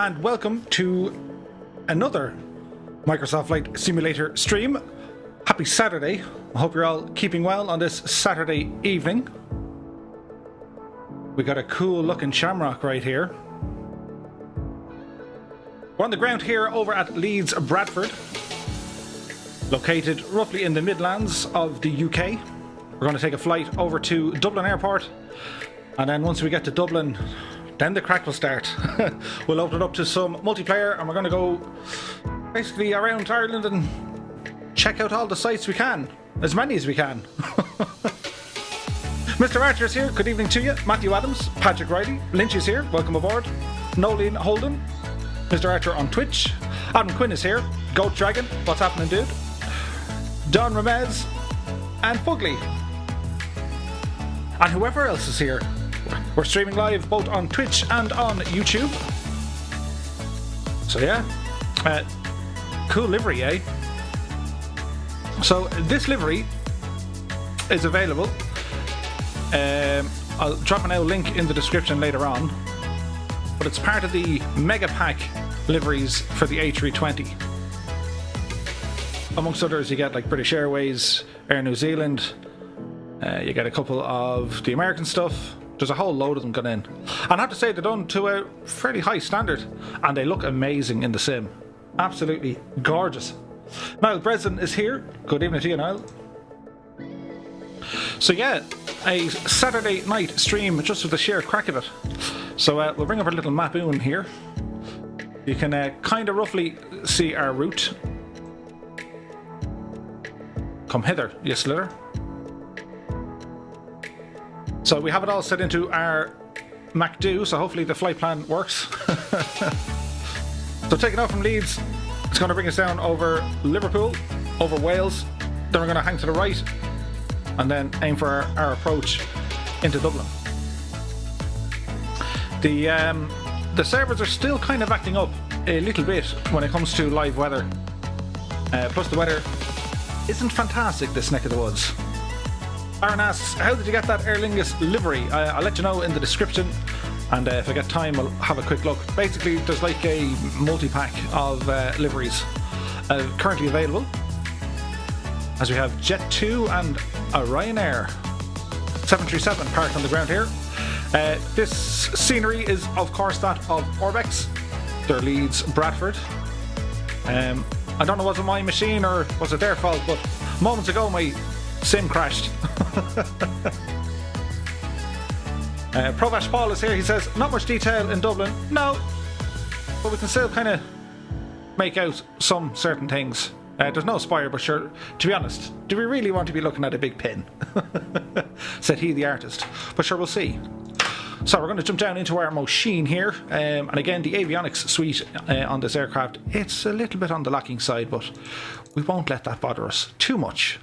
and welcome to another Microsoft Flight Simulator stream. Happy Saturday. I hope you're all keeping well on this Saturday evening. We got a cool looking shamrock right here. We're on the ground here over at Leeds Bradford, located roughly in the Midlands of the UK. We're going to take a flight over to Dublin Airport, and then once we get to Dublin, then the crack will start. We'll open it up to some multiplayer, and we're going to go basically around Ireland and check out all the sites we can, as many as we can. Mr. Archer's here, good evening to you. Matthew Adams, Patrick Riley, Lynch is here, welcome aboard. Nolene Holden, Mr. Archer on Twitch. Adam Quinn is here, Goat Dragon, what's happening, dude? Don Ramez, and Fugly. And whoever else is here. We're streaming live both on Twitch and on YouTube. So yeah, cool livery, eh? So this livery is available. I'll drop an link in the description later on, but it's part of the mega pack liveries for the A320. Amongst others, you get like British Airways, Air New Zealand, you get a couple of the American stuff. There's a whole load of them gone in. And I have to say, they're done to a fairly high standard, and they look amazing in the sim. Absolutely gorgeous. Niall Breslin is here. Good evening to you, Niall. So yeah, a Saturday night stream just with the sheer crack of it. So we'll bring up our little mapoon here. You can kind of roughly see our route. Come hither, you slither. So we have it all set into our MacDo, so hopefully the flight plan works. So taking off from Leeds, it's going to bring us down over Liverpool, over Wales, then we're going to hang to the right, and then aim for our approach into Dublin. The servers are still kind of acting up a little bit when it comes to live weather. Plus the weather isn't fantastic this neck of the woods. Aaron asks, how did you get that Aer Lingus livery? I'll let you know in the description, and if I get time I'll have a quick look. Basically there's like a multi-pack of liveries currently available, as we have Jet 2 and a Ryanair 737 parked on the ground here. This scenery is of course that of Orbex, their Leeds Bradford. I don't know, was it my machine or was it their fault, but moments ago my sim crashed. Provash Paul is here. He says, not much detail in Dublin. No, but we can still kind of make out some certain things. There's no spire, but sure, to be honest, do we really want to be looking at a big pin? Said he, the artist. But sure, we'll see. So we're going to jump down into our machine here, and again the avionics suite on this aircraft, it's a little bit on the lacking side, but we won't let that bother us too much.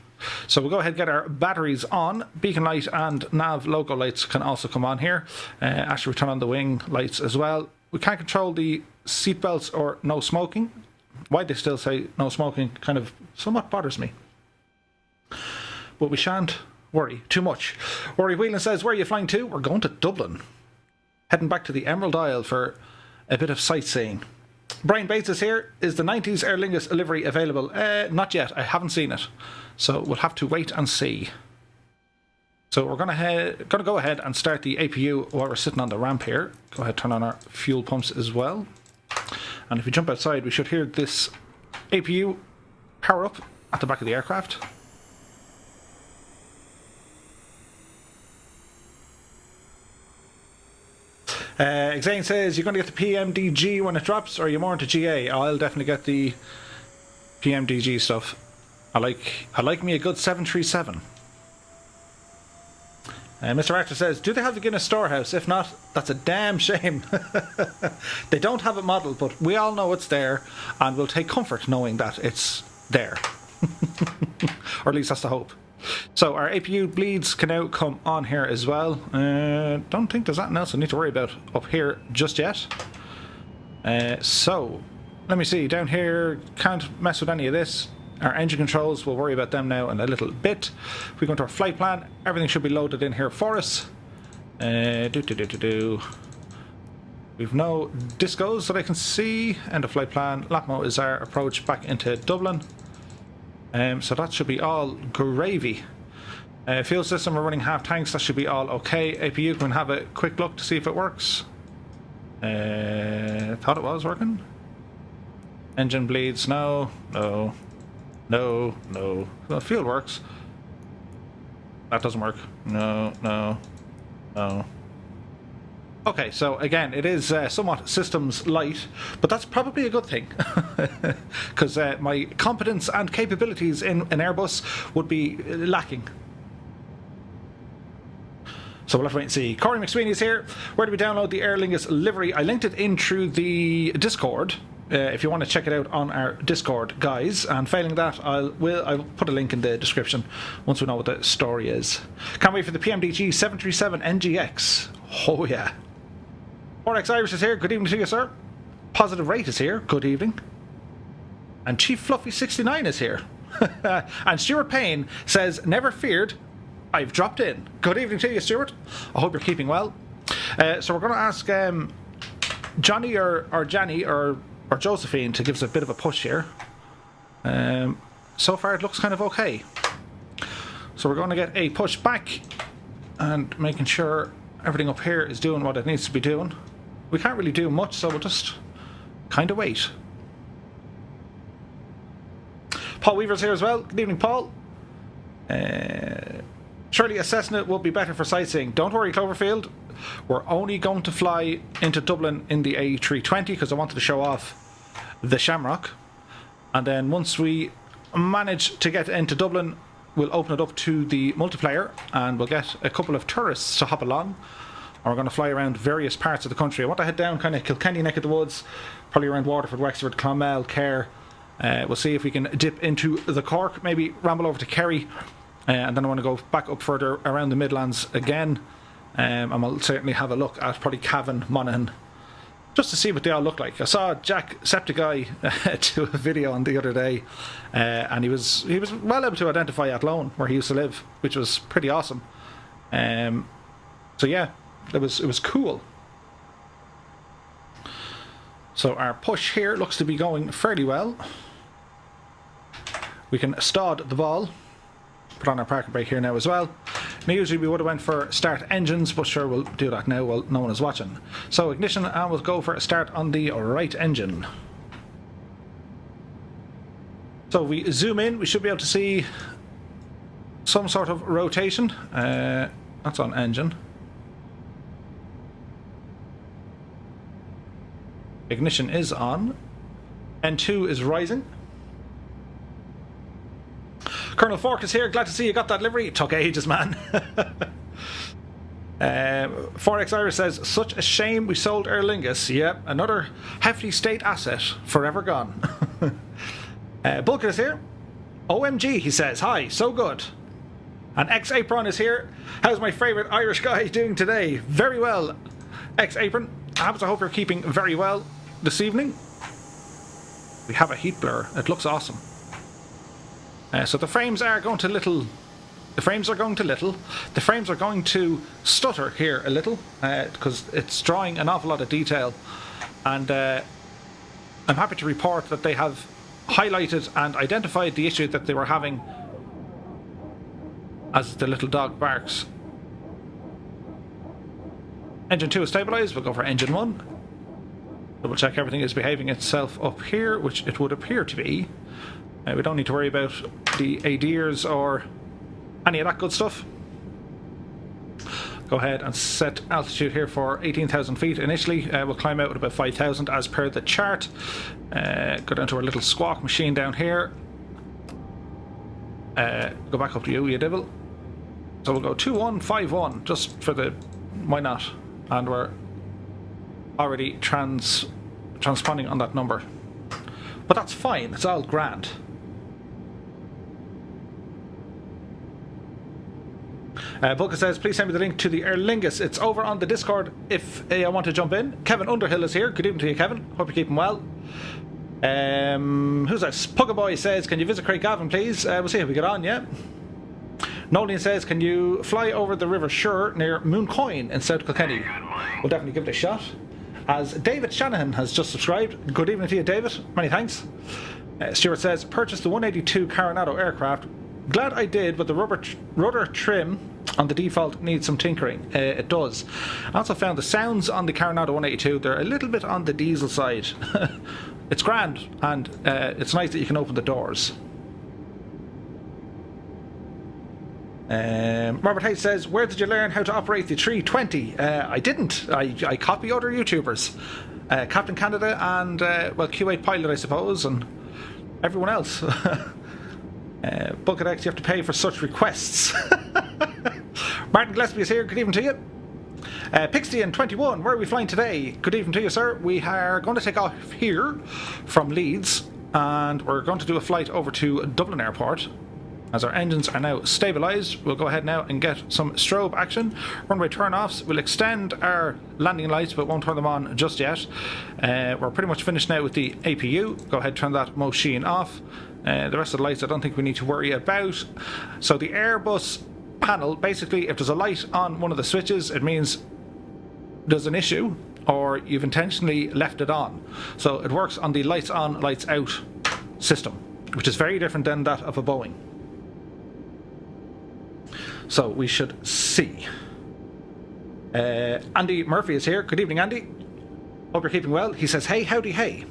So we'll go ahead and get our batteries on. Beacon light and nav logo lights can also come on here. Actually, we turn on the wing lights as well. We can't control the seat belts or no smoking. Why they still say no smoking kind of somewhat bothers me. But we shan't worry too much. Rory Whelan says, where are you flying to? We're going to Dublin. Heading back to the Emerald Isle for a bit of sightseeing. Brian Bates is here. Is the 90s Aer Lingus livery available? Not yet. I haven't seen it. So we'll have to wait and see. So we're going to go ahead and start the APU while we're sitting on the ramp here. Go ahead, turn on our fuel pumps as well. And if we jump outside, we should hear this APU power up at the back of the aircraft. Xane says, you're going to get the PMDG when it drops, or are you more into GA? I'll definitely get the PMDG stuff. I like me a good 737. Mr. Archer says, do they have the Guinness Storehouse? If not, that's a damn shame. They don't have it modelled, but we all know it's there, and we'll take comfort knowing that it's there. Or at least that's the hope. So our APU bleeds can now come on here as well. Don't think there's anything else I need to worry about up here just yet. So let me see, down here can't mess with any of this. Our engine controls, we'll worry about them now in a little bit. If we go into our flight plan, everything should be loaded in here for us. We've no discos that I can see. End of flight plan. Lapmo is our approach back into Dublin. So that should be all gravy. Fuel system, we're running half tanks. That should be all okay. APU, can have a quick look to see if it works. Thought it was working. Engine bleeds. No. No. No. No. The fuel works. That doesn't work. No. No. No. Okay, so again, it is somewhat systems light, but that's probably a good thing, because my competence and capabilities in an Airbus would be lacking. So we'll have to wait and see. Corey McSweeney is here. Where do we download the Aer Lingus livery? I linked it in through the Discord. If you want to check it out on our Discord, guys, and failing that, I'll put a link in the description once we know what the story is. Can't wait for the PMDG 737 NGX. Oh yeah. 4X Irish is here. Good evening to you, sir. Positive Rate is here. Good evening. And Chief Fluffy 69 is here. And Stuart Payne says, never feared, I've dropped in. Good evening to you, Stuart. I hope you're keeping well. So we're going to ask Johnny or Janny or Josephine to give us a bit of a push here. So far it looks kind of okay. So we're going to get a push back and making sure everything up here is doing what it needs to be doing. We can't really do much, so we'll just kind of wait. Paul Weaver's here as well. Good evening, Paul. Surely a Cessna will be better for sightseeing. Don't worry, Cloverfield. We're only going to fly into Dublin in the A320 because I wanted to show off the Shamrock. And then once we manage to get into Dublin, we'll open it up to the multiplayer and we'll get a couple of tourists to hop along. And we're going to fly around various parts of the country. I want to head down kind of Kilkenny neck of the woods, probably around Waterford, Wexford, Clonmel, Kerr. We'll see if we can dip into the Cork, maybe ramble over to Kerry. And then I want to go back up further around the Midlands again. And I'll certainly have a look at probably Cavan, Monaghan, just to see what they all look like. I saw Jack Septiceye do a video on the other day, and he was well able to identify Athlone, where he used to live, which was pretty awesome. So yeah, it was cool. So our push here looks to be going fairly well. We can stod the ball. Put on our parking brake here now as well. Now usually we would have went for start engines, but sure, we'll do that now while no one is watching. So ignition, and we'll go for a start on the right engine. So we zoom in, we should be able to see some sort of rotation. That's on engine. Ignition is on. N2 is rising. Colonel Fork is here. Glad to see you got that livery. It took ages, man. 4X Irish says, such a shame we sold Aer Lingus. Yep, another hefty state asset forever gone. Bulkin is here. OMG, he says. Hi, so good. And X-Apron is here. How's my favourite Irish guy doing today? Very well, X-Apron. I hope you're keeping very well this evening. We have a heat blur. It looks awesome. So the frames are going to little. The frames are going to stutter here a little because it's drawing an awful lot of detail. And I'm happy to report that they have highlighted and identified the issue that they were having as the little dog barks. Engine 2 is stabilised. We'll go for engine 1. Double check everything is behaving itself up here, which it would appear to be. We don't need to worry about the ADIRs or any of that good stuff. Go ahead and set altitude here for 18,000 feet initially. We'll climb out at about 5,000 as per the chart. Go down to our little squawk machine down here. Go back up to you devil. So we'll go 2151 just for the why not, and we're already transponding on that number, but that's fine, it's all grand. Bulka says, please send me the link to the Aer Lingus. It's over on the Discord if I want to jump in. Kevin Underhill is here. Good evening to you, Kevin. Hope you're keeping well. Who's that? Puggaboy says, can you visit Craigavon, please? We'll see how we get on, yeah? Nolan says, can you fly over the River Sure near Mooncoin in South Kilkenny? We'll definitely give it a shot. as David Shanahan has just subscribed. Good evening to you, David. Many thanks. Stuart says, purchased the 182 Coronado aircraft. Glad I did, but the rudder trim on the default needs some tinkering. It does. I also found the sounds on the Coronado 182, they're a little bit on the diesel side. It's grand, and it's nice that you can open the doors. Robert Hayes says, where did you learn how to operate the 320? I didn't. I copy other YouTubers. Captain Canada and, well, Q8 Pilot, I suppose, and everyone else. Bucket X, you have to pay for such requests. Martin Gillespie is here. Good evening to you. Pixtian 21, where are we flying today? Good evening to you, sir. We are going to take off here from Leeds, and we're going to do a flight over to Dublin Airport. As our engines are now stabilised, we'll go ahead now and get some strobe action. Runway turn-offs. We'll extend our landing lights, but won't turn them on just yet. We're pretty much finished now with the APU. Go ahead, turn that machine off. The rest of the lights I don't think we need to worry about. So the Airbus panel, basically, if there's a light on one of the switches, it means there's an issue, or you've intentionally left it on. So it works on the lights on, lights out system, which is very different than that of a Boeing. So we should see. Andy Murphy is here. Good evening, Andy. Hope you're keeping well. He says, hey, howdy, hey.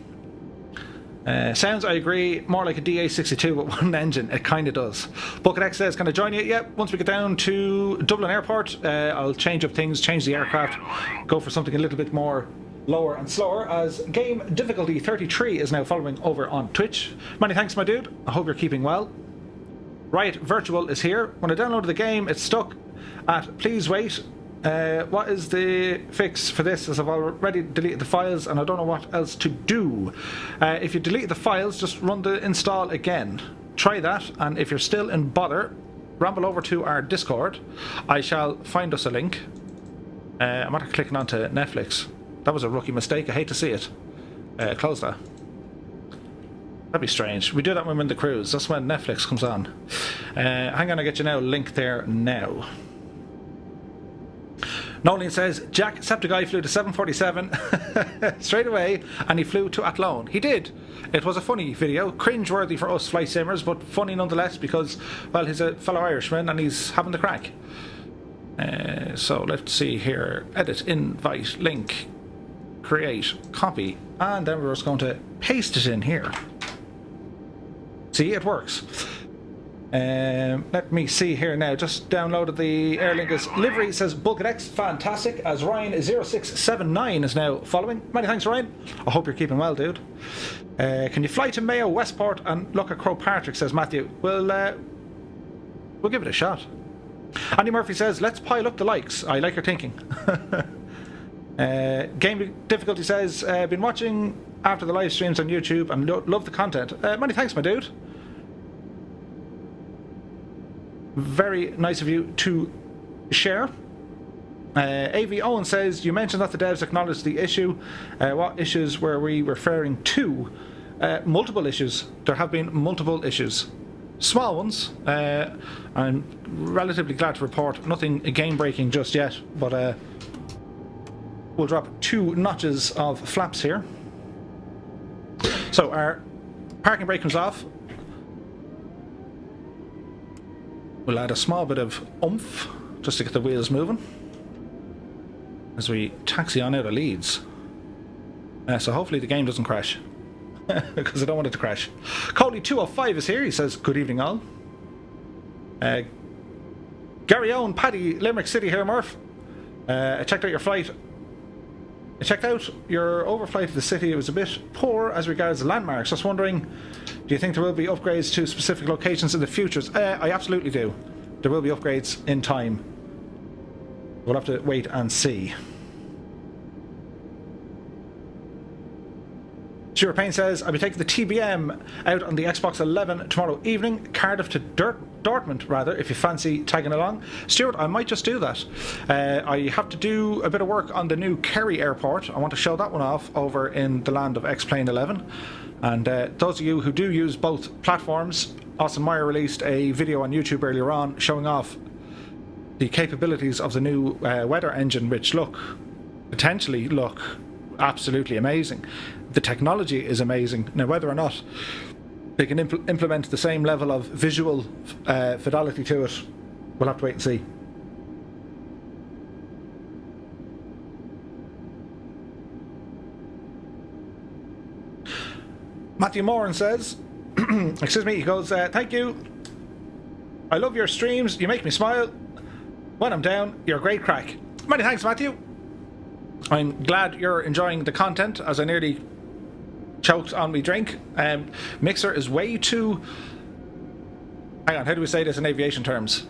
Sounds, I agree, more like a DA62 with one engine. It kind of does. Bucket X says, can I join you? Yep. Once we get down to Dublin Airport, I'll change up things, change the aircraft, go for something a little bit more lower and slower, as game difficulty 33 is now following over on Twitch. Many thanks, my dude. I hope you're keeping well. Riot Virtual is here. When I downloaded the game, it's stuck at please wait. What is the fix for this, as I've already deleted the files and I don't know what else to do. If you delete the files, just run the install again. Try that, and if you're still in bother, ramble over to our Discord. I shall find us a link. I'm after clicking onto Netflix. That was a rookie mistake. I hate to see it. Close that. That'd be strange. We do that when we're in the cruise. That's when Netflix comes on. Hang on, I'll get you now. Link there now. Nolan says, Jack Septigai flew to 747 straight away, and he flew to Athlone. He did. It was a funny video. Cringe-worthy for us flight simmers, but funny nonetheless because, well, he's a fellow Irishman and he's having the crack. So let's see here. Edit, invite, link, create, copy, and then we're just going to paste it in here. See, it works. Let me see here now. Just downloaded the Aer Lingus livery. Says Bucket X, fantastic. As Ryan0679 is now following. Many thanks, Ryan. I hope you're keeping well, dude. Can you fly to Mayo, Westport, and look at Crow Patrick? Says Matthew. We'll give it a shot. Andy Murphy says, let's pile up the likes. I like your thinking. Game difficulty says, been watching after the live streams on YouTube and love the content. Many thanks, my dude. Very nice of you to share. AV Owen says, you mentioned that the devs acknowledged the issue. What issues were we referring to? Multiple issues. There have been multiple issues. Small ones. I'm relatively glad to report nothing game-breaking just yet, but we'll drop 2 notches of flaps here. So our parking brake comes off. We'll add a small bit of oomph just to get the wheels moving as we taxi on out of Leeds. So hopefully the game doesn't crash, because I don't want it to crash. Coley205 is here. He says, good evening all. Gary Owen, Paddy, Limerick City here, Murph. I checked out your flight. I checked out your overflight of the city. It was a bit poor as regards the landmarks. Just wondering, do you think there will be upgrades to specific locations in the future? I absolutely do. There will be upgrades in time. We'll have to wait and see. Stuart Payne says, I'll be taking the TBM out on the Xbox 11 tomorrow evening. Cardiff to Dortmund, rather, if you fancy tagging along. Stuart, I might just do that. I have to do a bit of work on the new Kerry airport. I want to show that one off over in the land of X-Plane 11. And those of you who do use both platforms, Austin Meyer released a video on YouTube earlier on showing off the capabilities of the new weather engine, which potentially look absolutely amazing. The technology is amazing. Now, whether or not they can implement the same level of visual fidelity to it, we'll have to wait and see. Matthew Moran says, excuse me, he goes, thank you. I love your streams. You make me smile. When I'm down, you're a great crack. Many thanks, Matthew. I'm glad you're enjoying the content, as I nearly choked on me drink. Mixer is way too... Hang on, how do we say this in aviation terms?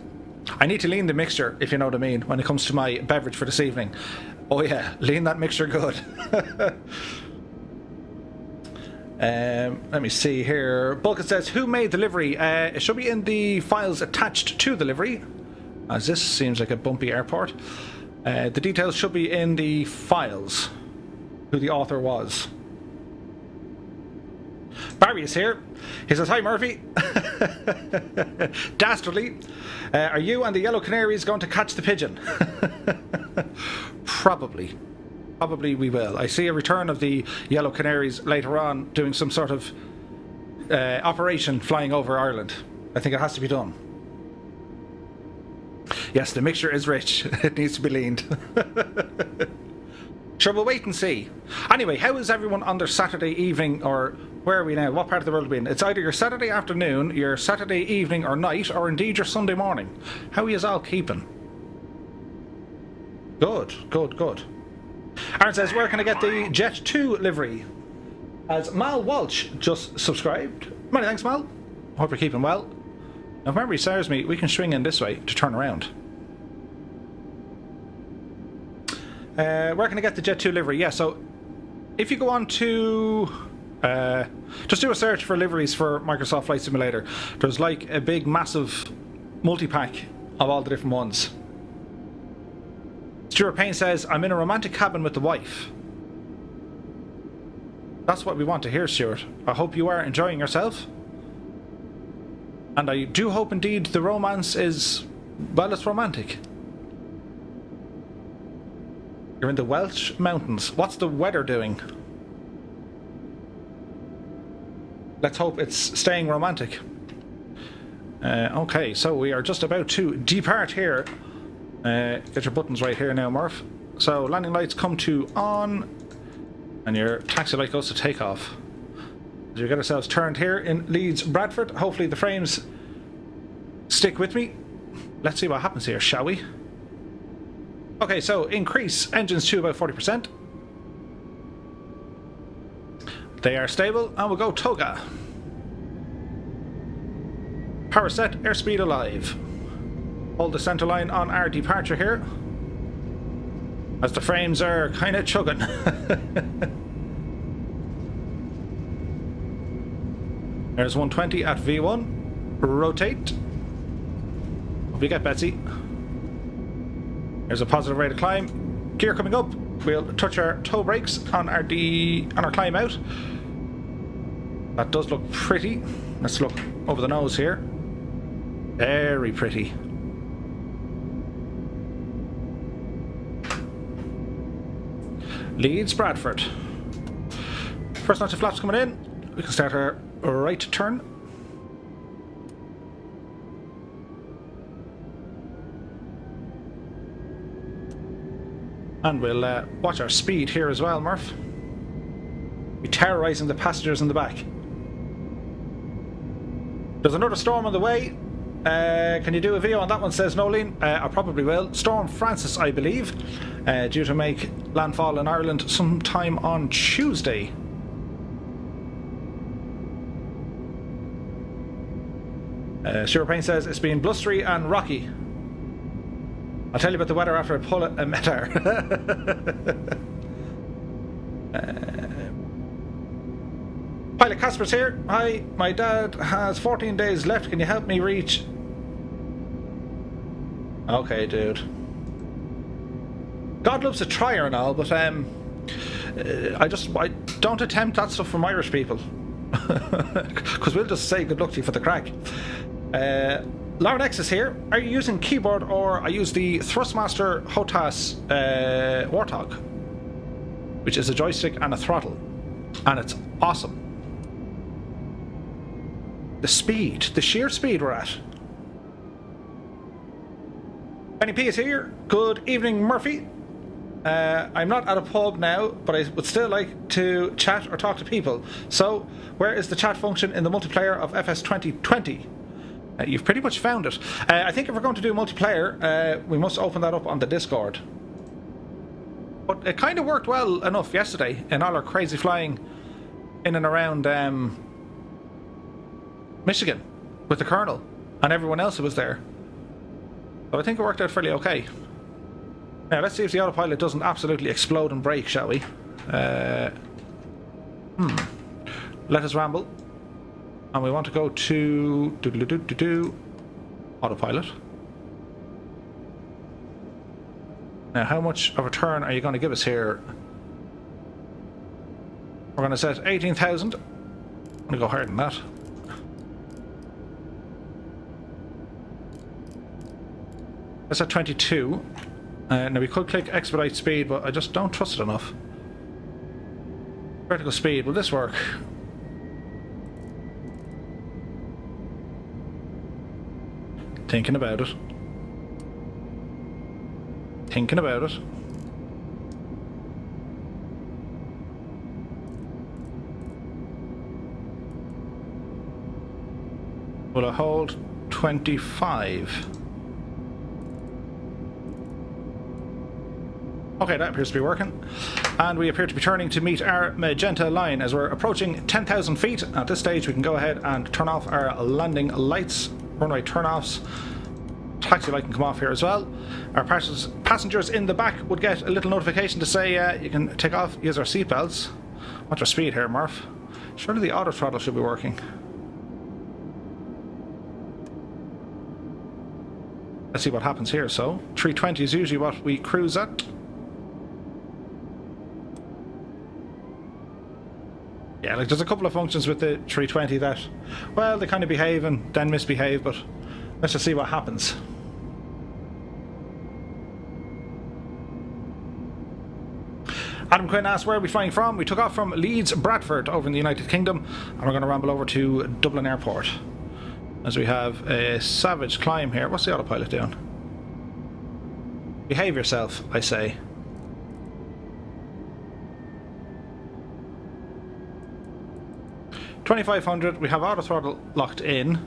I need to lean the mixture, if you know what I mean, when it comes to my beverage for this evening. Oh yeah, lean that mixture good. Let me see here. Bulkett says, who made the livery? It should be in the files attached to the livery, as this seems like a bumpy airport. The details should be in the files, who the author was. Barry is here. He says, hi Murphy. Dastardly. Are you and the Yellow Canaries going to catch the pigeon? Probably. Probably we will. I see a return of the Yellow Canaries later on, doing some sort of operation flying over Ireland. I think it has to be done. Yes, the mixture is rich. It needs to be leaned. Sure, we'll wait and see. Anyway, how is everyone on their Saturday evening, or where are we now? What part of the world are we in? It's either your Saturday afternoon, your Saturday evening or night, or indeed your Sunday morning. How are you all keeping? Good, good, good. Aaron says, where can I get the Jet 2 livery? As Mal Walsh just subscribed. Many thanks, Mal. Hope you're keeping well. Now, if memory serves me, we can swing in this way to turn around. Where can I get the Jet 2 livery? Yeah, so if you go on to... just do a search for liveries for Microsoft Flight Simulator. There's like a big, massive multi-pack of all the different ones. Stuart Payne says, I'm in a romantic cabin with the wife. That's what we want to hear, Stuart. I hope you are enjoying yourself. And I do hope indeed the romance is, well, it's romantic. You're in the Welsh Mountains. What's the weather doing? Let's hope it's staying romantic. Okay, so we are just about to depart here. Get your buttons right here now, Murph. So landing lights come to on, and your taxi light goes to takeoff. As we get ourselves turned here in Leeds, Bradford. Hopefully the frames stick with me. Let's see what happens here, shall we? Okay, so increase engines to about 40%. They are stable, and we'll go Toga. Power set, airspeed alive. Hold the center line on our departure here, as the frames are kind of chugging. There's 120 at V1. Rotate. Hope you get Betsy. There's a positive rate of climb. Gear coming up. We'll touch our toe brakes on our climb out. That does look pretty. Let's look over the nose here. Very pretty. Leeds, Bradford. First notch of flaps coming in. We can start our right turn. And we'll watch our speed here as well, Murph. We're terrorising the passengers in the back. There's another storm on the way. Can you do a video on that one, says Nolene? I probably will. Storm Francis, I believe, due to make landfall in Ireland sometime on Tuesday. Stuart Payne says it's been blustery and rocky. I'll tell you about the weather after I pull a metar. Pilot Casper's here. Hi, my dad has 14 days left. Can you help me reach... Okay, dude. God loves a trier and all, but I don't attempt that stuff from Irish people. Because we'll just say good luck to you for the crack. Lauren X is here. Are you using keyboard or I use the Thrustmaster HOTAS Warthog? which is a joystick and a throttle, and it's awesome. The speed, the sheer speed we're at. Benny P is here. Good evening, Murphy. I'm not at a pub now, but I would still like to chat or talk to people. So, where is the chat function in the multiplayer of FS 2020? You've pretty much found it. I think if we're going to do multiplayer, we must open that up on the Discord. But it kind of worked well enough yesterday in all our crazy flying in and around Michigan with the Colonel and everyone else who was there. So I think it worked out fairly okay. Now let's see if the autopilot doesn't absolutely explode and break, shall we? Let us ramble. And we want to go to autopilot. Now how much of a turn are you going to give us here? We're going to set 18,000. I'm going to go higher than that. Let's set 22. Now we could click expedite speed, but I just don't trust it enough. Vertical speed, will this work? Thinking about it. Thinking about it. Will I hold 25? Okay, that appears to be working. And we appear to be turning to meet our magenta line as we're approaching 10,000 feet. At this stage, we can go ahead and turn off our landing lights, runway turn-offs. Taxi light can come off here as well. Our passengers in the back would get a little notification to say you can take off, use our seatbelts. What's our speed here, Murph? Surely the auto throttle should be working. Let's see what happens here. So 320 is usually what we cruise at. Yeah, like there's a couple of functions with the 320 that, well, they kind of behave and then misbehave, but let's just see what happens. Adam Quinn asked, where are we flying from? We took off from Leeds, Bradford, over in the United Kingdom, and we're going to ramble over to Dublin Airport. As we have a savage climb here. What's the autopilot doing? Behave yourself, I say. $2,500, we have auto throttle locked in.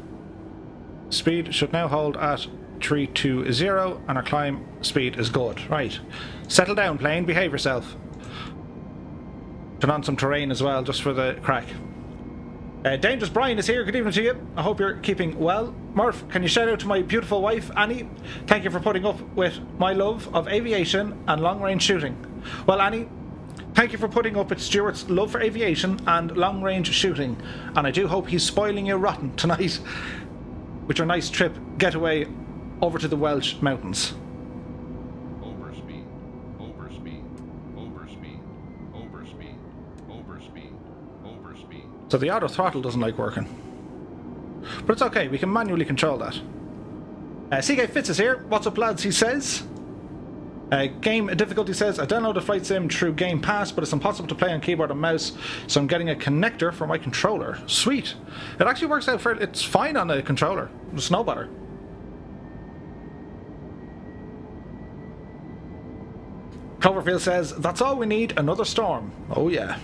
Speed should now hold at 320 and our climb speed is good. Right. Settle down, plane, behave yourself. Turn on some terrain as well, just for the crack. Dangerous Brian is here, good evening to you. I hope you're keeping well. Murph, can you shout out to my beautiful wife, Annie? Thank you for putting up with my love of aviation and long-range shooting. Well, Annie, thank you for putting up with Stuart's love for aviation and long-range shooting. And I do hope he's spoiling you rotten tonight with your nice trip getaway over to the Welsh mountains. Overspeed, overspeed, overspeed, overspeed, overspeed, overspeed. So the auto throttle doesn't like working. But it's okay, we can manually control that. CK Fitz is here. What's up, lads? He says. Game difficulty says, I downloaded Flight Sim through Game Pass, but it's impossible to play on keyboard and mouse, so I'm getting a connector for my controller. Sweet. It actually works out fairly, it's fine on a controller. It's no better. Cloverfield says, that's all we need, another storm. Oh yeah.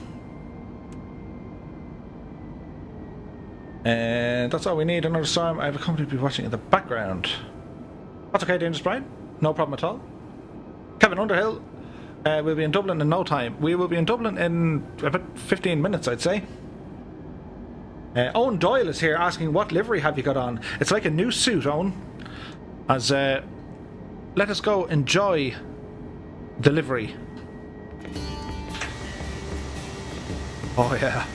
And that's all we need, another storm. I have a company to be watching in the background. That's okay, Dangerous Brian. No problem at all. Kevin Underhill will be in Dublin in no time. We will be in Dublin in about 15 minutes, I'd say. Owen Doyle is here asking, what livery have you got on? It's like a new suit, Owen. As let us go enjoy the livery. Oh yeah.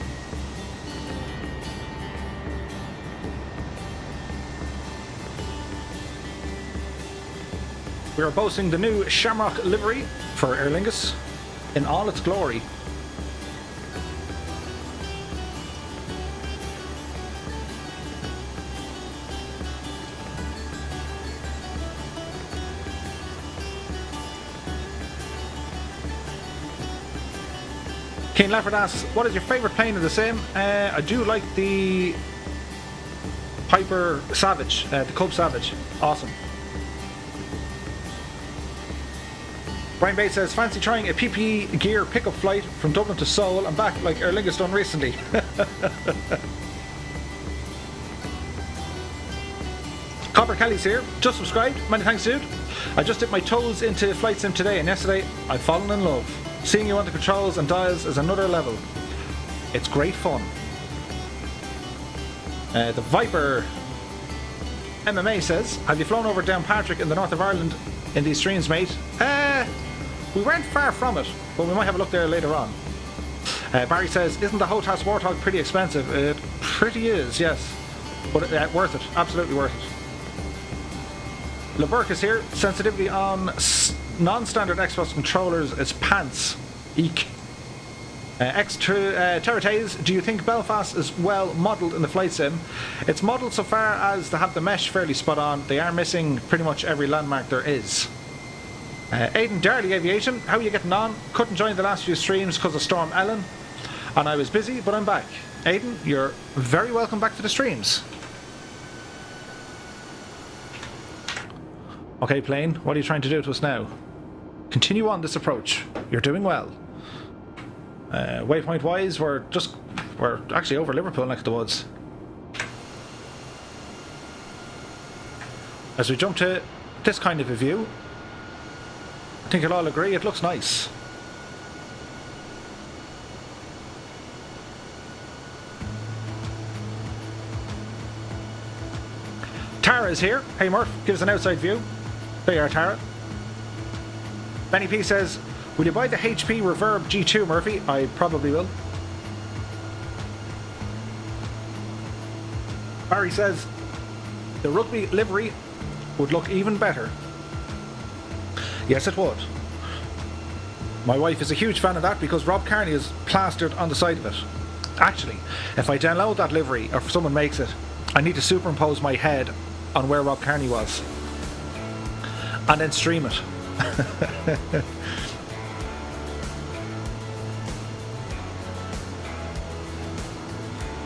We are boasting the new Shamrock livery for Aer Lingus in all its glory. Kane Lefford asks, what is your favourite plane in the sim? I do like the Piper Savage, the Cub Savage. Awesome. Brian Bates says, fancy trying a PPE gear pickup flight from Dublin to Seoul and back like Aer Lingus done recently. Copper Kelly's here, just subscribed, many thanks dude. I just dipped my toes into Flight Sim today and yesterday I've fallen in love. Seeing you on the controls and dials is another level. It's great fun. The Viper MMA says, have you flown over Downpatrick in the north of Ireland in these streams, mate? We weren't far from it, but we might have a look there later on. Barry says, isn't the Hotas Warthog pretty expensive? It pretty is, yes. But worth it, absolutely worth it. LeBurk is here. Sensitivity on non-standard Xbox controllers is pants. Eek. Terratays, do you think Belfast is well modelled in the flight sim? It's modelled so far as to have the mesh fairly spot on. They are missing pretty much every landmark there is. Aidan Darley Aviation, how are you getting on? Couldn't join the last few streams because of Storm Ellen, and I was busy, but I'm back. Aidan, you're very welcome back to the streams. Okay, plane, what are you trying to do to us now? Continue on this approach. You're doing well. Waypoint wise, we're actually over Liverpool next to the woods. As we jump to this kind of a view, I think you'll all agree it looks nice. Tara is here. Hey Murph, give us an outside view. There you are, Tara. Benny P says, will you buy the HP Reverb G2, Murphy? I probably will. Barry says, the rugby livery would look even better. Yes, it would. My wife is a huge fan of that because Rob Kearney is plastered on the side of it. Actually, if I download that livery, or if someone makes it, I need to superimpose my head on where Rob Kearney was. And then stream it.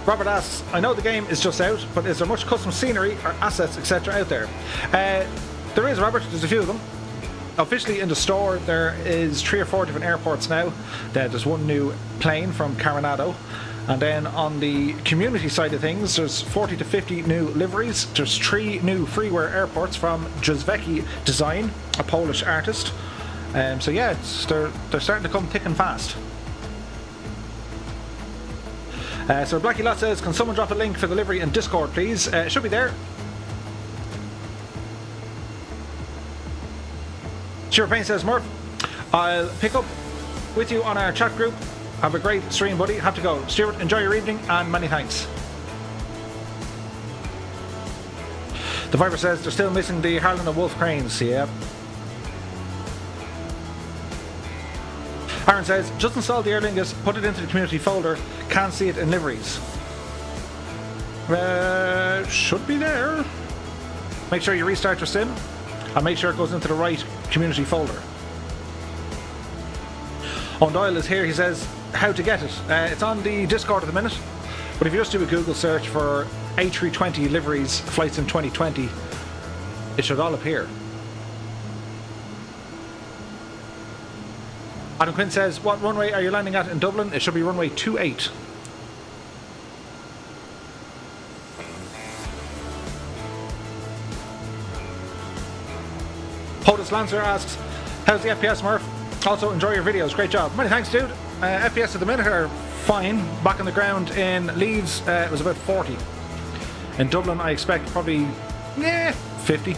Robert asks, I know the game is just out, but is there much custom scenery or assets, etc. out there? There is, Robert. There's a few of them. Officially in the store, there is 3 or 4 different airports now. There's one new plane from Coronado. And then on the community side of things, there's 40 to 50 new liveries. There's 3 new freeware airports from Józwecki Design, a Polish artist. So yeah, they're starting to come thick and fast. So Blackie Lot says, can someone drop a link for the livery in Discord, please? It should be there. Sure Payne says, Murph, I'll pick up with you on our chat group. Have a great stream, buddy. Have to go. Stuart, enjoy your evening, and many thanks. The Viper says they're still missing the Harlan and Wolf cranes. Yeah. Aaron says, just install the Aer Lingus, put it into the community folder. Can't see it in liveries. Should be there. Make sure you restart your sim, and make sure it goes into the right community folder. Doyle is here. He says, how to get it. It's on the Discord at the minute, but if you just do a Google search for A320 liveries flights in 2020, it should all appear. Adam Quinn says, what runway are you landing at in Dublin? It should be runway 28. POTUS Lancer asks, how's the FPS, Murph? Also, enjoy your videos. Great job. Many thanks, dude. FPS at the minute are fine. Back on the ground in Leeds, it was about 40. In Dublin, I expect probably 50.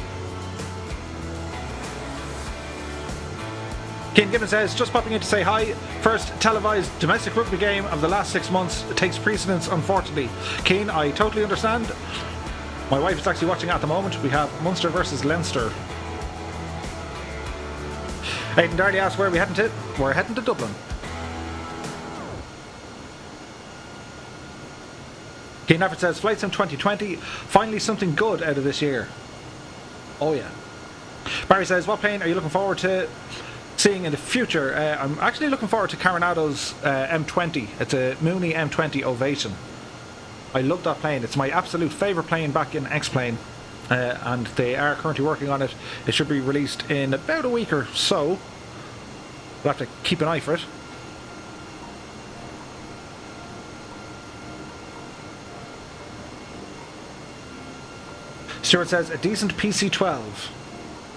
Ken Gibbon says, just popping in to say hi. First televised domestic rugby game of the last 6 months takes precedence, unfortunately. Keen, I totally understand. My wife is actually watching at the moment. We have Munster versus Leinster. Aidan Darley asks, where are we heading to? We're heading to Dublin. Keen Effort says, Flight Sim 2020, finally something good out of this year. Oh yeah. Barry says, what plane are you looking forward to seeing in the future. I'm actually looking forward to Coronado's M20. It's a Mooney M20 Ovation. I love that plane. It's my absolute favourite plane back in X-Plane. And they are currently working on it. It should be released in about a week or so. We'll have to keep an eye for it. Stuart says, a decent PC-12.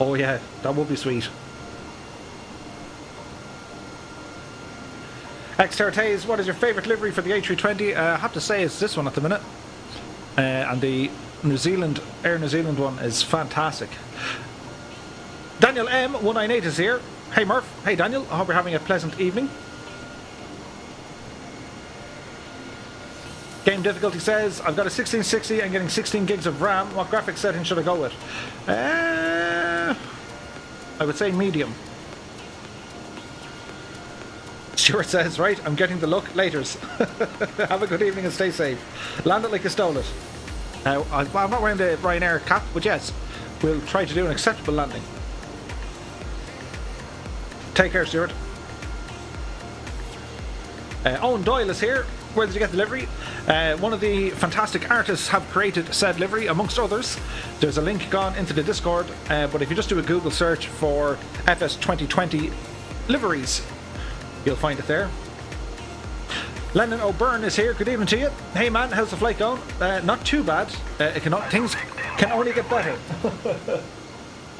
Oh yeah, that would be sweet. X-Tertays, what is your favourite livery for the A320? I have to say it's this one at the minute. And the Air New Zealand one is fantastic. Daniel M198 is here. Hey Murph. Hey Daniel, I hope you're having a pleasant evening. Game difficulty says, I've got a 1660 and getting 16 gigs of RAM. What graphics setting should I go with? I would say medium. Stuart says, right, I'm getting the look. Laters. Have a good evening and stay safe. Land it like you stole it. Now, I'm not wearing the Ryanair cap, but yes, we'll try to do an acceptable landing. Take care, Stuart. Owen Doyle is here. Where did you get the livery? One of the fantastic artists have created said livery, amongst others. There's a link gone into the Discord, but if you just do a Google search for FS 2020 liveries, you'll find it there. Lennon O'Byrne is here. Good evening to you. Hey man, how's the flight going? Not too bad. Things can only get better.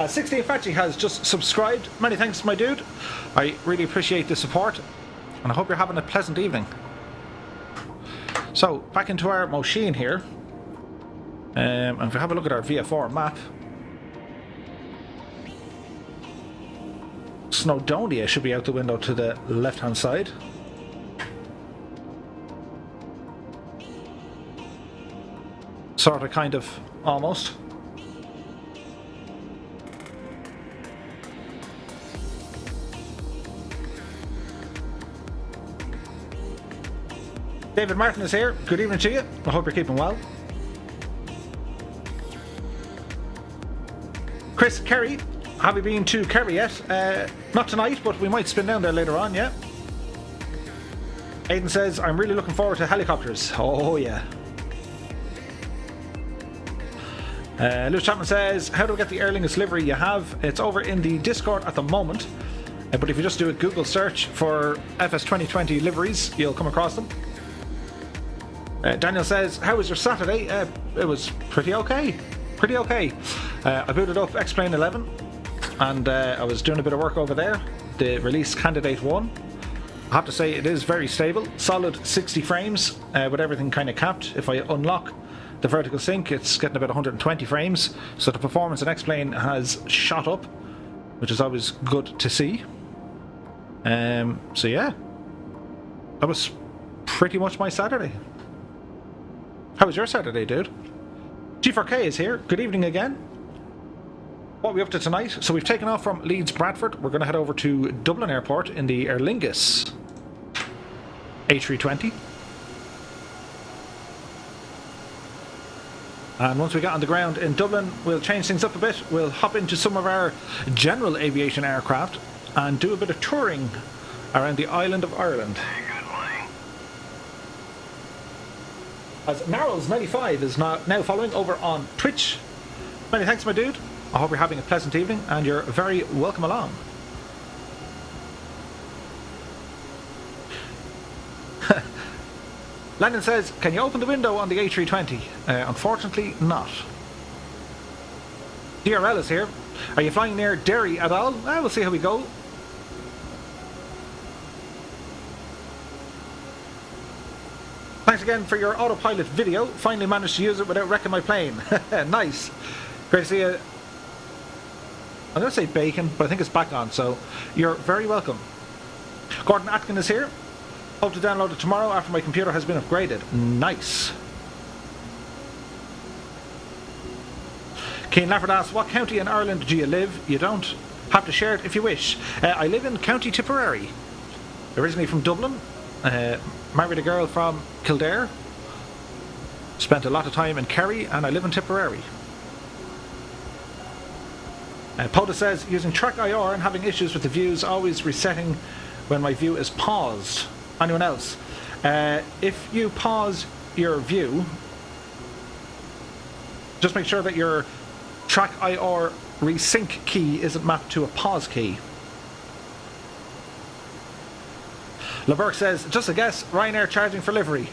16 Fachi has just subscribed. Many thanks, my dude. I really appreciate the support, and I hope you're having a pleasant evening. So, back into our machine here. And if we have a look at our VFR map, Snowdonia should be out the window to the left-hand side. Sort of, kind of, almost. David Martin is here. Good evening to you. I hope you're keeping well. Chris Kerry. Have you been to Kerry yet? Not tonight, but we might spin down there later on, yeah. Aidan says, I'm really looking forward to helicopters. Oh, yeah. Lewis Chapman says, how do we get the Aer Lingus livery you have? It's over in the Discord at the moment. But if you just do a Google search for FS 2020 liveries, you'll come across them. Daniel says, how was your Saturday? It was pretty okay. Pretty okay. I booted up X-Plane 11 and I was doing a bit of work over there. The release candidate 1. I have to say it is very stable. Solid 60 frames with everything kind of capped. If I unlock the vertical sync, it's getting about 120 frames. So the performance in X-Plane has shot up, which is always good to see. So yeah, that was pretty much my Saturday. How was your Saturday, dude? G4K is here. Good evening again. What are we up to tonight? So we've taken off from Leeds Bradford. We're going to head over to Dublin Airport in the Aer Lingus A320. And once we get on the ground in Dublin, we'll change things up a bit. We'll hop into some of our general aviation aircraft and do a bit of touring around the island of Ireland. As Narrows95 is now following over on Twitch. Many thanks, my dude. I hope you're having a pleasant evening and you're very welcome along. Landon says, can you open the window on the A320? Unfortunately not. DRL is here. Are you flying near Derry at all? We'll see how we go. Thanks again for your autopilot video. Finally managed to use it without wrecking my plane. Nice. Great to see you. I'm going to say bacon, but I think it's back on, so you're very welcome. Gordon Atkin is here. Hope to download it tomorrow after my computer has been upgraded. Nice. Keane Lafford asks, what county in Ireland do you live? You don't have to share it if you wish. I live in County Tipperary. Originally from Dublin. Married a girl from Kildare. Spent a lot of time in Kerry, and I live in Tipperary. Poda says, using track IR and having issues with the views, always resetting when my view is paused. Anyone else? If you pause your view, just make sure that your track IR resync key isn't mapped to a pause key. LeBurk says, just a guess, Ryanair charging for livery.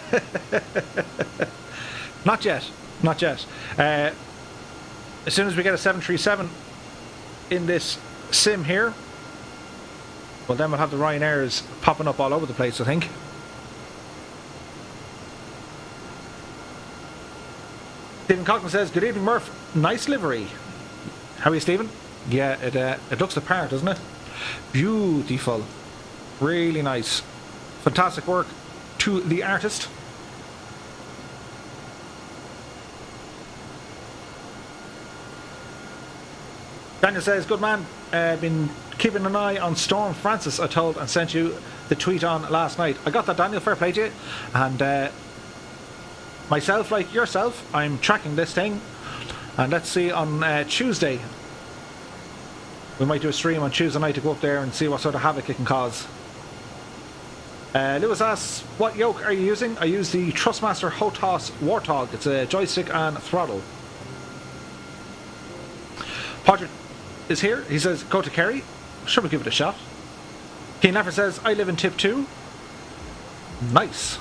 Not yet. Not yet. As soon as we get a 737 in this sim here, well, then we'll have the Ryanairs popping up all over the place, I think. Stephen Coughlin says, good evening, Murph. Nice livery. How are you, Stephen? Yeah, it looks the part, doesn't it? Beautiful. Really nice. Fantastic work to the artist. Daniel says, good man, been keeping an eye on Storm Francis, I told and sent you the tweet on last night. I got that, Daniel, fair play to you. And myself, like yourself, I'm tracking this thing. And let's see, on Tuesday, we might do a stream on Tuesday night to go up there and see what sort of havoc it can cause. Lewis asks, what yoke are you using? I use the Trustmaster Hotos Warthog. It's a joystick and throttle. Podrick is here. He says, go to Kerry. Should we give it a shot? Keen Laffer says, I live in Tip 2. Nice.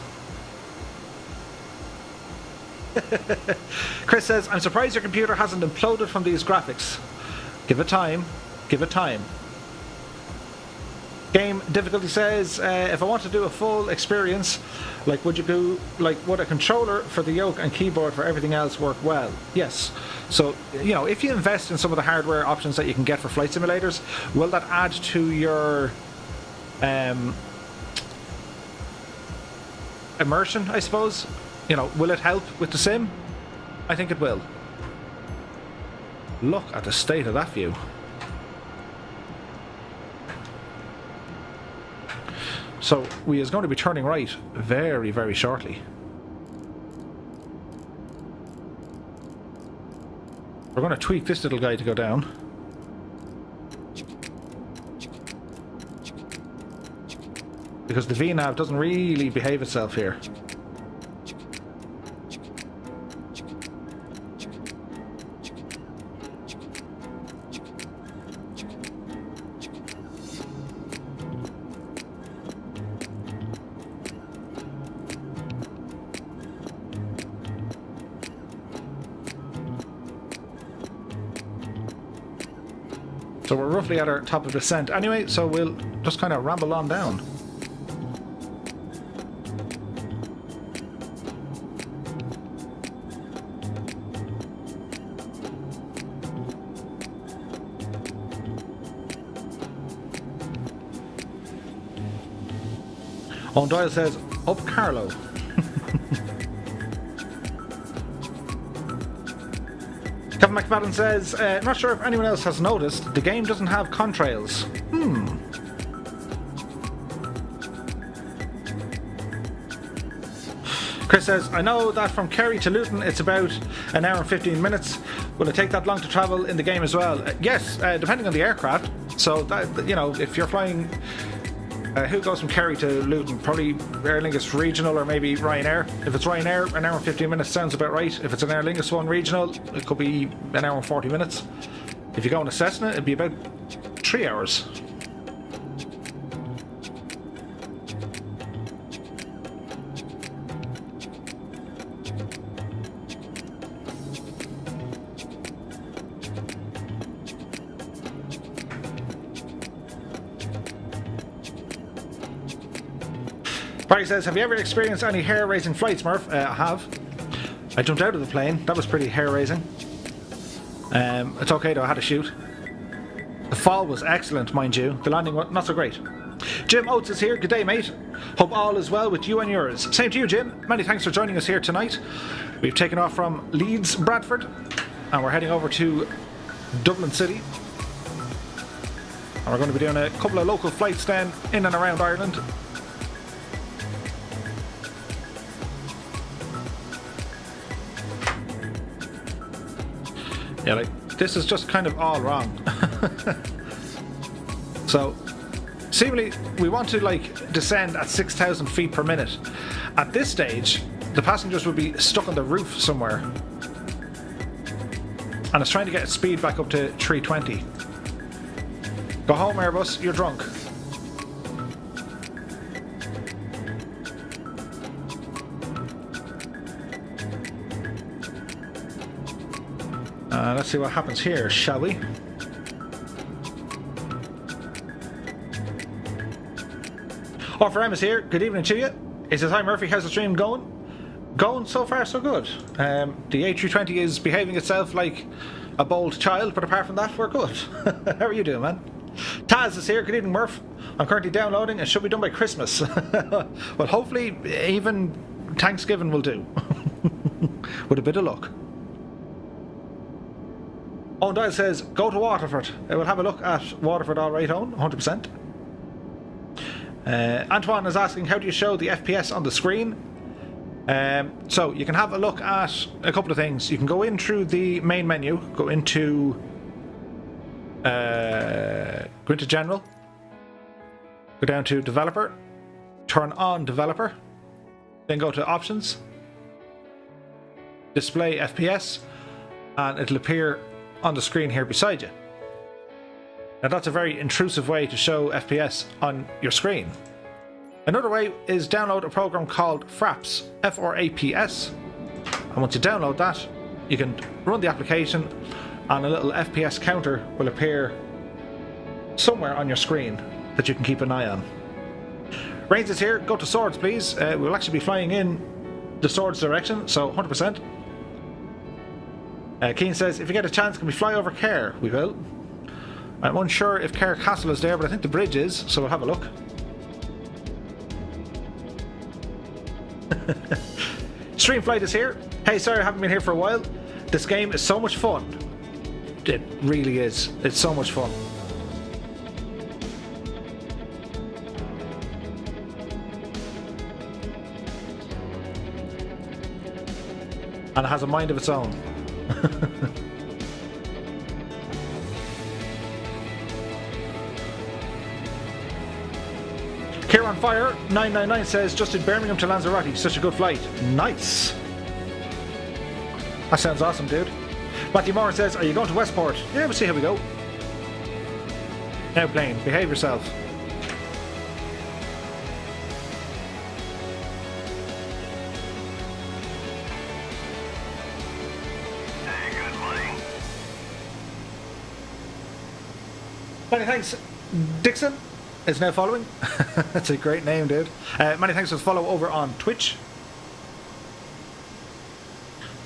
Chris says, I'm surprised your computer hasn't imploded from these graphics. Give it time. Give it time. Game difficulty says, if I want to do a full experience, like would a controller for the yoke and keyboard for everything else work well? Yes. So, you know, if you invest in some of the hardware options that you can get for flight simulators, will that add to your immersion, I suppose? You know, will it help with the sim? I think it will. Look at the state of that view. So we is going to be turning right very, very shortly. We're going to tweak this little guy to go down. Because the VNAV doesn't really behave itself here. So we're roughly at our top of descent anyway, so we'll just kind of ramble on down. Owen Doyle says, up Carlo. Kevin McFadden says, not sure if anyone else has noticed, the game doesn't have contrails. Chris says, I know that from Kerry to Luton it's about an hour and 15 minutes. Will it take that long to travel in the game as well? Yes, depending on the aircraft. So, that, you know, if you're flying... who goes from Kerry to Luton? Probably Aer Lingus Regional or maybe Ryanair. If it's Ryanair, an hour and 15 minutes sounds about right. If it's an Aer Lingus one regional, it could be an hour and 40 minutes. If you go on a Cessna, it'd be about 3 hours. Barry says, have you ever experienced any hair-raising flights, Murph? I have. I jumped out of the plane. That was pretty hair-raising. It's okay though, I had to shoot. The fall was excellent, mind you. The landing was not so great. Jim Oates is here. Good day, mate. Hope all is well with you and yours. Same to you, Jim. Many thanks for joining us here tonight. We've taken off from Leeds, Bradford, and we're heading over to Dublin City. And we're going to be doing a couple of local flights then in and around Ireland. Yeah, like, this is just kind of all wrong. So, seemingly, we want to like descend at 6,000 feet per minute. At this stage, the passengers would be stuck on the roof somewhere. And it's trying to get its speed back up to 320. Go home, Airbus, you're drunk. Let's see what happens here, shall we? Offer M is here. Good evening to you. He says, hi Murphy, how's the stream going? Going so far so good. The A320 is behaving itself like a bold child, but apart from that, we're good. How are you doing, man? Taz is here. Good evening, Murph. I'm currently downloading and should be done by Christmas. Well, hopefully even Thanksgiving will do. With a bit of luck. Owen Dial says, go to Waterford. I will have a look at Waterford, all right, Owen, 100%. Antoine is asking, how do you show the FPS on the screen? So you can have a look at a couple of things. You can go in through the main menu, go into General, go down to Developer, turn on Developer, then go to Options, Display FPS, and it'll appear on the screen here beside you. Now that's a very intrusive way to show FPS on your screen. Another way is download a program called Fraps, F-R-A-P-S, and once you download that, you can run the application and a little FPS counter will appear somewhere on your screen that you can keep an eye on. Rains is here. Go to Swords, please. We'll actually be flying in the Swords direction, so 100%. Keane says, if you get a chance, can we fly over Care? We will. I'm unsure if Care Castle is there, but I think the bridge is, so we'll have a look. Streamflight is here. Hey, sorry I haven't been here for a while. This game is so much fun. It really is. It's so much fun. And it has a mind of its own. Here on Fire 999 says, just in Birmingham to Lanzarote, such a good flight. Nice. That sounds awesome, dude. Matthew Moore says, are you going to Westport? Yeah, we'll see how we go. Now plane, behave yourself. Many thanks, Dixon is now following. That's a great name, dude. Many thanks for the follow over on Twitch.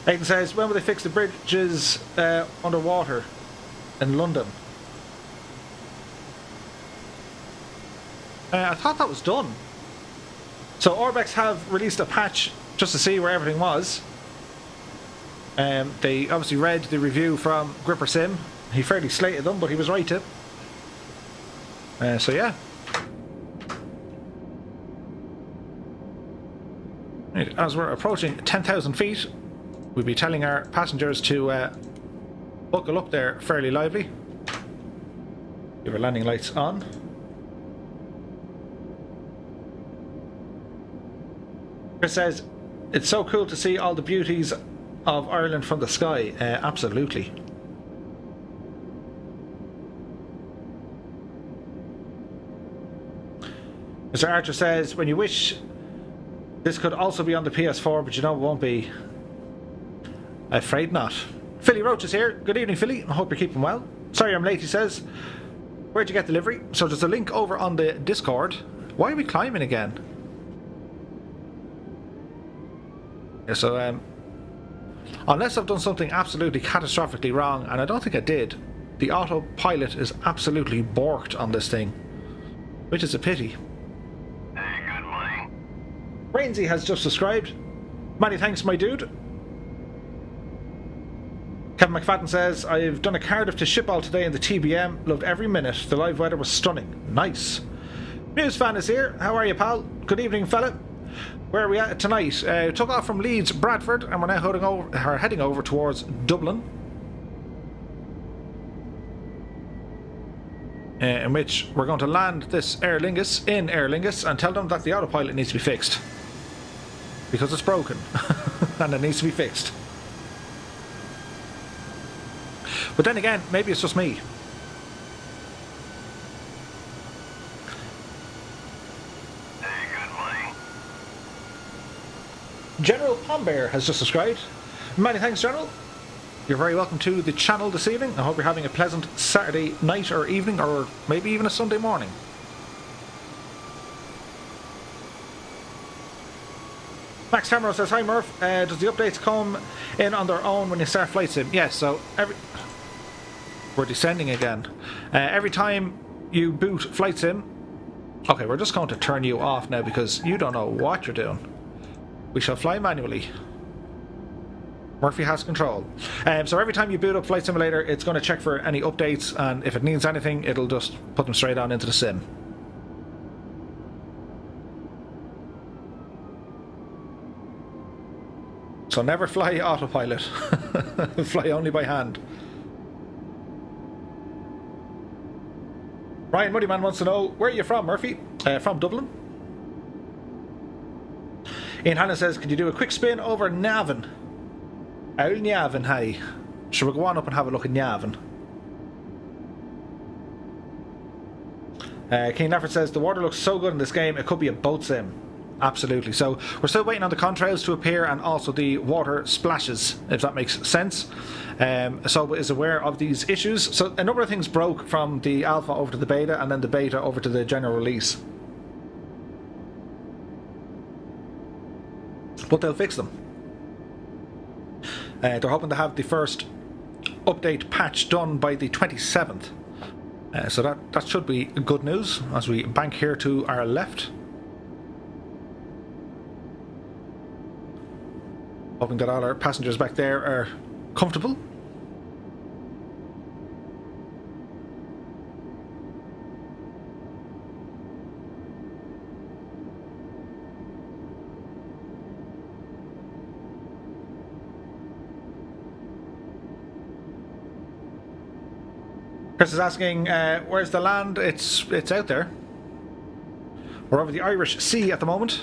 Aidan says, when will they fix the bridges underwater in London? I thought that was done. So Orbex have released a patch just to see where everything was. They obviously read the review from Gripper Sim. He fairly slated them, but he was right too. So yeah. As we're approaching 10,000 feet, we'll be telling our passengers to buckle up there fairly lively. Give our landing lights on. Chris says, it's so cool to see all the beauties of Ireland from the sky. Absolutely. Mr. Archer says, when you wish, this could also be on the PS4, but you know it won't be. Afraid not. Philly Roach is here. Good evening, Philly. I hope you're keeping well. Sorry I'm late, he says. Where'd you get delivery? So there's a link over on the Discord. Why are we climbing again? Yeah, so, unless I've done something absolutely catastrophically wrong, and I don't think I did, the autopilot is absolutely borked on this thing, which is a pity. Hey, good morning. Rainsy has just subscribed. Many thanks, my dude. Kevin McFadden says, I've done a Cardiff to Schiphol today in the TBM. Loved every minute. The live weather was stunning. Nice. Muse fan is here. How are you, pal? Good evening, fella. Where are we at tonight? Took off from Leeds, Bradford, and we're now heading over towards Dublin. in which we're going to land this Aer Lingus in Aer Lingus and tell them that the autopilot needs to be fixed. Because it's broken and it needs to be fixed. But then again, maybe it's just me. Hey, good morning. General Pombear has just subscribed. Many thanks, General. You're very welcome to the channel this evening. I hope you're having a pleasant Saturday night or evening, or maybe even a Sunday morning. Max Tamaro says, hi Murph, does the updates come in on their own when you start flight sim? Yes, so we're descending again. Every time you boot flight sim... Okay, we're just going to turn you off now because you don't know what you're doing. We shall fly manually. Murphy has control. So every time you boot up Flight Simulator, it's going to check for any updates, and if it needs anything, it'll just put them straight on into the sim. So never fly autopilot. Fly only by hand. Ryan Muddyman wants to know, where are you from, Murphy? From Dublin. Ian Hanna says, could you do a quick spin over Navan? Owl Navan, hey. Shall we go on up and have a look at Navan? King Nafford says, the water looks so good in this game, it could be a boat sim. Absolutely. So we're still waiting on the contrails to appear and also the water splashes, if that makes sense. So is aware of these issues. So a number of things broke from the alpha over to the beta, and then the beta over to the general release. But they'll fix them. They're hoping to have the first update patch done by the 27th. So that should be good news as we bank here to our left. Hoping that all our passengers back there are comfortable. Chris is asking, where's the land? It's out there. We're over the Irish Sea at the moment.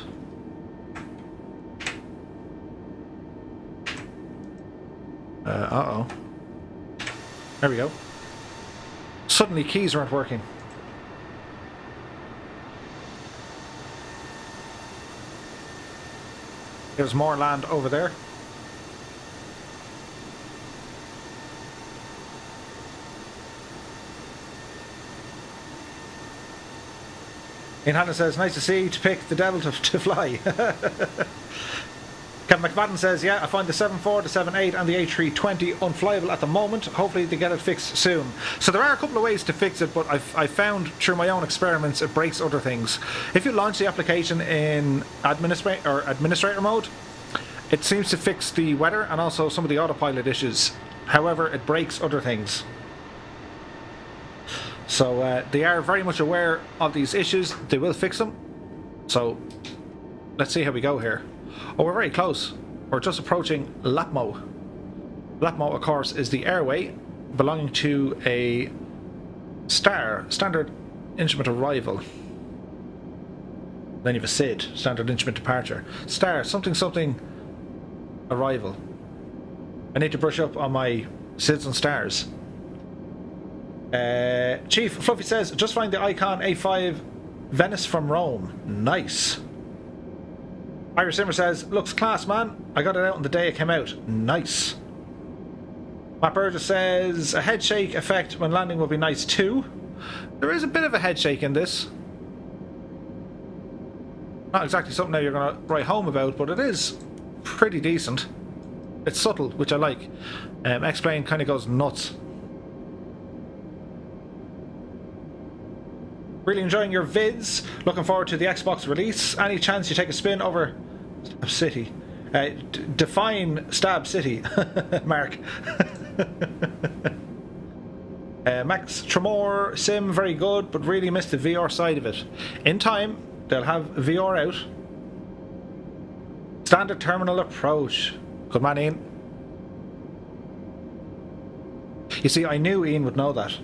Uh-oh. There we go. Suddenly keys weren't working. There's more land over there. Ian Hanna says, nice to see you to pick the devil to fly. Kevin McFadden says, yeah, I find the 7.4, the 7.8 and the A320 unflyable at the moment. Hopefully they get it fixed soon. So there are a couple of ways to fix it, but I've found through my own experiments it breaks other things. If you launch the application in administrator mode, it seems to fix the weather and also some of the autopilot issues. However, it breaks other things. So they are very much aware of these issues. They will fix them. So let's see how we go here. Oh, we're very close. We're just approaching Lapmo. Lapmo, of course, is the airway belonging to a standard instrument arrival. Then you have a SID, standard instrument departure. Something arrival. I need to brush up on my SIDs and stars. Chief Fluffy says, just find the Icon A5 Venice from Rome. Nice. Irish Simmer says, looks class, man. I got it out on the day it came out. Nice. Matt Burgess says, a head shake effect when landing will be nice too. There is a bit of a head shake in this. Not exactly something that you're going to write home about, but it is pretty decent. It's subtle, which I like. X-Plane kind of goes nuts. Really enjoying your vids. Looking forward to the Xbox release. Any chance you take a spin over Stab City? Define Stab City, Mark. Max Tremor Sim, very good, but really missed the VR side of it. In time, they'll have VR out. Standard terminal approach. Good man, Ian. You see, I knew Ian would know that.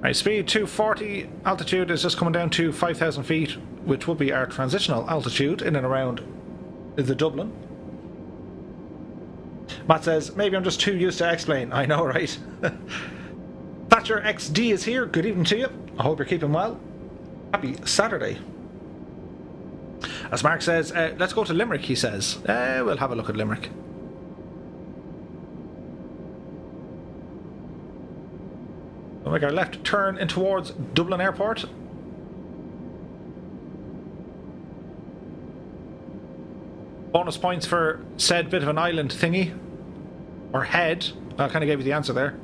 Right, speed 240, altitude is just coming down to 5,000 feet, which will be our transitional altitude in and around the Dublin. Matt says, maybe I'm just too used to explain. I know, right? Thatcher XD is here. Good evening to you. I hope you're keeping well. Happy Saturday. As Mark says, let's go to Limerick, he says. We'll have a look at Limerick. We'll make our left turn in towards Dublin Airport. Bonus points for said bit of an island thingy. Or head. I kind of gave you the answer there.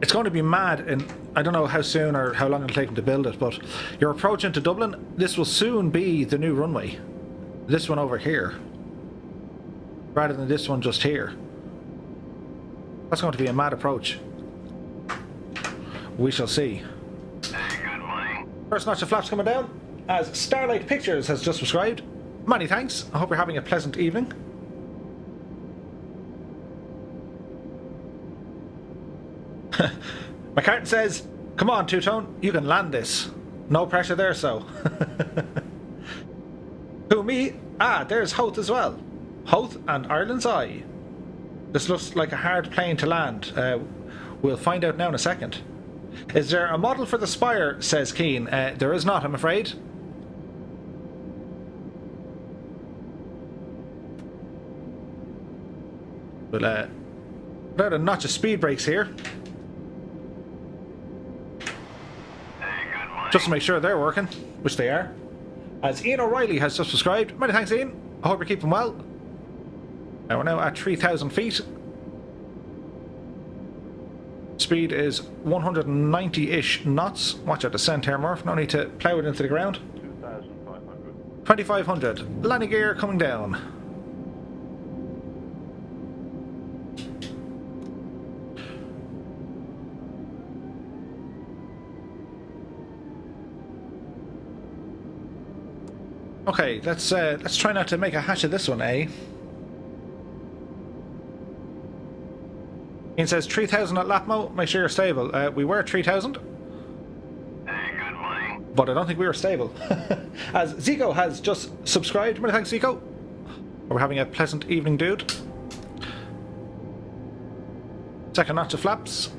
It's going to be mad, and I don't know how soon or how long it'll take them to build it, but your approach into Dublin, this will soon be the new runway. This one over here. Rather than this one just here. That's going to be a mad approach. We shall see. Hey, good morning. First notch of flaps coming down, as Starlight Pictures has just subscribed. Many thanks. I hope you're having a pleasant evening. McCartan says, come on, Two-Tone, you can land this. No pressure there, so. Who, me? Ah, there's Hoth as well. Hoth and Ireland's Eye. This looks like a hard plane to land. We'll find out now in a second. Is there a model for the Spire, says Keane. There is not, I'm afraid. But, without a notch of speed brakes here. Just to make sure they're working, which they are. As Ian O'Reilly has just subscribed. Many thanks, Ian. I hope you're keeping well. Now we're now at 3,000 feet. Speed is 190-ish knots. Watch our descent here, Murph. No need to plough it into the ground. 2,500. 2,500. Landing gear coming down. Okay, let's try not to make a hash of this one, eh? Ian says 3,000 at Lapmo. Make sure you're stable. We were 3,000. Hey, good morning. But I don't think we were stable. As Zico has just subscribed. Many thanks, Zico. We're having a pleasant evening, dude. Second notch of flaps.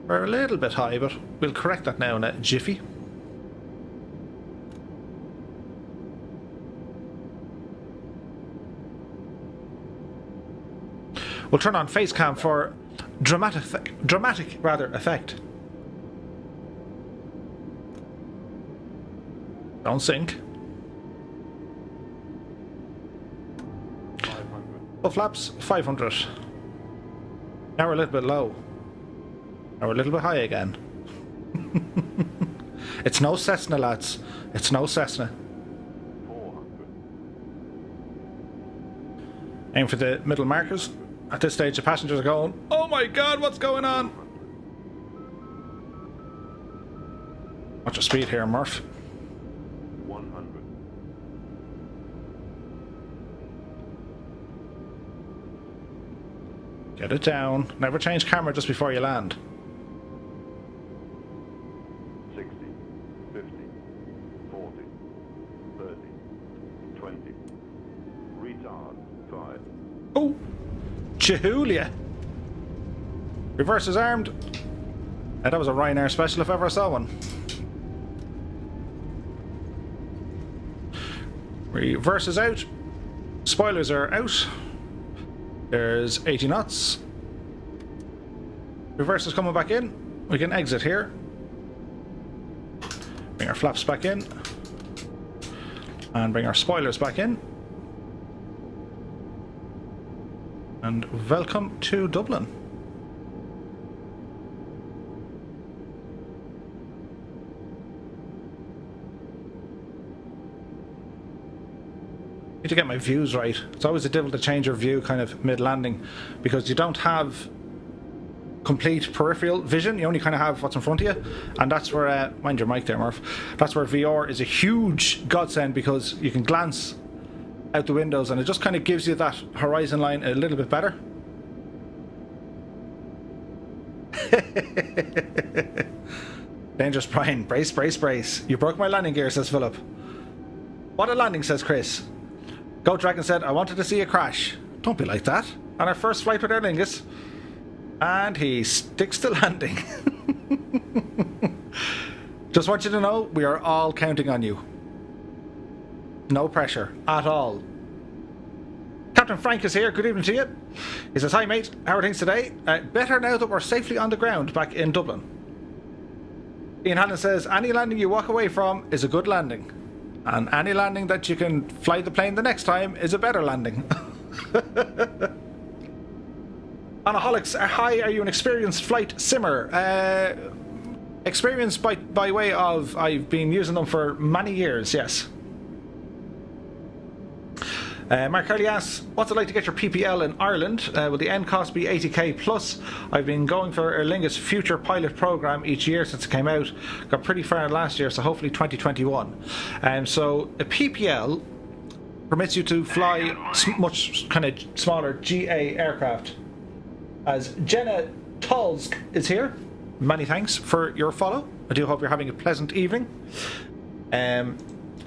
We're a little bit high, but we'll correct that now in a jiffy. We'll turn on face cam for dramatic effect. Don't sink. 500. Full flaps, 500. Now we're a little bit low. Now we're a little bit high again. It's no Cessna, lads. It's no Cessna. 400. Aim for the middle markers. At this stage, the passengers are going, oh my god, what's going on? Watch your speed here, Murph. 100. Get it down. Never change camera just before you land. 60. 50. 40. 30. 20. Retard. 5. Oh! Jehulia! Reverse is armed. That was a Ryanair special if ever I saw one. Reverse is out. Spoilers are out. There's 80 knots. Reverse is coming back in. We can exit here. Bring our flaps back in. And bring our spoilers back in. And welcome to Dublin. Need to get my views right. It's always a devil to change your view kind of mid-landing because you don't have complete peripheral vision. You only kind of have what's in front of you, and that's where mind your mic there, Murph. That's where VR is a huge godsend, because you can glance out the windows and it just kind of gives you that horizon line a little bit better. Dangerous Brian, brace, brace, brace. You broke my landing gear, says Philip. What a landing, says Chris. Goat Dragon said, I wanted to see a crash. Don't be like that. On our first flight with Aer Lingus. And he sticks to landing. Just want you to know, we are all counting on you. No pressure at all. Captain Frank is here. Good evening to you. He says, hi mate, how are things today? Better now that we're safely on the ground back in Dublin. Ian Hannon says, any landing you walk away from is a good landing. And any landing that you can fly the plane the next time is a better landing. Anaholics, hi, are you an experienced flight simmer? Experienced by way of, I've been using them for many years, yes. Mark Harley asks, what's it like to get your PPL in Ireland? Will the end cost be 80k plus? I've been going for Aer Lingus future pilot program each year since it came out. Got pretty far last year, so hopefully 2021. So a PPL permits you to fly much kind of smaller GA aircraft. As Jenna Tolsk is here, many thanks for your follow. I do hope you're having a pleasant evening.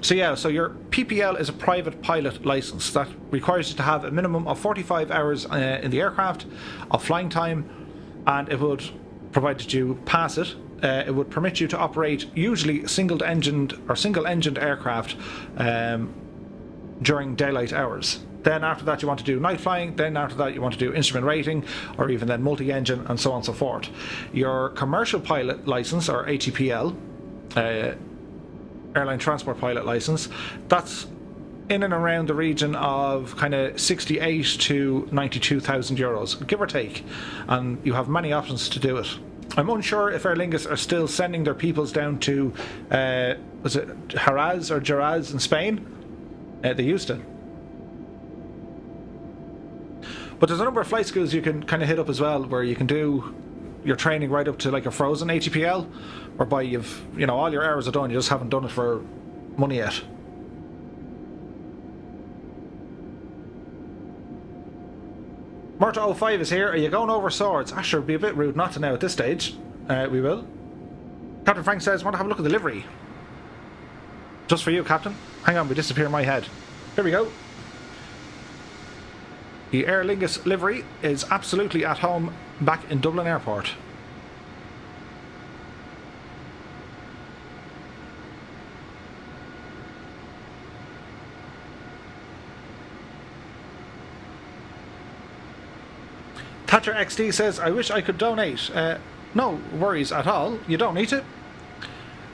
So your PPL is a private pilot license that requires you to have a minimum of 45 hours in the aircraft of flying time, and it would, provided you pass it, it would permit you to operate usually single-engined aircraft during daylight hours. Then after that you want to do night flying, then after that you want to do instrument rating, or even then multi-engine, and so on and so forth. Your commercial pilot license, or ATPL, airline transport pilot license, that's in and around the region of kind of 68 to 92,000 euros, give or take, and you have many options to do it. I'm unsure if Aer Lingus are still sending their peoples down to was it Jerez or Jerez in Spain? They used to. But there's a number of flight schools you can kind of hit up as well, where you can do your training right up to like a frozen ATPL, whereby you've, all your hours are done, you just haven't done it for money yet. Murta05 is here. Are you going over swords? Sure, it'd be a bit rude not to now at this stage. We will. Captain Frank says, want to have a look at the livery? Just for you, Captain. Hang on, we disappear in my head. Here we go. The Aer Lingus livery is absolutely at home back in Dublin Airport. Thatcher XD says, I wish I could donate. No worries at all. You don't need to.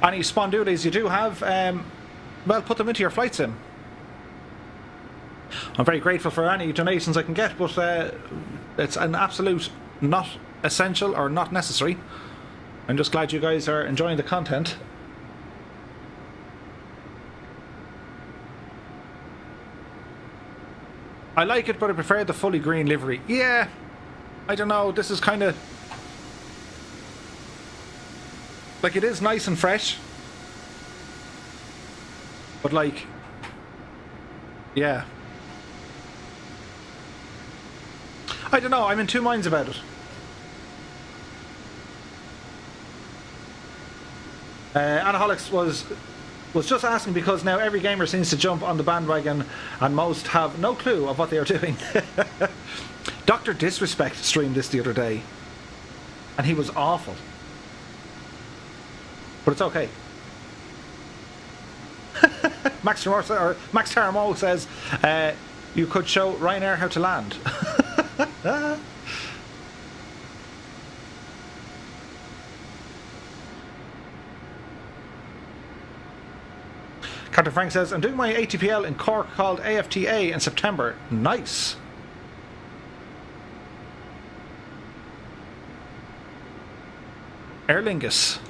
Any spondoolies you do have, well, put them into your flight sim. I'm very grateful for any donations I can get, but it's an absolute not essential or not necessary. I'm just glad you guys are enjoying the content. I like it, but I prefer the fully green livery. Yeah, I don't know, this is kind of... like, it is nice and fresh. But like... yeah. I don't know, I'm in two minds about it. Anaholics was just asking because now every gamer seems to jump on the bandwagon and most have no clue of what they are doing. Dr. Disrespect streamed this the other day and he was awful. But it's okay. Max Taramo says, you could show Ryanair how to land. Captain Frank says, I'm doing my ATPL in Cork called AFTA in September. Nice. Aer Lingus.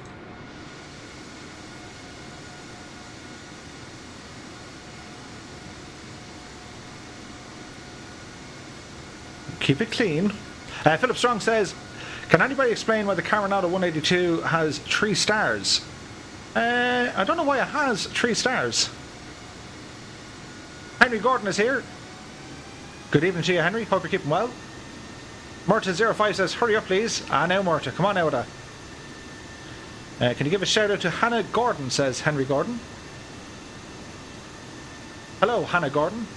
Keep it clean. Philip Strong says, Can anybody explain why the Coronado 182 has 3 stars? I don't know why it has 3 stars. Henry Gordon is here. Good evening to you, Henry. Hope you're keeping well. Murta05 says, hurry up, please. Now, Murta. Come on now with that. Can you give a shout out to Hannah Gordon, says Henry Gordon. Hello, Hannah Gordon.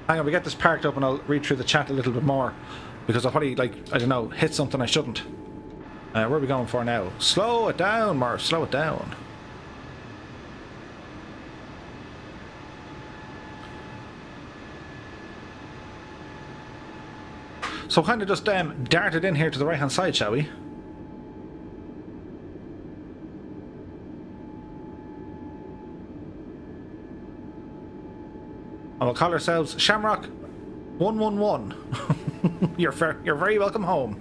Hang on, we get this parked up and I'll read through the chat a little bit more, because I'll probably, like, I don't know, hit something I shouldn't. Where are we going for now? Slow it down, Murph, slow it down. So kind of just darted in here to the right hand side, shall we? And we'll call ourselves Shamrock 111. You're very welcome home.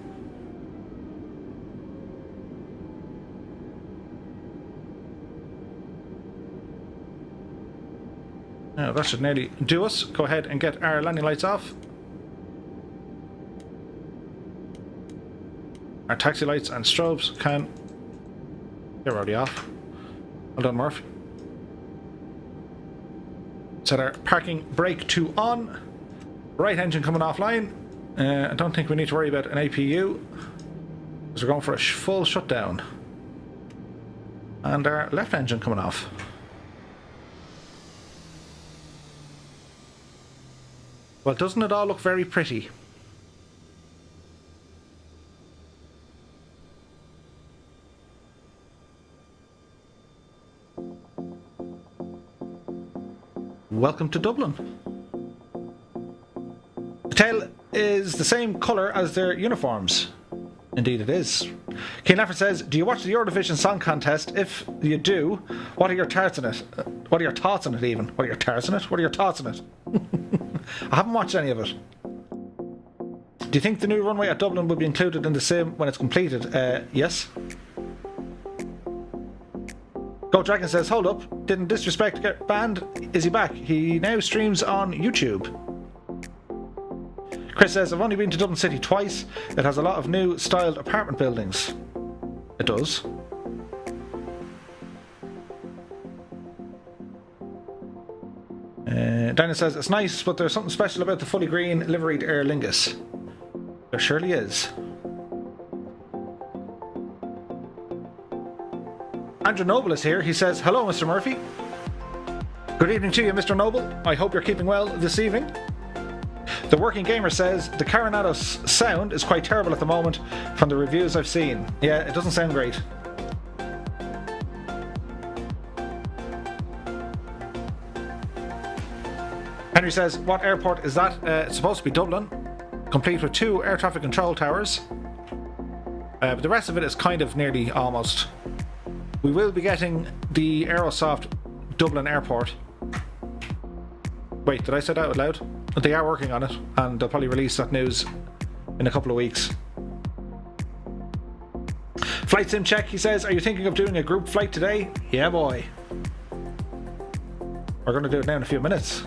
Now that should nearly do us. Go ahead and get our landing lights off. Our taxi lights and strobes can... They're already off. Well done, Murph. Set our parking brake to on. Right engine coming offline. I don't think we need to worry about an APU, because we're going for a full shutdown. And our left engine coming off. Well, doesn't it all look very pretty? Welcome to Dublin. The tail is the same colour as their uniforms. Indeed it is. Keen Leffert says, do you watch the Eurovision Song Contest? If you do, what are your thoughts on it? What are your thoughts on it even? What are your thoughts on it? What are your thoughts on it? I haven't watched any of it. Do you think the new runway at Dublin will be included in the sim when it's completed? Yes. Go Dragon says, hold up, didn't Disrespect get banned? Is he back? He now streams on YouTube. Chris says, I've only been to Dublin City twice. It has a lot of new styled apartment buildings. It does. Daniel says, it's nice, but there's something special about the fully green liveried Aer Lingus. There surely is. Andrew Noble is here. He says, hello, Mr. Murphy. Good evening to you, Mr. Noble. I hope you're keeping well this evening. The Working Gamer says, the Coronado's sound is quite terrible at the moment from the reviews I've seen. Yeah, it doesn't sound great. Henry says, what airport is that? It's supposed to be Dublin, complete with 2 air traffic control towers. But the rest of it is kind of nearly almost. We will be getting the Aerosoft Dublin Airport. Wait, did I say that out loud? They are working on it, and they'll probably release that news in a couple of weeks. Flight Sim Check, he says, are you thinking of doing a group flight today? Yeah, boy. We're going to do it now in a few minutes.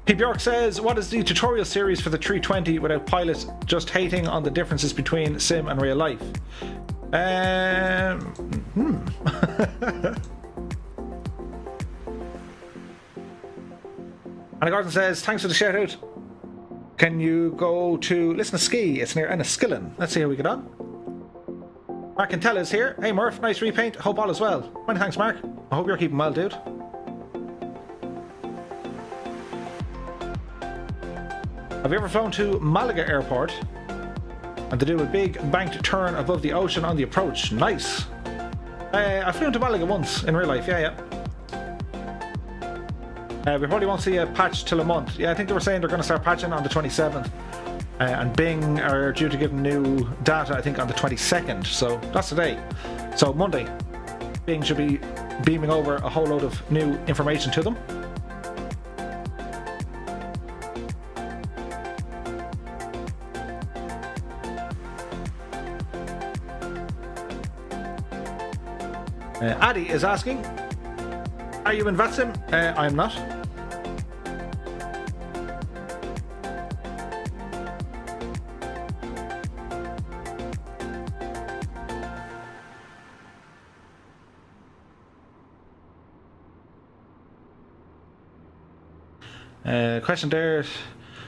P. Bjork says, what is the tutorial series for the 320 without pilots just hating on the differences between sim and real life? Anna Gordon says, thanks for the shout out. Can you go to Listen to Ski? It's near Enniskillen. Let's see how we get on. Mark Quintella is here. Hey Murph, nice repaint. Hope all is well. Many thanks, Mark. I hope you're keeping well, dude. Have you ever flown to Malaga Airport? And to do a big banked turn above the ocean on the approach. Nice. I flew into Malaga once in real life. Yeah. We probably won't see a patch till a month. Yeah, I think they were saying they're going to start patching on the 27th. And Bing are due to give new data, I think, on the 22nd. So that's today. So Monday, Bing should be beaming over a whole load of new information to them. Addy is asking, are you in VATSIM? I am not. Question there.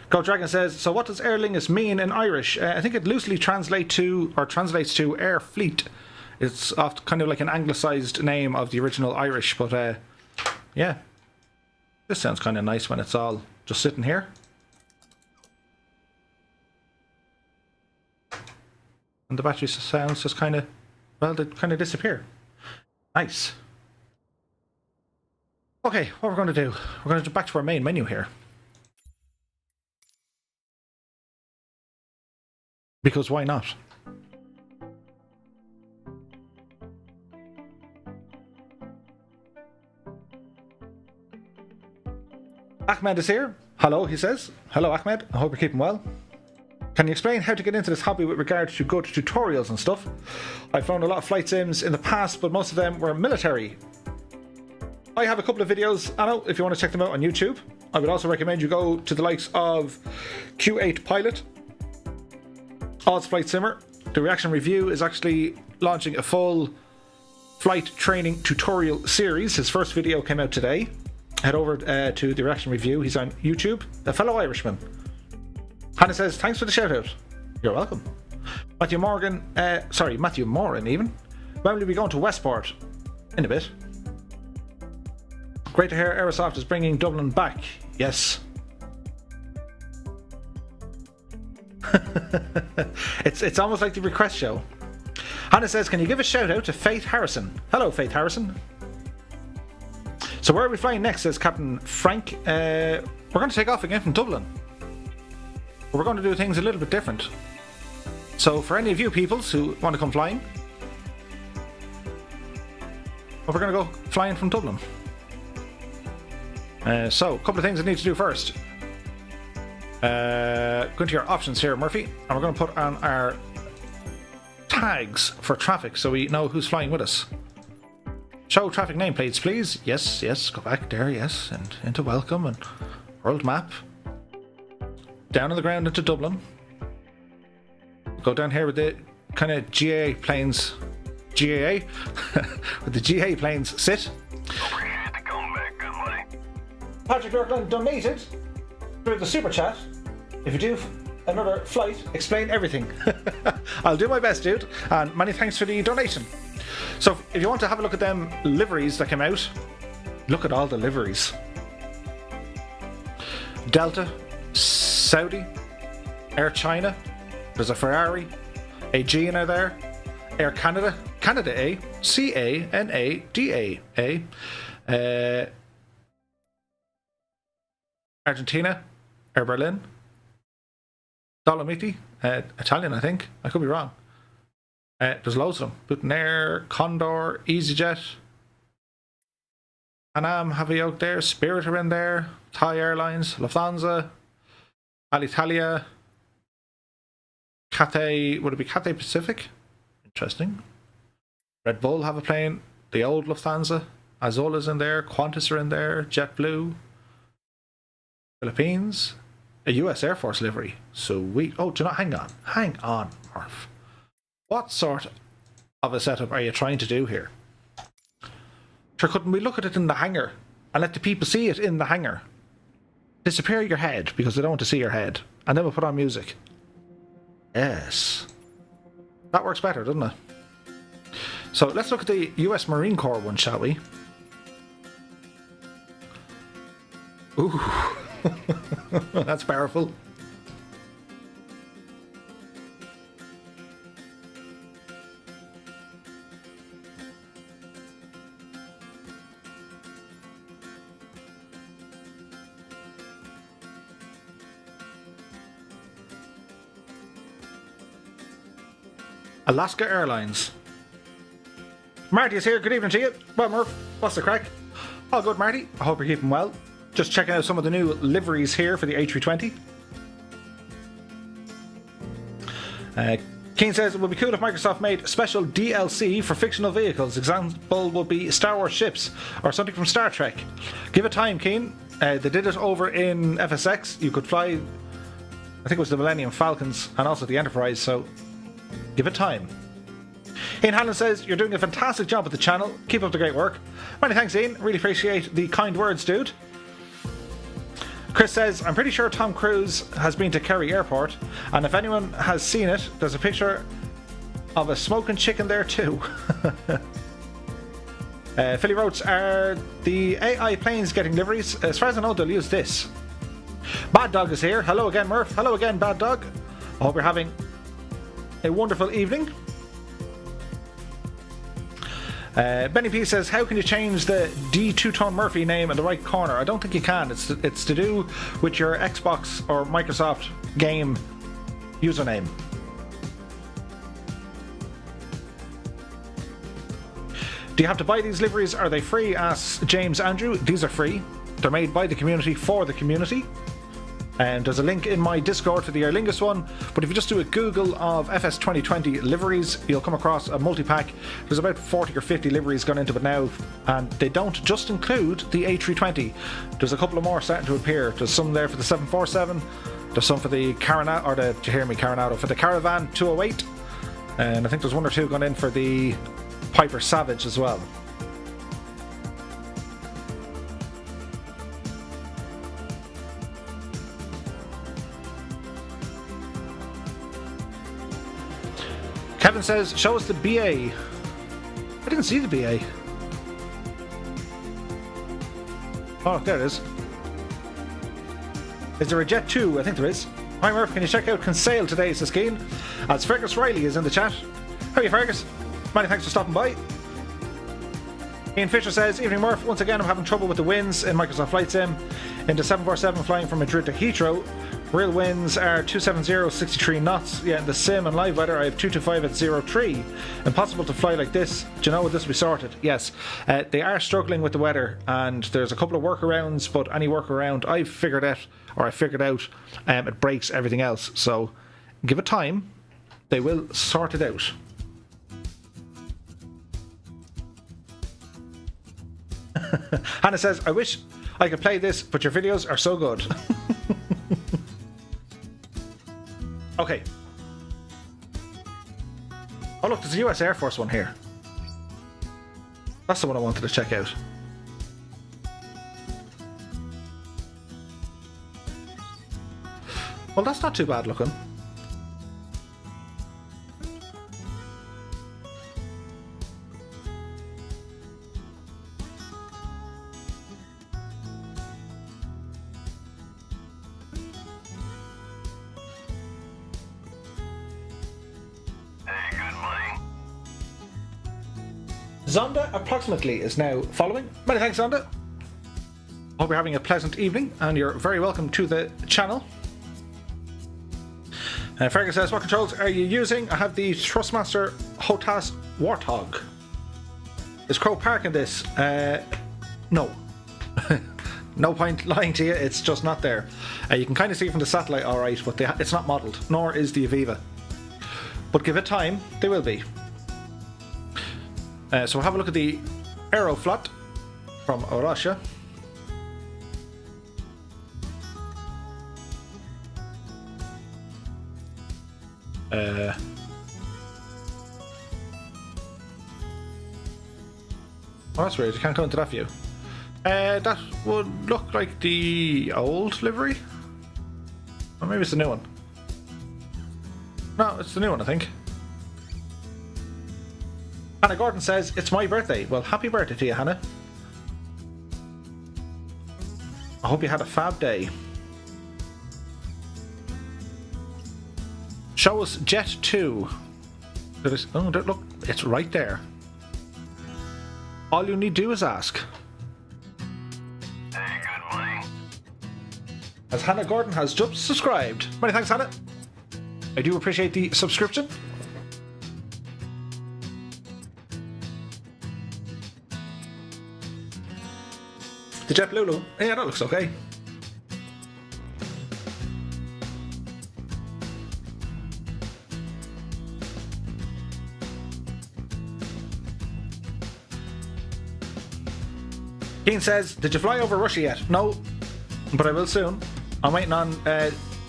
Go Dragon says, so what does Aer Lingus mean in Irish? I think it loosely translates to Air Fleet. It's oft kind of like an anglicised name of the original Irish, but yeah. This sounds kind of nice when it's all just sitting here. And the battery sounds just kind of, well, they kind of disappear. Nice. Okay, what we're going to do, we're going to go back to our main menu here. Because why not? Ahmed is here. Hello, he says. Hello, Ahmed. I hope you're keeping well. Can you explain how to get into this hobby with regard to good tutorials and stuff? I've flown a lot of flight sims in the past, but most of them were military. I have a couple of videos, Anno, if you want to check them out on YouTube. I would also recommend you go to the likes of Q8 Pilot, Odds Flight Simmer. The Reaction Review is actually launching a full flight training tutorial series. His first video came out today. Head over to the Reaction Review. He's on YouTube. A fellow Irishman. Hannah says, thanks for the shout out. You're welcome. Matthew Moran even. When will we be going to Westport? In a bit. Great to hear Aerosoft is bringing Dublin back. Yes. It's almost like the request show. Hannah says, can you give a shout out to Faith Harrison? Hello, Faith Harrison. So where are we flying next, says Captain Frank. We're going to take off again from Dublin. But we're going to do things a little bit different. So for any of you peoples who want to come flying, we're going to go flying from Dublin. So a couple of things I need to do first. Go into your options here, Murphy, and we're going to put on our tags for traffic so we know who's flying with us. Show traffic nameplates, please. Yes, yes, go back there, yes, and into welcome and world map. Down on the ground into Dublin. Go down here with the kind of GA planes. GAA? With the GA planes sit. Appreciate the comeback, good money. Patrick Yorkland donated through the super chat. If you do another flight, explain everything. I'll do my best, dude, and many thanks for the donation. So if you want to have a look at them liveries that came out, look at all the liveries. Delta, Saudi, Air China, there's a Ferrari, Aegean are there, Air Canada, Canada A, CANADA, Argentina, Air Berlin, Dolomiti, Italian I think, I could be wrong. There's loads of them. Putin Air, Condor, EasyJet, Panam have a out there, Spirit are in there, Thai Airlines, Lufthansa, Alitalia, Cathay, would it be Cathay Pacific? Interesting. Red Bull have a plane, the old Lufthansa, Azola's in there, Qantas are in there, JetBlue, Philippines, a US Air Force livery. Sweet. Oh, do not hang on, Murph. What sort of a setup are you trying to do here? Sure, couldn't we look at it in the hangar and let the people see it in the hangar? Disappear your head because they don't want to see your head, and then we'll put on music. Yes. That works better, doesn't it? So let's look at the US Marine Corps one, shall we? Ooh. That's powerful. Alaska Airlines. Marty is here. Good evening to you. Well, Murph, what's the crack? All good, Marty. I hope you're keeping well. Just checking out some of the new liveries here for the A320. Keane says it would be cool if Microsoft made special DLC for fictional vehicles. Example would be Star Wars ships or something from Star Trek. Give it time, Keane. They did it over in FSX. You could fly, I think it was the Millennium Falcons and also the Enterprise, so give it time. Ian Hanlon says, you're doing a fantastic job with the channel. Keep up the great work. Many thanks, Ian. Really appreciate the kind words, dude. Chris says, I'm pretty sure Tom Cruise has been to Kerry Airport, and if anyone has seen it, there's a picture of a smoking chicken there too. Philly Roach, are the AI planes getting liveries? As far as I know, they'll use this. Bad Dog is here. Hello again, Murph. Hello again, Bad Dog. I hope you're having a wonderful evening. Benny P says, how can you change the D2-Tone Murphy name in the right corner? I don't think you can. It's to do with your Xbox or Microsoft game username. Do you have to buy these liveries? Are they free? Asks James Andrew. These are free. They're made by the community for the community. And there's a link in my Discord for the Aer Lingus one, but if you just do a Google of FS 2020 liveries, you'll come across a multi-pack. There's about 40 or 50 liveries gone into it now, and they don't just include the A320. There's a couple of more starting to appear. There's some there for the 747, there's some for the Caranado, or the, do you hear me, Caranado, for the Caravan 208, and I think there's one or two gone in for the Piper Savage as well. Kevin says, show us the BA. I didn't see the BA. Oh, there it is. Is there a Jet 2? I think there is. Hi Murph, can you check out Kinsale today, says Keen. As Fergus Riley is in the chat. How are you, Fergus? Many thanks for stopping by. Ian Fisher says, evening Murph, once again I'm having trouble with the winds in Microsoft Flight Sim. Into 747 flying from Madrid to Heathrow. Real winds are 270, 63 knots. Yeah, in the sim and live weather I have 225 at 03. Impossible to fly like this. Do you know what this will be sorted? Yes. They are struggling with the weather, and there's a couple of workarounds, but any workaround I figured out, it breaks everything else. So give it time. They will sort it out. Hannah says, I wish I could play this, but your videos are so good. Okay. Oh look, there's a US Air Force one here. That's the one I wanted to check out. Well, that's not too bad looking. Zonda approximately is now following. Many thanks, Zonda. Hope you're having a pleasant evening, and you're very welcome to the channel. Fergus says, what controls are you using? I have the Thrustmaster HOTAS Warthog. Is Crow parking this? No. No point lying to you, it's just not there. You can kind of see it from the satellite alright, but it's not modelled, nor is the Aviva. But give it time, they will be. So we'll have a look at the Aeroflot from Russia. Oh, that's weird, you can't go into that view. That would look like the old livery. Or maybe it's the new one. No, it's the new one, I think. Hannah Gordon says, it's my birthday. Well, happy birthday to you, Hannah. I hope you had a fab day. Show us Jet 2. Oh, look, it's right there. All you need to do is ask. Hey, good morning. As Hannah Gordon has just subscribed. Many thanks, Hannah. I do appreciate the subscription. The Jet Lulu. Yeah, that looks okay. Keen says, did you fly over Russia yet? No, but I will soon. I'm waiting on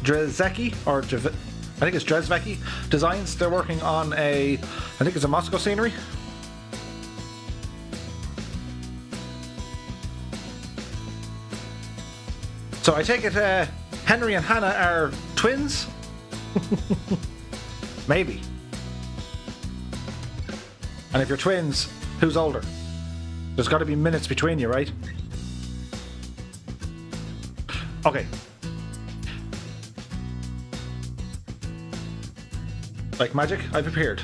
Drezeki, or I think it's Drezveki Designs. They're working on I think it's a Moscow scenery. So I take it Henry and Hannah are twins? Maybe. And if you're twins, who's older? There's got to be minutes between you, right? Okay. Like magic, I've appeared.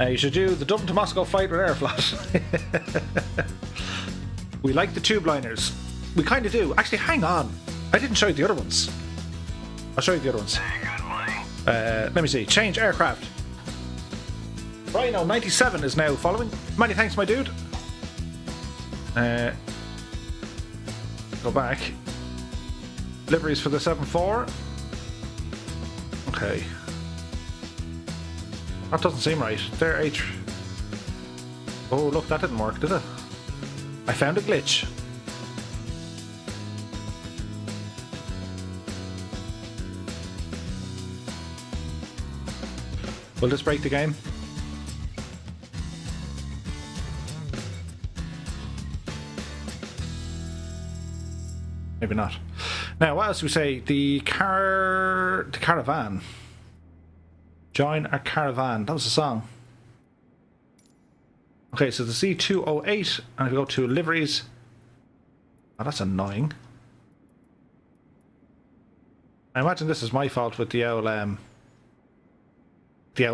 You should do the Dublin to Moscow flight with Aeroflot. We like the tube liners. We kind of do. Actually, hang on. I didn't show you the other ones. I'll show you the other ones. Let me see. Change aircraft. Rhino 97 is now following. Many thanks, my dude. Go back. Liveries for the 7-4. Okay. That doesn't seem right. They're H. Oh, look, that didn't work, did it? I found a glitch. Will this break the game? Maybe not. Now, what else do we say? The caravan. Join our caravan. That was a song. Okay, so the C208, and if we go to liveries. Oh, that's annoying. I imagine this is my fault with the old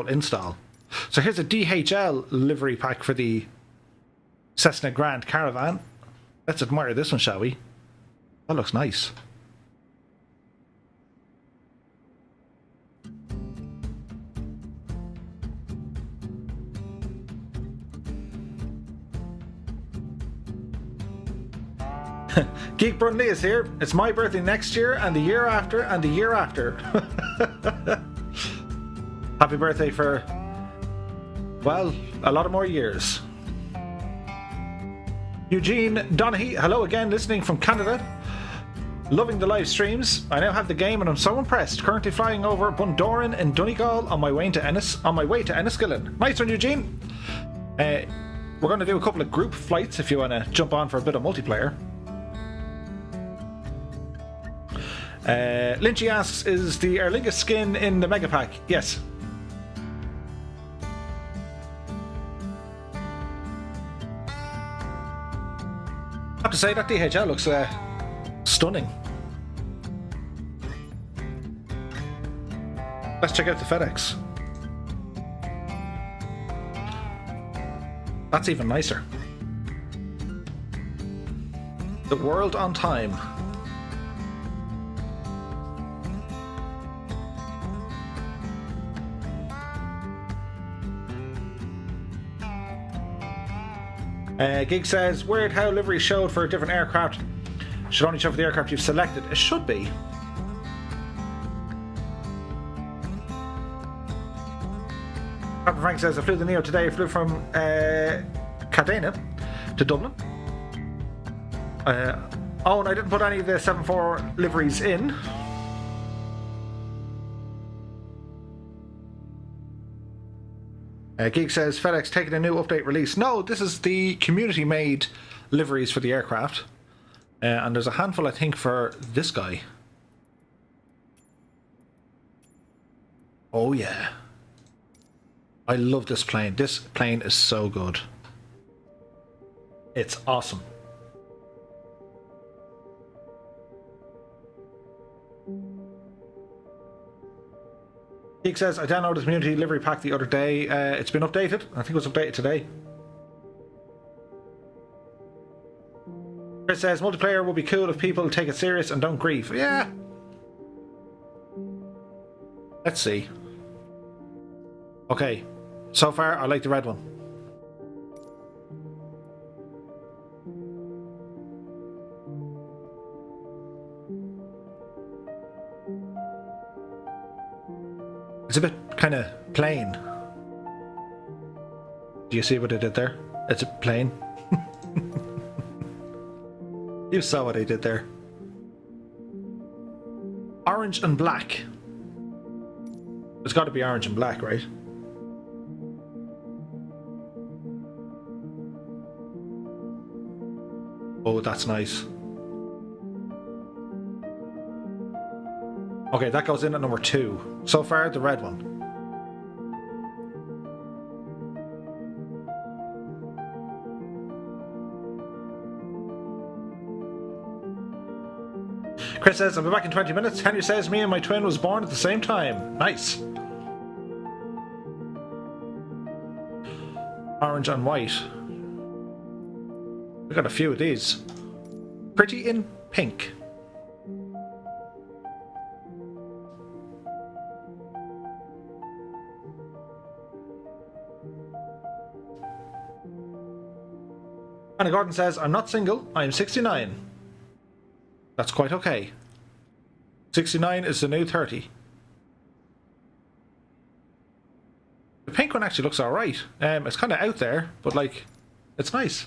install. So here's a DHL livery pack for the Cessna Grand Caravan. Let's admire this one, shall we? That looks nice. Geek Brunley is here. It's my birthday next year, and the year after, and the year after. Happy birthday for, well, a lot of more years. Eugene Donaghy, hello again, listening from Canada. Loving the live streams. I now have the game and I'm so impressed. Currently flying over Bundoran in Donegal on my way to Enniskillen. Nice one, Eugene. We're going to do a couple of group flights if you want to jump on for a bit of multiplayer. Lynchy asks, is the Aer Lingus skin in the mega pack? Yes. I have to say that DHL looks stunning. Let's check out the FedEx. That's even nicer. The World on Time. Gig says, weird how livery showed for a different aircraft. Should only show for the aircraft you've selected. It should be. Captain Frank says, I flew the Neo today. I flew from Cadena to Dublin. Oh, and I didn't put any of the 7-4 liveries in. Geek says, FedEx taking a new update release. No, this is the community-made liveries for the aircraft. And there's a handful, I think, for this guy. Oh, yeah. I love this plane. This plane is so good. It's awesome. Geek says, I downloaded the community livery pack the other day. It's been updated. I think it was updated today. Chris says, multiplayer will be cool if people take it serious and don't grieve. Yeah. Let's see. Okay. So far, I like the red one. It's a bit kind of plain. Do you see what I did there? It's a plane. You saw what I did there. Orange and black. It's got to be orange and black, right? Oh, that's nice. Okay, that goes in at number 2. So far, the red one. Chris says, I'll be back in 20 minutes. Henry says, me and my twin was born at the same time. Nice. Orange and white. We got a few of these. Pretty in pink. Anna Gordon says, I'm not single, I'm 69. That's quite okay. 69 is the new 30. The pink one actually looks alright. It's kind of out there, but like, it's nice.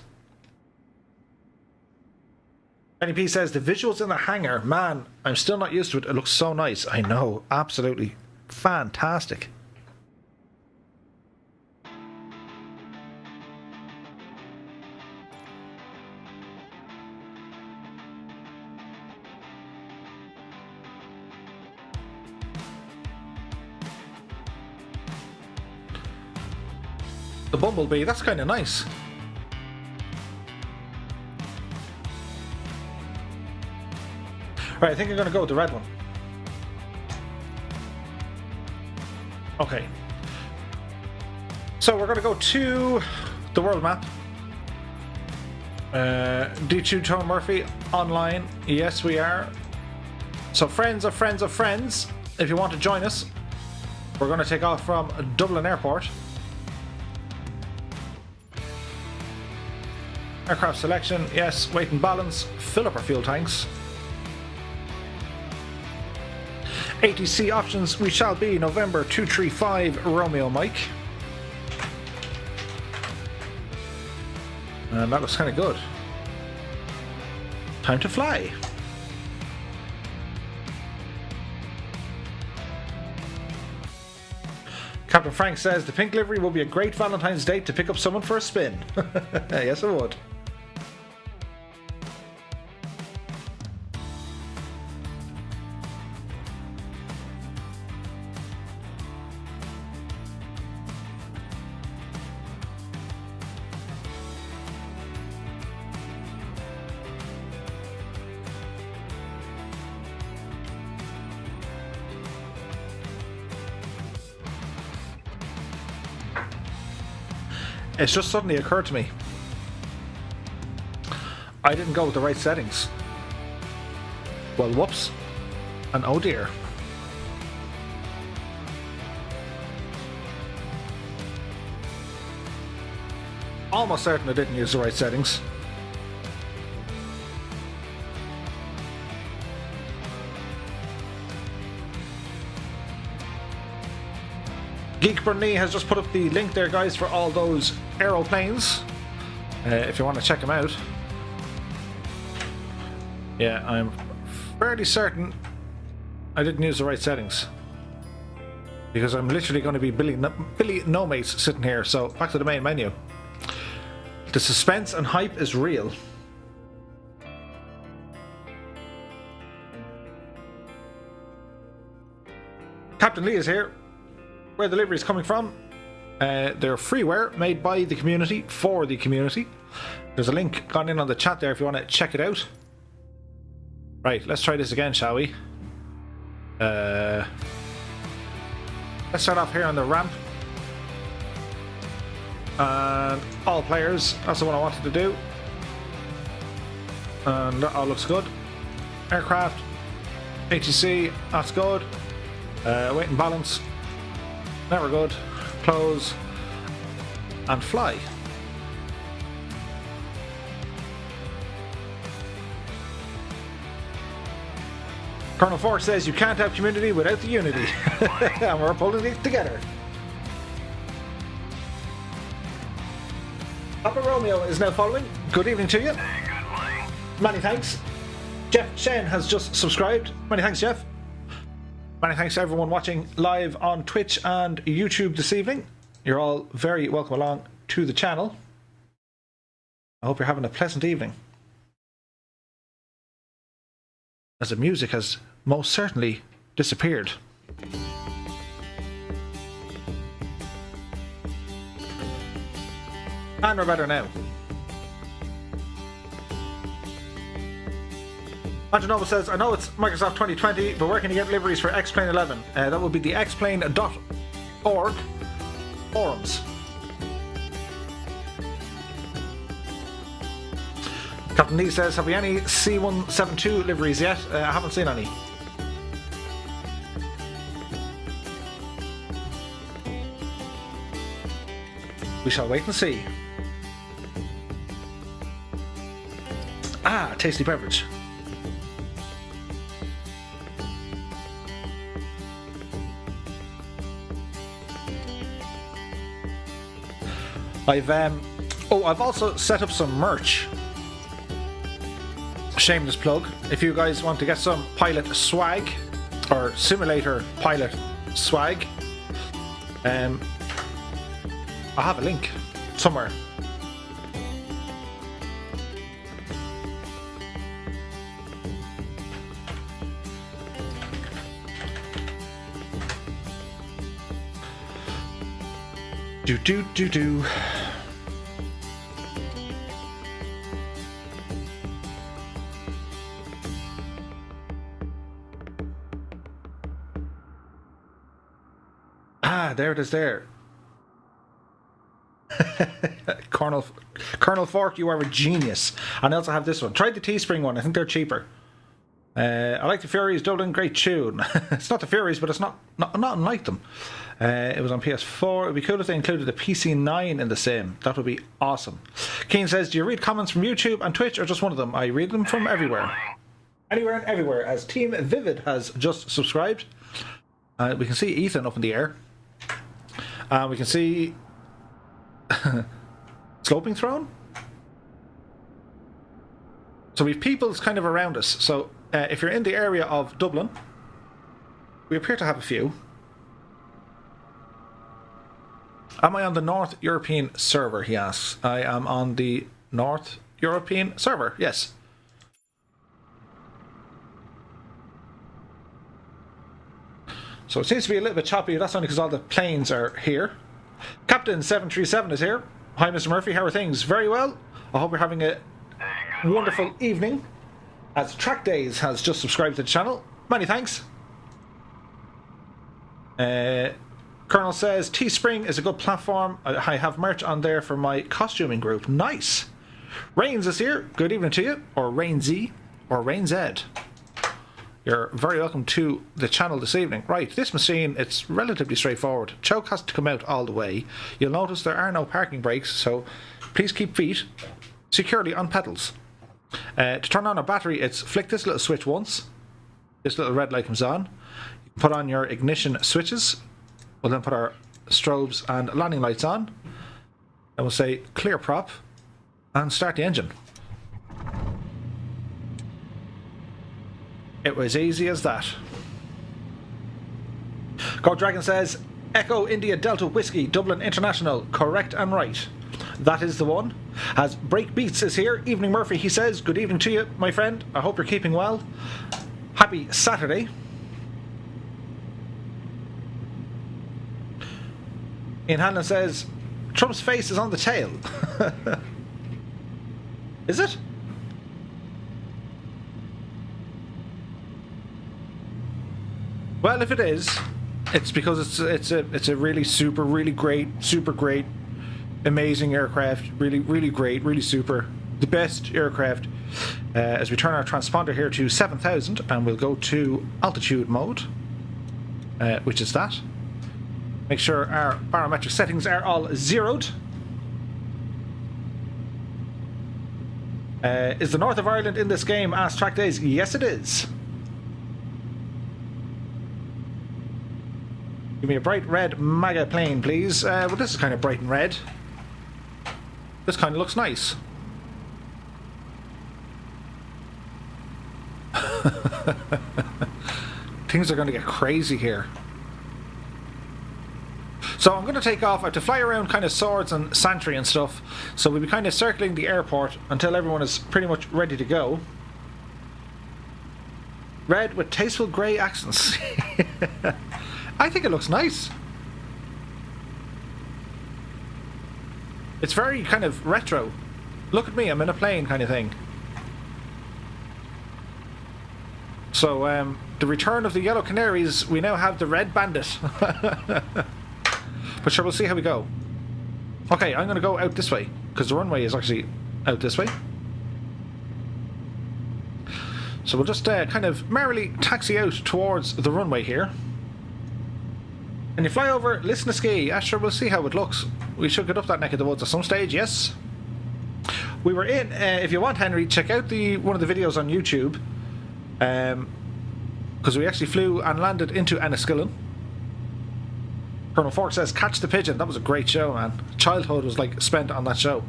Benny P says, the visuals in the hangar, man, I'm still not used to it. It looks so nice. I know, absolutely fantastic. The bumblebee, that's kind of nice. Right, I think I'm going to go with the red one. Okay. So we're going to go to the world map. D2 Tone Murphy online. Yes, we are. So friends of friends of friends, if you want to join us, we're going to take off from Dublin Airport. Aircraft selection, yes, weight and balance, fill up our fuel tanks. ATC options, we shall be November 235 Romeo Mike. And that looks kind of good. Time to fly. Captain Frank says the pink livery will be a great Valentine's date to pick up someone for a spin. Yes, it would. It's just suddenly occurred to me. I didn't go with the right settings. Well, whoops. And oh dear. Almost certain I didn't use the right settings. Geek Burnley has just put up the link there, guys, for all those aeroplanes. If you want to check them out. Yeah, I'm fairly certain I didn't use the right settings. Because I'm literally going to be Billy No Mates sitting here. So, back to the main menu. The suspense and hype is real. Captain Lee is here. Where the livery is coming from. They're freeware made by the community for the community. There's a link gone in on the chat there if you want to check it out. Right, let's try this again, shall we? Let's start off here on the ramp. And all players, that's the one I wanted to do. And that all looks good. Aircraft, ATC, that's good. Weight and balance. Never good. Close. And fly. Colonel Force says you can't have community without the unity. And we're pulling it together. Papa Romeo is now following. Good evening to you. Hey, good morning. Many thanks. Jeff Shen has just subscribed. Many thanks, Jeff. Many thanks to everyone watching live on Twitch and YouTube this evening. You're all very welcome along to the channel. I hope you're having a pleasant evening, as the music has most certainly disappeared. And we're better now. Antonova says, I know it's Microsoft 2020, but where can you get liveries for X-Plane 11? That would be the xplane.org forums. Captain D says, have we any C172 liveries yet? I haven't seen any. We shall wait and see. Ah, tasty beverage. I've also set up some merch. Shameless plug. If you guys want to get some pilot swag or simulator pilot swag, I have a link somewhere. Do. Ah, there it is there. Colonel Fork, you are a genius. And I also have this one. Tried the Teespring one. I think they're cheaper. I like the Furies. Dublin, great tune. It's not the Furies, but it's not unlike them. It was on PS4. It would be cool if they included a PC9 in the same. That would be awesome. Keen says, do you read comments from YouTube and Twitch or just one of them? I read them from everywhere. Anywhere and everywhere, as Team Vivid has just subscribed. We can see Ethan up in the air. We can see Sloping Throne. So we've peoples kind of around us. So if you're in the area of Dublin, we appear to have a few. Am I on the North European server, he asks. I am on the North European server, yes. So it seems to be a little bit choppy. That's only because all the planes are here. Captain 737 is here. Hi, Mr. Murphy. How are things? Very well. I hope you're having a wonderful evening. As Track Days has just subscribed to the channel. Many thanks. Colonel says, Teespring is a good platform. I have merch on there for my costuming group. Nice. Rains is here. Good evening to you. Or Rain Z. Or Rain Z. You're very welcome to the channel this evening. Right, this machine, it's relatively straightforward. Choke has to come out all the way. You'll notice there are no parking brakes, so please keep feet securely on pedals. To turn on a battery, it's flick this little switch once. This little red light comes on. You can put on your ignition switches. We'll then put our strobes and landing lights on. And we'll say clear prop and start the engine. It was easy as that. God Dragon says, Echo India Delta Whiskey, Dublin International, correct and right. That is the one. As Break Beats is here, Evening Murphy, he says, good evening to you, my friend. I hope you're keeping well. Happy Saturday. Ian Hanlon says, Trump's face is on the tail. Is it? Well, if it is, it's because it's a really super great, amazing aircraft. Really great, really super, the best aircraft. As we turn our transponder here to 7,000, and we'll go to altitude mode, which is that. Make sure our barometric settings are all zeroed. Is the north of Ireland in this game? Asked Track Days. Yes, it is. Give me a bright red MAGA plane, please. Well, this is kind of bright and red. This kind of looks nice. Things are going to get crazy here. So I'm going to take off. I have to fly around kind of Swords and Santry and stuff. So we'll be kind of circling the airport until everyone is pretty much ready to go. Red with tasteful grey accents. I think it looks nice. It's very kind of retro. Look at me, I'm in a plane kind of thing. So, the return of the Yellow Canaries, we now have the Red Bandit. But sure, we'll see how we go. Okay, I'm going to go out this way, because the runway is actually out this way. So we'll just kind of merrily taxi out towards the runway here. And you fly over, listen to ski. Yeah, sure, we'll see how it looks. We should get up that neck of the woods at some stage, yes. We were in, if you want, Henry, check out one of the videos on YouTube. Because we actually flew and landed into Enniskillen. Colonel Fork says, catch the pigeon. That was a great show, man. Childhood was like spent on that show.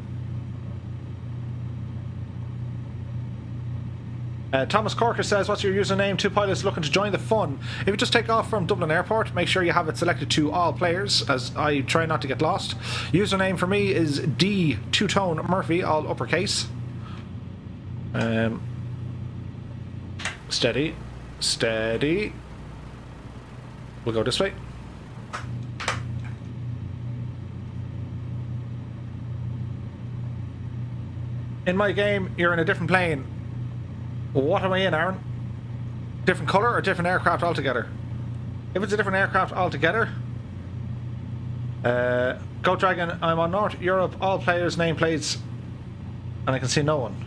Thomas Corker says, what's your username? Two pilots looking to join the fun. If you just take off from Dublin Airport, make sure you have it selected to all players, as I try not to get lost. Username for me is D Two-Tone Murphy, all uppercase. Steady. Steady. We'll go this way. In my game, you're in a different plane. What am I in, Aaron? Different colour or different aircraft altogether? If it's a different aircraft altogether, Go Dragon, I'm on North Europe, all players, nameplates, and I can see no one.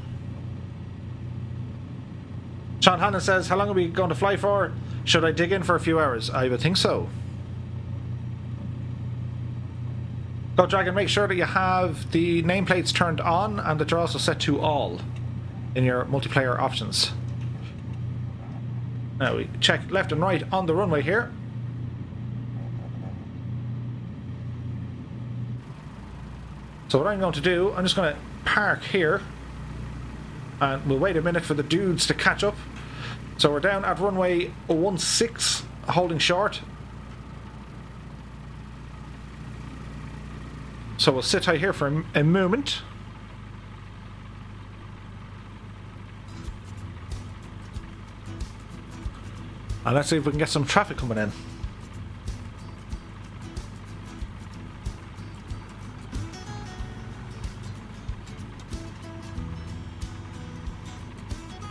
Sean Hannon says, how long are we going to fly for? Should I dig in for a few hours? I would think so. Go Dragon, make sure that you have the nameplates turned on and that you're also set to all in your multiplayer options. Now we check left and right on the runway here. So what I'm going to do, I'm just going to park here and we'll wait a minute for the dudes to catch up. So we're down at runway 16, holding short. So we'll sit tight here for a moment. And let's see if we can get some traffic coming in.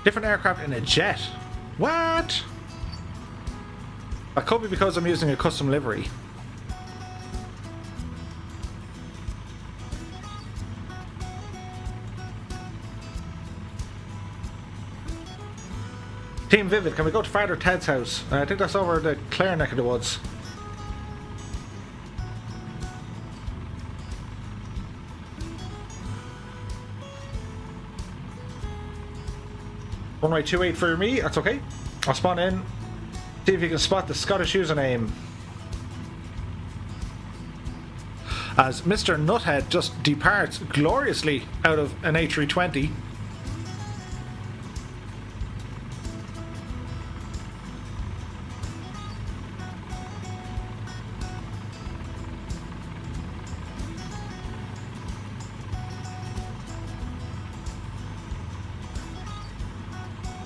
Different aircraft in a jet. What? That could be because I'm using a custom livery. Team Vivid, can we go to Father Ted's house? I think that's over the Clare neck of the woods. Runway 28 for me, that's okay. I'll spawn in. See if you can spot the Scottish username. As Mr. Nuthead just departs gloriously out of an A320.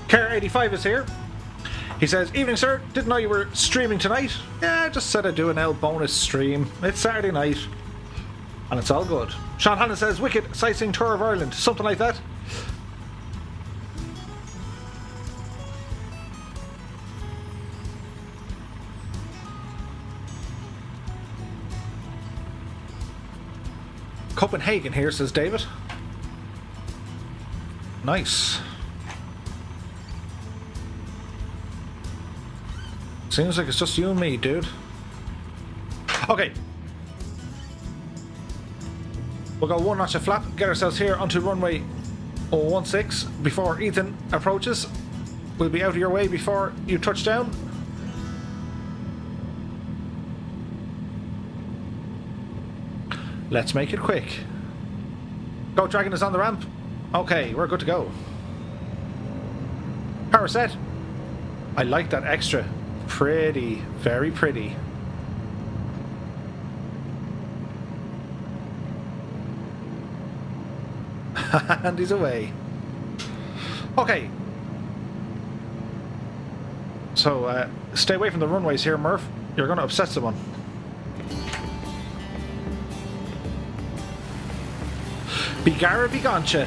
Care85 is here. He says, evening sir, didn't know you were streaming tonight. Yeah, just said I'd do an L bonus stream. It's Saturday night. And it's all good. Sean Hannon says, wicked sightseeing tour of Ireland. Something like that. Copenhagen here, says David. Nice. Seems like it's just you and me, dude. Okay. We'll go one notch of flap, get ourselves here onto runway 16 before Ethan approaches. We'll be out of your way before you touch down. Let's make it quick. Goat Dragon is on the ramp. Okay, we're good to go. Power set. I like that extra. Pretty, very pretty. And he's away. Okay. So, stay away from the runways here, Murph. You're going to upset someone. Begara Begoncha.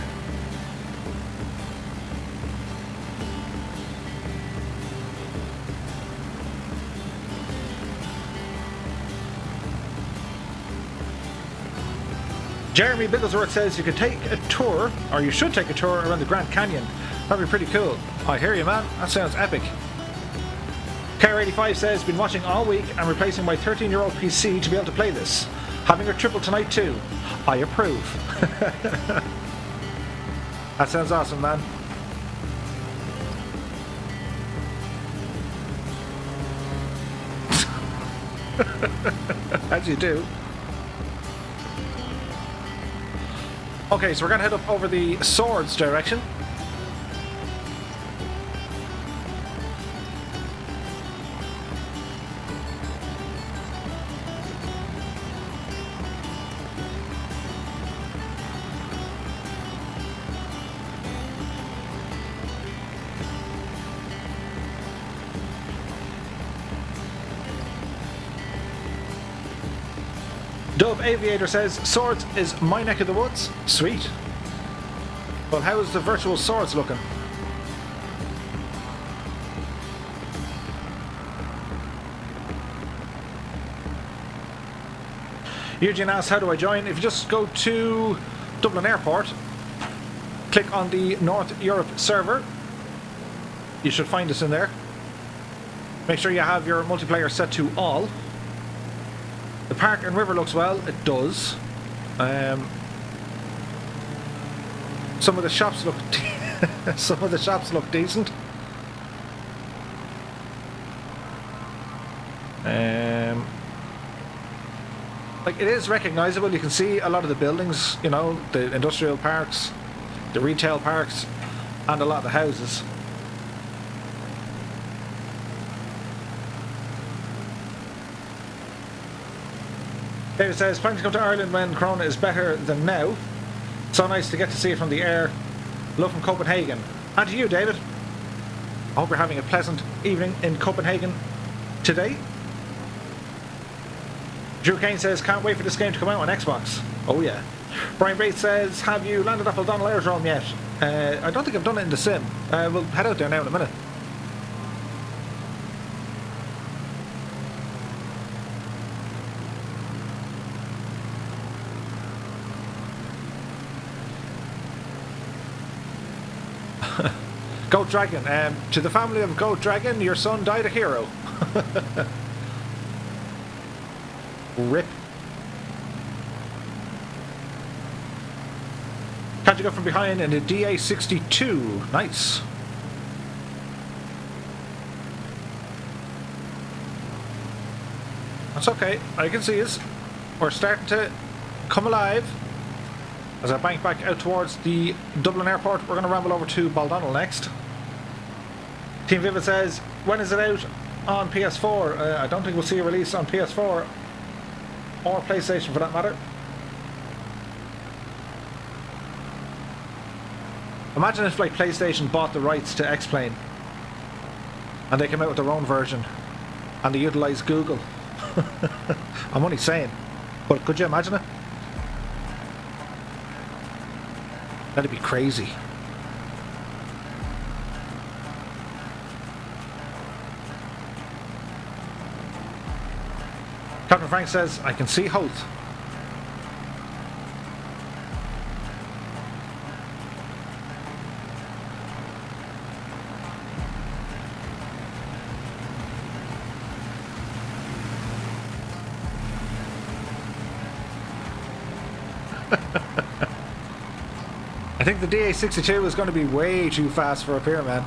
Jeremy Bigglesworth says you could take a tour, or you should take a tour around the Grand Canyon. That'd be pretty cool. I hear you, man. That sounds epic. Car85 says, been watching all week and replacing my 13-year-old PC to be able to play this. Having a triple tonight too. I approve. That sounds awesome, man. As you do. Okay, so we're going to head up over the Swords direction. Dub Aviator says, Swords is my neck of the woods. Sweet. Well, how is the virtual Swords looking? Eugene asks, how do I join? If you just go to Dublin Airport, click on the North Europe server, you should find us in there. Make sure you have your multiplayer set to all. The park and river looks well. It does. Some of the shops look some of the shops look decent. Like, it is recognizable. You can see a lot of the buildings, you know, the industrial parks, the retail parks, and a lot of the houses. David says, planning to come to Ireland when Corona is better than now. So nice to get to see it from the air. Love from Copenhagen. And to you, David. I hope you're having a pleasant evening in Copenhagen today. Drew Kane says, can't wait for this game to come out on Xbox. Oh yeah. Brian Bates says, have you landed up O'Donnell Aerodrome yet? I don't think I've done it in the sim. We'll head out there now in a minute. Goat Dragon. To the family of Goat Dragon, your son died a hero. Rip. Can't you go from behind in a DA62? Nice. That's okay. I can see us. We're starting to come alive. As I bank back out towards the Dublin airport, we're going to ramble over to Baldonnel next. Team Vivid says, when is it out on PS4? I don't think we'll see a release on PS4 or PlayStation for that matter. Imagine if, like, PlayStation bought the rights to X-Plane and they came out with their own version and they utilised Google. I'm only saying, but could you imagine it? That'd be crazy. Captain Frank says, I can see Hoth. I think the DA62 is going to be way too fast for up here, man.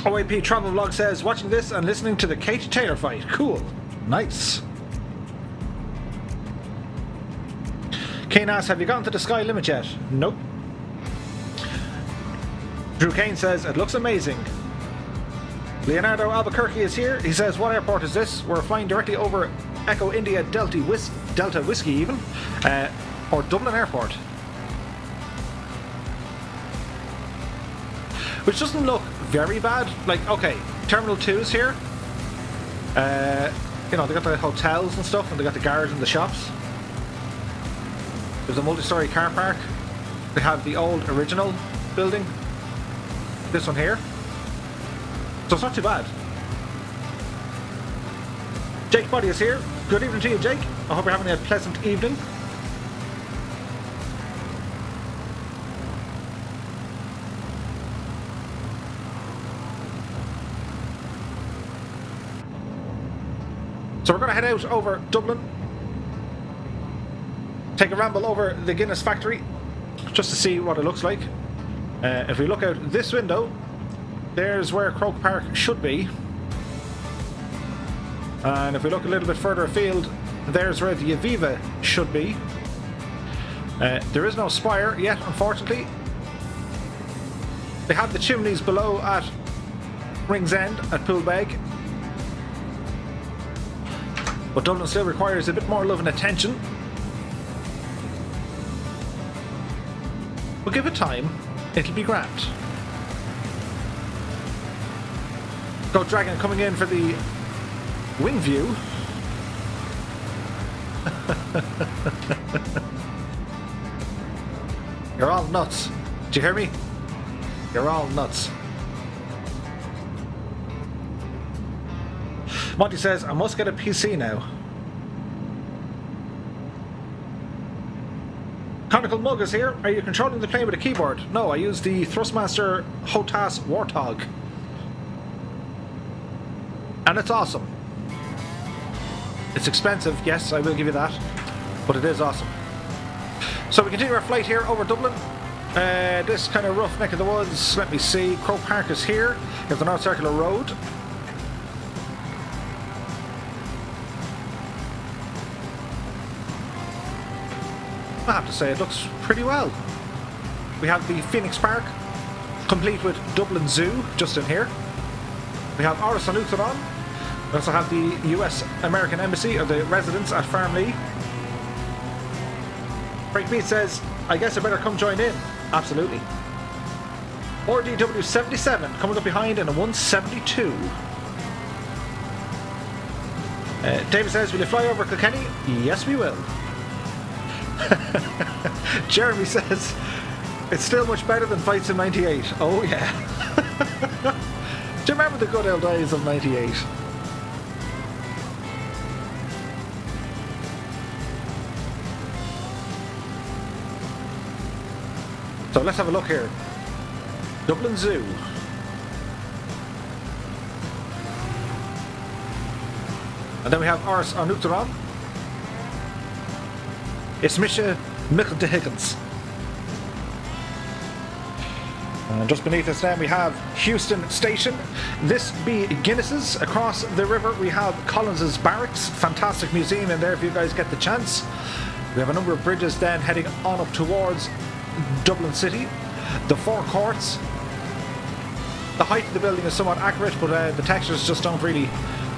OAP Travel Vlog says, watching this and listening to the Katie Taylor fight. Cool. Nice. Kane asks, have you gotten to the sky limit yet? Nope. Drew Kane says, it looks amazing. Leonardo Albuquerque is here. He says, what airport is this? We're flying directly over Echo India Delta Whiskey even. Or Dublin Airport. Which doesn't look very bad. Like, okay, Terminal 2 is here. You know, they got the hotels and stuff, and they got the garage and the shops. There's a multi-story car park. They have the old original building. This one here. So it's not too bad. Jake Body is here. Good evening to you, Jake. I hope you're having a pleasant evening. So we're going to head out over Dublin. Take a ramble over the Guinness factory just to see what it looks like. If we look out this window, there's where Croke Park should be. And if we look a little bit further afield, there's where the Aviva should be. There is no spire yet, unfortunately. They have the chimneys below at Ringsend at Poolbeg. But Dublin still requires a bit more love and attention. But give it time, it'll be grand. Goat Dragon coming in for the wing view. You're all nuts. Do you hear me? You're all nuts. Monty says, I must get a PC now. Conical Mug is here. Are you controlling the plane with a keyboard? No, I use the Thrustmaster HOTAS Warthog. And it's awesome. It's expensive, yes, I will give you that. But it is awesome. So we continue our flight here over Dublin. This kind of rough neck of the woods. Let me see. Croke Park is here. You have the North Circular Road. I have to say it looks pretty well. We have the Phoenix Park, complete with Dublin Zoo, just in here. We have Oris on Uachtaráin. We also have the US American Embassy, or the residence at Farmley. Frank Beat says, I guess I better come join in. Absolutely. RDW 77 coming up behind in a 172. David says, will you fly over Kilkenny? Yes, we will. Jeremy says, it's still much better than Flight Sim 98. Oh yeah. Do you remember the good old days of 98? So let's have a look here. Dublin Zoo. And then we have Ars an Uachtaráin. It's Misha Michael de Higgins. And just beneath us then we have Houston Station. This be Guinness's. Across the river we have Collins's Barracks. Fantastic museum in there if you guys get the chance. We have a number of bridges then heading on up towards Dublin City. The four courts. The height of the building is somewhat accurate, but the textures just don't really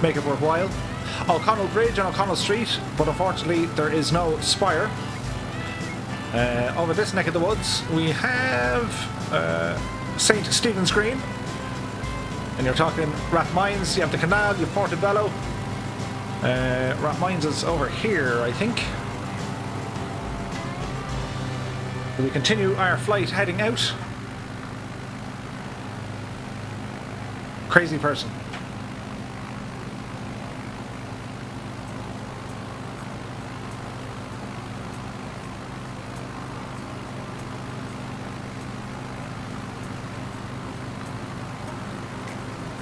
make it worthwhile. O'Connell Bridge on O'Connell Street, but unfortunately there is no spire. Over this neck of the woods we have St. Stephen's Green, and you're talking Rathmines. You have the canal, you have Portobello. Rathmines is over here, I think. We continue our flight heading out. Crazy person.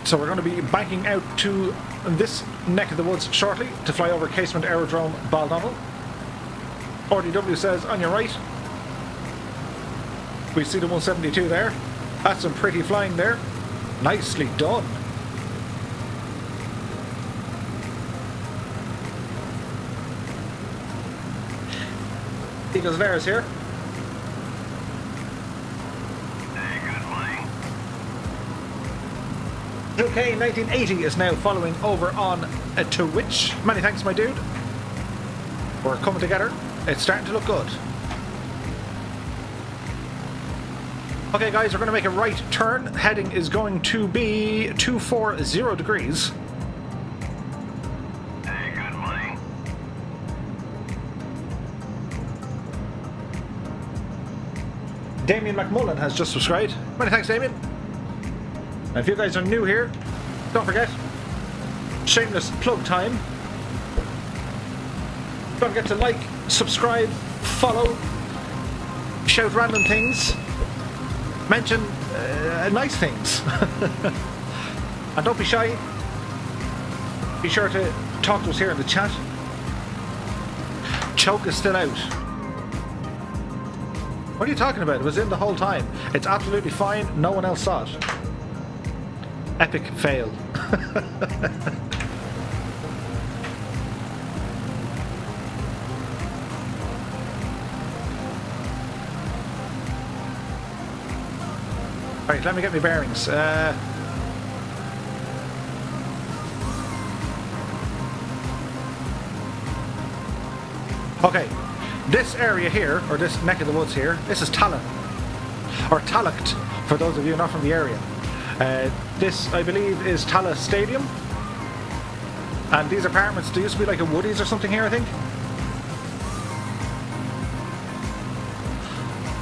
So we're going to be banking out to this neck of the woods shortly to fly over Casement Aerodrome Baldonnel. RDW says on your right. We see the 172 there. That's some pretty flying there. Nicely done. Eagles Lares here. Hey, good morning. Okay, 1980 is now following over on Twitch. Many thanks, my dude. We're coming together. It's starting to look good. Okay, guys, we're going to make a right turn. Heading is going to be 240 degrees. Hey, good morning. Damien McMullen has just subscribed. Many thanks, Damien. And if you guys are new here, don't forget, shameless plug time. Don't forget to like, subscribe, follow, shout random things, mention nice things. And don't be shy. Be sure to talk to us here in the chat. Choke is still out. What are you talking about? It was in the whole time. It's absolutely fine. No one else saw it. Epic fail. Right, let me get my bearings. Okay, this area here, or this neck of the woods here, this is Talon, or Talacht, for those of you not from the area. This, I believe, is Tala Stadium. And these apartments, there used to be like a Woodies or something here, I think.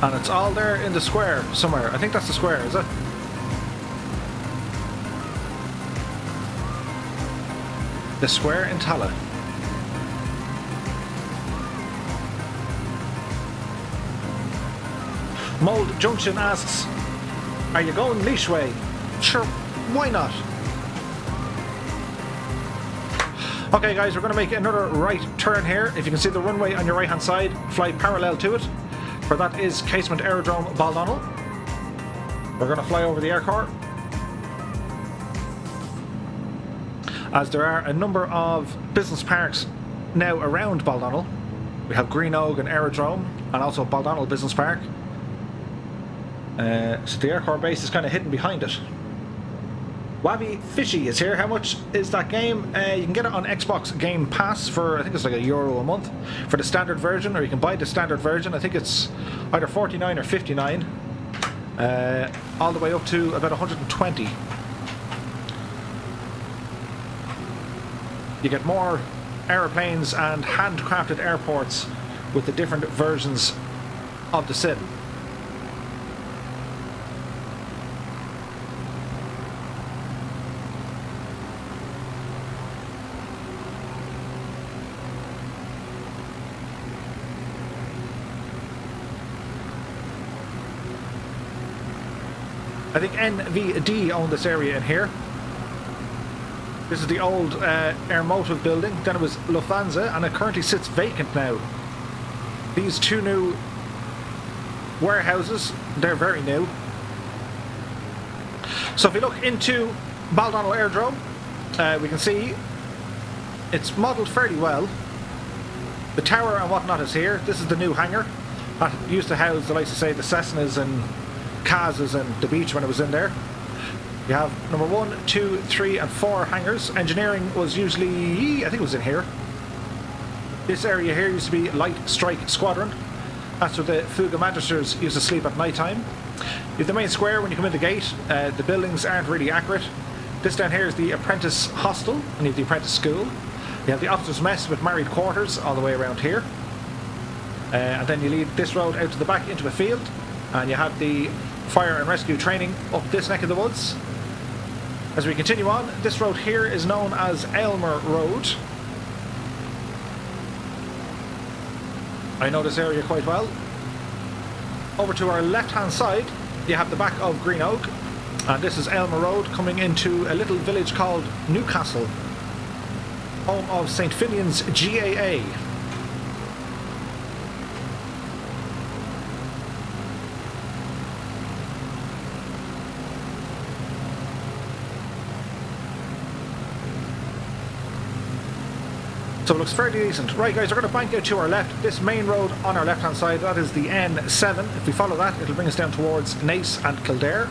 And it's all there in the square somewhere. I think that's the square, is it? The square in Tala. Mold Junction asks, are you going Leash Way? Sure, why not? Okay guys, we're going to make another right turn here. If you can see the runway on your right hand side, fly parallel to it. For that is Casement Aerodrome Baldonnel. We're going to fly over the airport, as there are a number of business parks now around Baldonnel. We have Greenogue and Aerodrome, and also Baldonnel Business Park. So the airport base is kind of hidden behind it. Wabby Fishy is here. How much is that game? You can get it on Xbox Game Pass for, I think it's like €1 a month for the standard version, or you can buy the standard version. I think it's either 49 or 59, all the way up to about 120. You get more aeroplanes and handcrafted airports with the different versions of the sim. I think NVD own this area in here. This is the old Airmotive building. Then it was Lufthansa, and it currently sits vacant now. These two new warehouses, they're very new. So if we look into Baldonnel Aerodrome, we can see it's modelled fairly well. The tower and whatnot is here. This is the new hangar that used to house, the likes of say, the Cessnas and Kazas and the beach when it was in there. You have number 1, 2, 3 and 4 hangars. Engineering was usually, I think it was in here. This area here used to be Light Strike Squadron. That's where the Fuga Magisters used to sleep at night time. You have the main square when you come in the gate. The buildings aren't really accurate. This down here is the Apprentice Hostel, and you have the Apprentice School. You have the Officers' Mess with married quarters all the way around here. And then you lead this road out to the back into a field, and you have the fire and rescue training up this neck of the woods. As we continue on, this road here is known as Aylmer Road. I know this area quite well. Over to our left hand side you have the back of Greenogue, and this is Aylmer Road coming into a little village called Newcastle, home of St. Finian's GAA. So it looks fairly decent. Right guys, we're going to bank out to our left. This main road on our left hand side, that is the N7. If we follow that, it'll bring us down towards Naas and Kildare.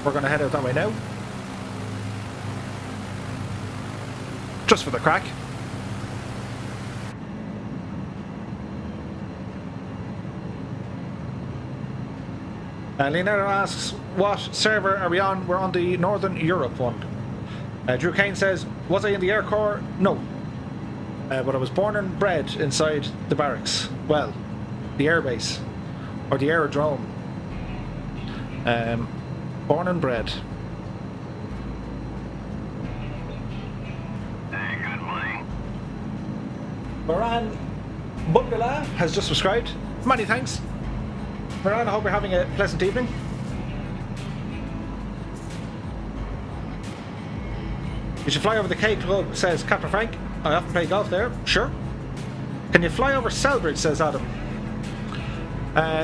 We're going to head out that way now. Just for the crack. Leonardo asks, what server are we on? We're on the Northern Europe one. Drew Kane says, was I in the Air Corps? No. But I was born and bred inside the barracks. Well, the airbase. Or the aerodrome. Born and bred. Hey, good morning. Moran Bungala has just subscribed. Many thanks. Moran, I hope you're having a pleasant evening. You should fly over the K Club, says Captain Frank. I often play golf there. Sure. Can you fly over Selbridge, says Adam.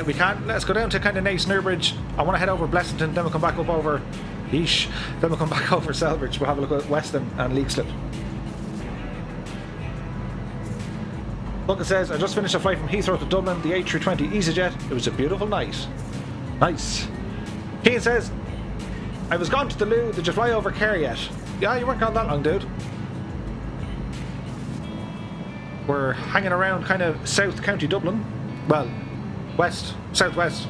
We can. Let's go down to kind of Naas Newbridge. I want to head over Blessington, then we'll come back up over Yeesh. Then we'll come back over Selbridge. We'll have a look at Weston and Leixlip. Duncan says, I just finished a flight from Heathrow to Dublin, the A320 EasyJet. It was a beautiful night. Nice. Keane says, I was gone to the loo. Did you fly over Kerr yet? Yeah, you weren't gone that long, dude. We're hanging around kind of South County Dublin. Well, west, southwest.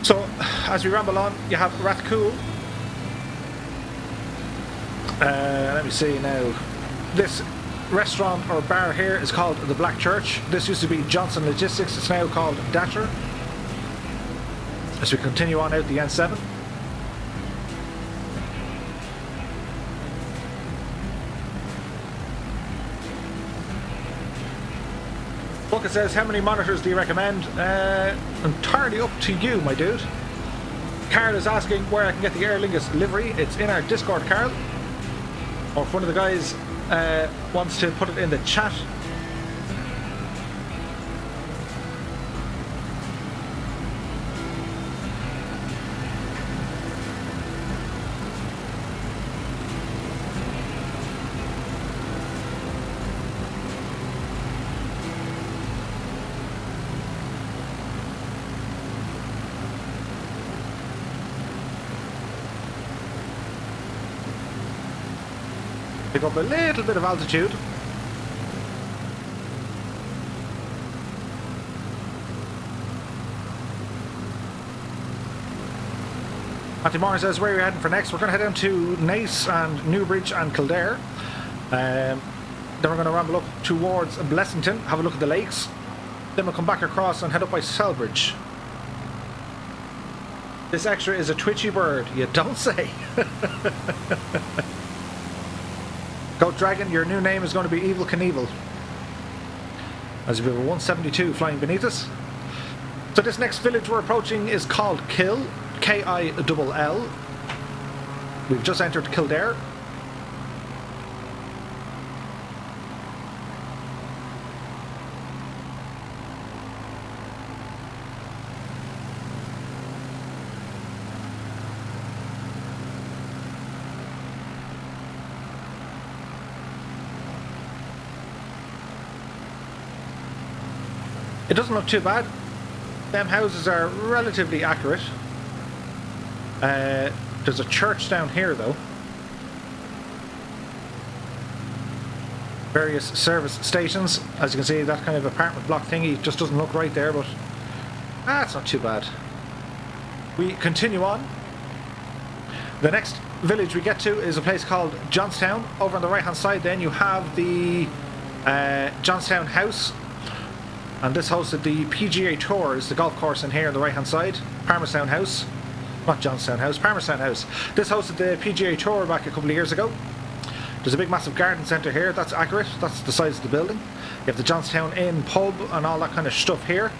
So, as we ramble on, you have Rathcoole. Let me see now. This restaurant or bar here is called the Black Church. This used to be Johnson Logistics. It's now called Datcher. As we continue on out the N7. Bucket says, how many monitors do you recommend? Entirely up to you, my dude. Carl is asking where I can get the Aer Lingus livery. It's in our Discord, Carl. Or if one of the guys wants to put it in the chat. Pick up a little bit of altitude. Matthew Moore says, where are you heading for next? We're going to head down to Naas and Newbridge and Kildare. Then we're going to ramble up towards Blessington, have a look at the lakes. Then we'll come back across and head up by Selbridge. This extra is a twitchy bird. You don't say. Goat Dragon, your new name is going to be Evil Knievel. As we have a 172 flying beneath us. So this next village we're approaching is called Kill, K-I-L-L. We've just entered Kildare. It doesn't look too bad. Them houses are relatively accurate. There's a church down here though. Various service stations. As you can see, that kind of apartment block thingy just doesn't look right there, but it's not too bad. We continue on. The next village we get to is a place called Johnstown. Over on the right hand side then you have the Johnstown House. And this hosted the PGA Tour, is the golf course in here on the right hand side. Parmestown House. Not Johnstown House, Parmestown House. This hosted the PGA Tour back a couple of years ago. There's a big massive garden centre here, that's accurate. That's the size of the building. You have the Johnstown Inn pub and all that kind of stuff here.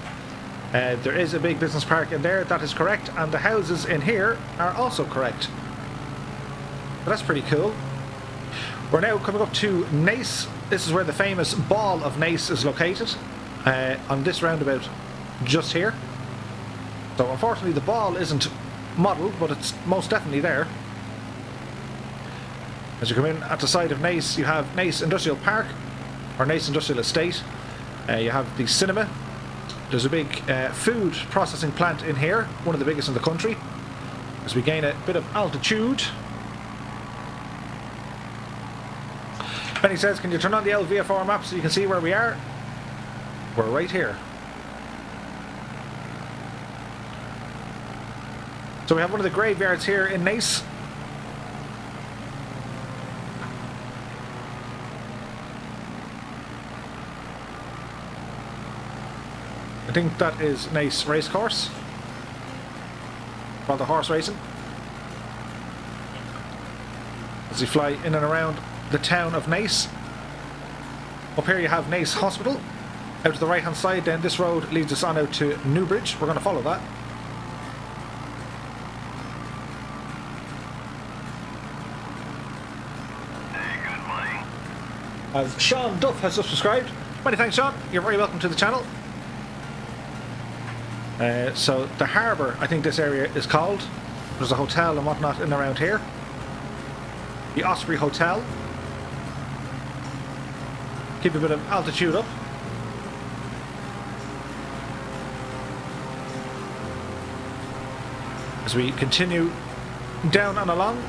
There is a big business park in there, that is correct. And the houses in here are also correct. But that's pretty cool. We're now coming up to Naas. This is where the famous Ball of Naas is located. On this roundabout just here. So unfortunately the ball isn't modelled, but it's most definitely there. As you come in at the side of Naas, you have Naas Industrial Park, or Naas Industrial Estate. You have the cinema. There's a big food processing plant in here, one of the biggest in the country. As we gain a bit of altitude. Penny says, can you turn on the LVFR map so you can see where we are? We're right here. So we have one of the graveyards here in Naas. I think that is Naas Racecourse. For the horse racing. As you fly in and around the town of Naas. Up here you have Naas Hospital. Out to the right hand side, then this road leads us on out to Newbridge. We're going to follow that. As Sean Duff has subscribed. Many thanks, Sean. You're very welcome to the channel. So the harbour, I think this area is called. There's a hotel and whatnot in and around here. The Osprey Hotel. Keep a bit of altitude up. As we continue down and along.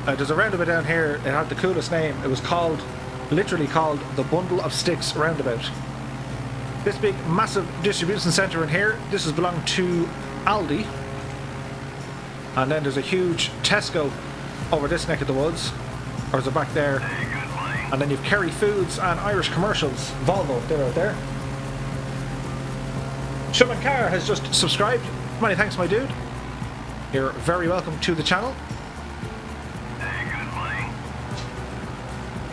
There's a roundabout down here. It had the coolest name. It was called, literally called, the Bundle of Sticks Roundabout. This big, massive distribution centre in here, this has belonged to Aldi. And then there's a huge Tesco over this neck of the woods. Or is it back there? And then you've Kerry Foods and Irish Commercials. Volvo, they're out there. Shuman Carr has just subscribed. Many thanks, my dude. You're very welcome to the channel.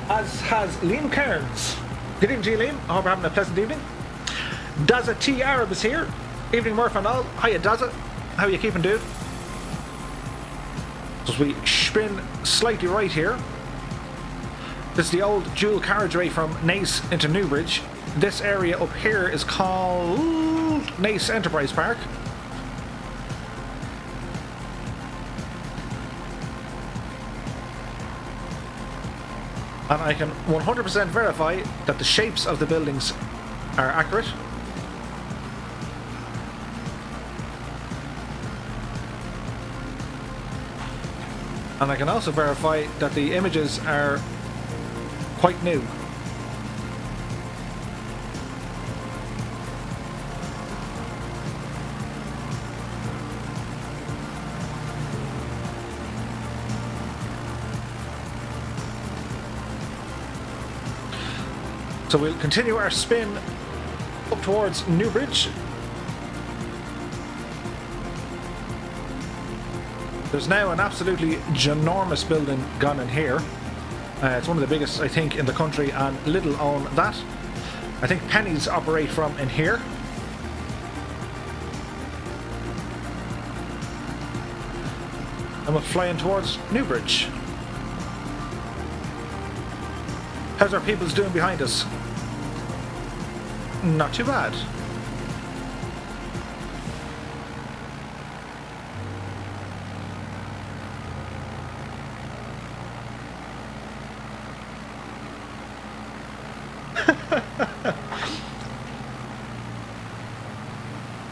As has Liam Cairns. Good evening to you, Liam. I hope you're having a pleasant evening. Daza T. Arab is here. Evening, Murph and all. Hiya, Daza. How are you keeping, dude? As we spin slightly right here. This is the old dual carriageway from Naas into Newbridge. This area up here is called Naas Enterprise Park. And I can 100% verify that the shapes of the buildings are accurate. And I can also verify that the images are quite new. So we'll continue our spin up towards Newbridge. There's now an absolutely ginormous building gone in here. It's one of the biggest, I think, in the country, and Lidl own that. I think Penny's operate from in here. And we're flying towards Newbridge. How's our peoples doing behind us? Not too bad.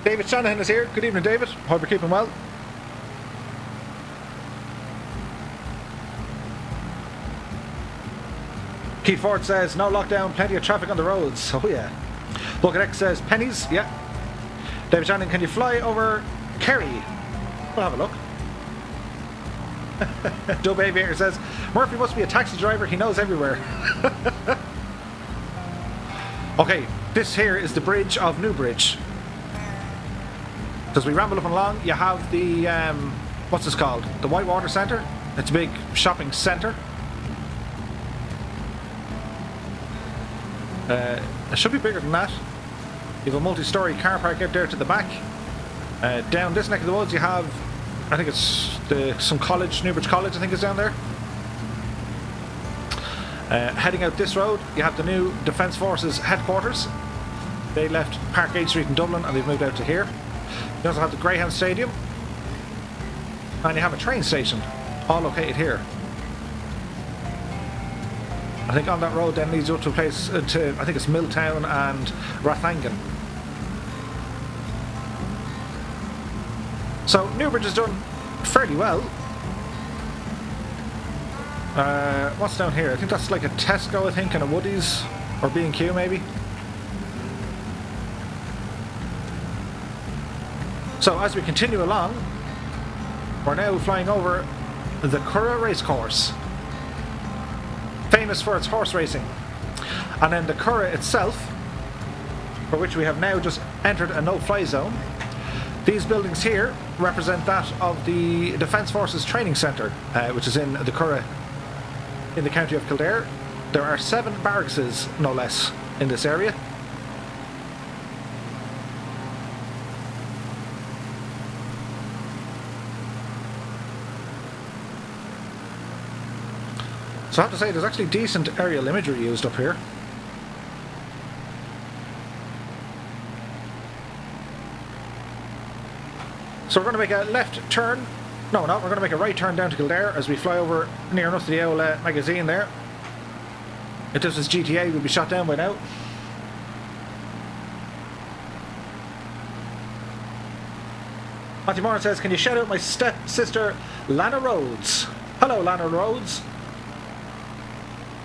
David Shanahan is here. Good evening, David. Hope you're keeping well. Keith Ford says, no lockdown, plenty of traffic on the roads. Oh yeah. Bucket X says, pennies, yeah. David Shannon, can you fly over Kerry? We'll have a look. Dub Aviator says, Murphy must be a taxi driver, he knows everywhere. Okay, this here is the bridge of Newbridge. As we ramble up and along, you have the, what's this called? The Whitewater Centre. It's a big shopping centre. It should be bigger than that. You have a multi-storey car park out there to the back. Down this neck of the woods you have, I think it's some college, Newbridge College I think is down there. Heading out this road you have the new Defence Forces headquarters. They left Parkgate Street in Dublin and they've moved out to here. You also have the Greyhound Stadium. And you have a train station all located here. I think on that road then leads up to a place to, I think it's Milltown and Rathangan. So Newbridge is done fairly well. What's down here? I think that's like a Tesco, I think, and a Woodies, or B&Q maybe. So as we continue along, we're now flying over the Curragh Racecourse, famous for its horse racing. And then the Curragh itself, for which we have now just entered a no-fly zone. These buildings here represent that of the Defence Forces Training Centre, which is in the Curragh, in the county of Kildare. There are 7 barracks, no less, in this area. So I have to say, there's actually decent aerial imagery used up here. So we're going to make a left turn. No, we're going to make a right turn down to Kildare as we fly over near enough to the old magazine there. If this was GTA, we'd be shot down by now. Matthew Moran says, can you shout out my step-sister Lana Rhodes? Hello, Lana Rhodes.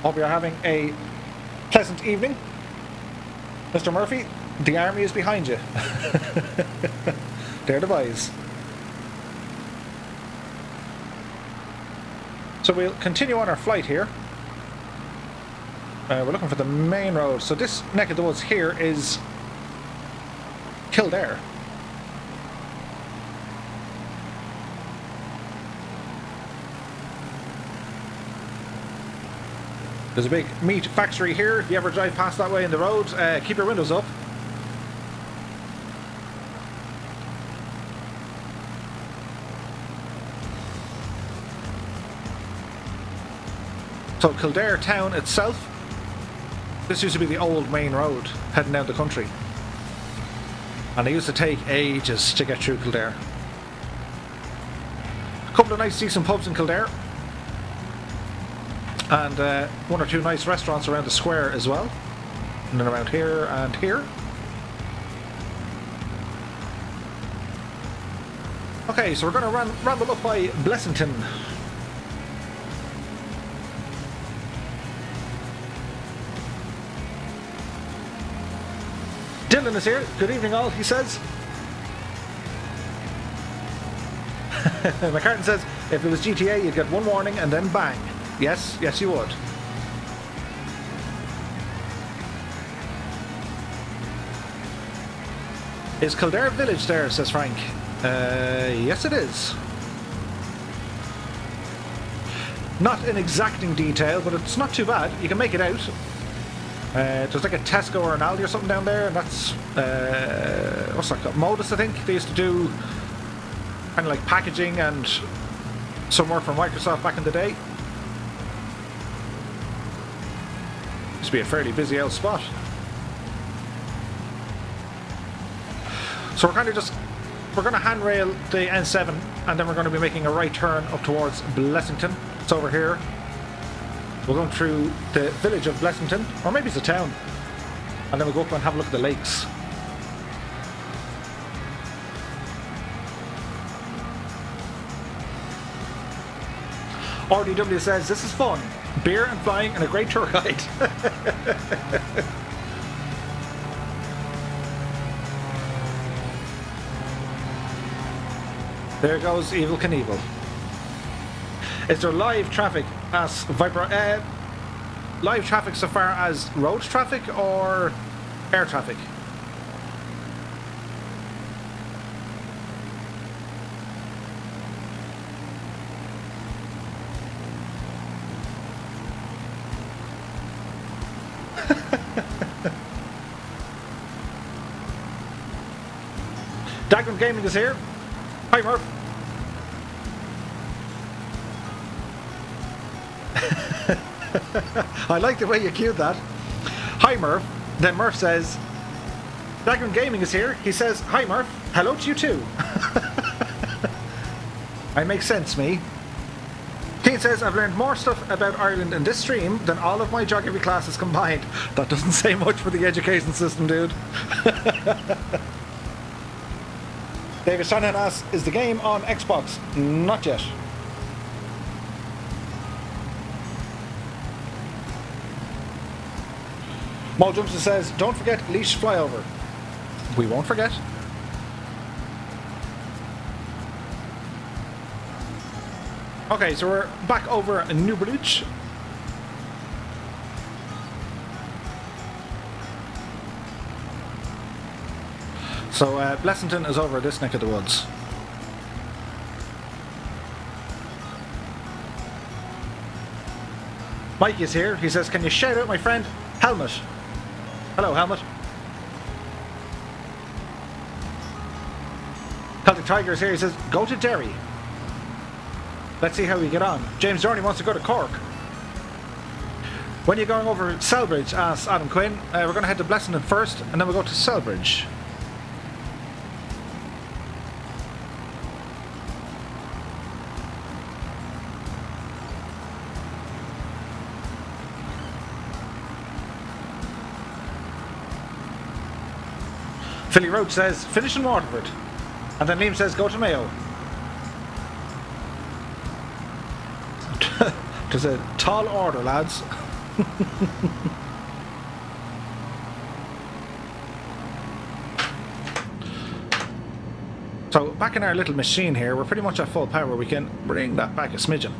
Hope you're having a pleasant evening. Mr. Murphy, the army is behind you. They're the boys. So we'll continue on our flight here. We're looking for the main road. So this neck of the woods here is Kildare. There's a big meat factory here. If you ever drive past that way in the road, keep your windows up. So Kildare town itself, this used to be the old main road heading down the country. And it used to take ages to get through Kildare. A couple of nice decent pubs in Kildare. And 1 or 2 nice restaurants around the square as well. And then around here and here. Okay, so we're going to ramble up by Blessington. Dylan is here. Good evening all, he says. McCartan says, if it was GTA, you'd get one warning and then bang. Yes, yes you would. Is Kildare Village there, says Frank. Yes it is. Not in exacting detail, but it's not too bad. You can make it out. There's like a Tesco or an Aldi or something down there, and that's what's that called? Modus, I think. They used to do kind of like packaging and some work for Microsoft back in the day. Used to be a fairly busy old spot. So we're going to handrail the N7, and then we're going to be making a right turn up towards Blessington. It's over here. We're going through the village of Blessington, or maybe it's a town, and then we'll go up and have a look at the lakes. RDW says, this is fun. Beer and flying and a great tour guide. There goes Evil Knievel. Is there live traffic as Viper? Live traffic so far as road traffic or air traffic? Dagon Gaming is here. Hi, Murph. I like the way you cued that. Hi, Murph. Then Murph says, Dagon Gaming is here. He says, hi, Murph. Hello to you too. I make sense, me. Keith says, I've learned more stuff about Ireland in this stream than all of my geography classes combined. That doesn't say much for the education system, dude. David Shanahan asks, is the game on Xbox? Not yet. Mo Jumpson says, don't forget leash flyover. We won't forget. Okay, so we're back over in New Bruges. So Blessington is over this neck of the woods. Mike is here. He says, can you shout out my friend Helmut? Hello, Helmut. Celtic Tiger is here. He says, go to Derry. Let's see how we get on. James Dorney wants to go to Cork. When are you going over Selbridge? Asks Adam Quinn. We're going to head to Blessington first, and then we'll go to Selbridge. Philly Roach says, finish in Waterford. And then Liam says, go to Mayo. There's a tall order, lads. So, back in our little machine here, we're pretty much at full power. We can bring that back a smidgen.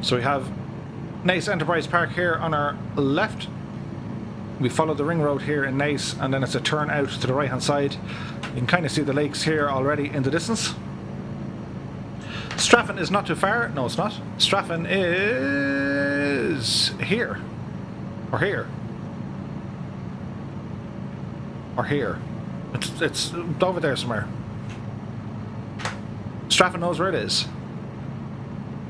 So we have Naas Enterprise Park here on our left. We follow the ring road here in Naas, and then it's a turn out to the right hand side. You can kind of see the lakes here already in the distance. Straffan is not too far. No, it's not. Straffan is here. Or here. Or here. It's over there somewhere. Straffan knows where it is.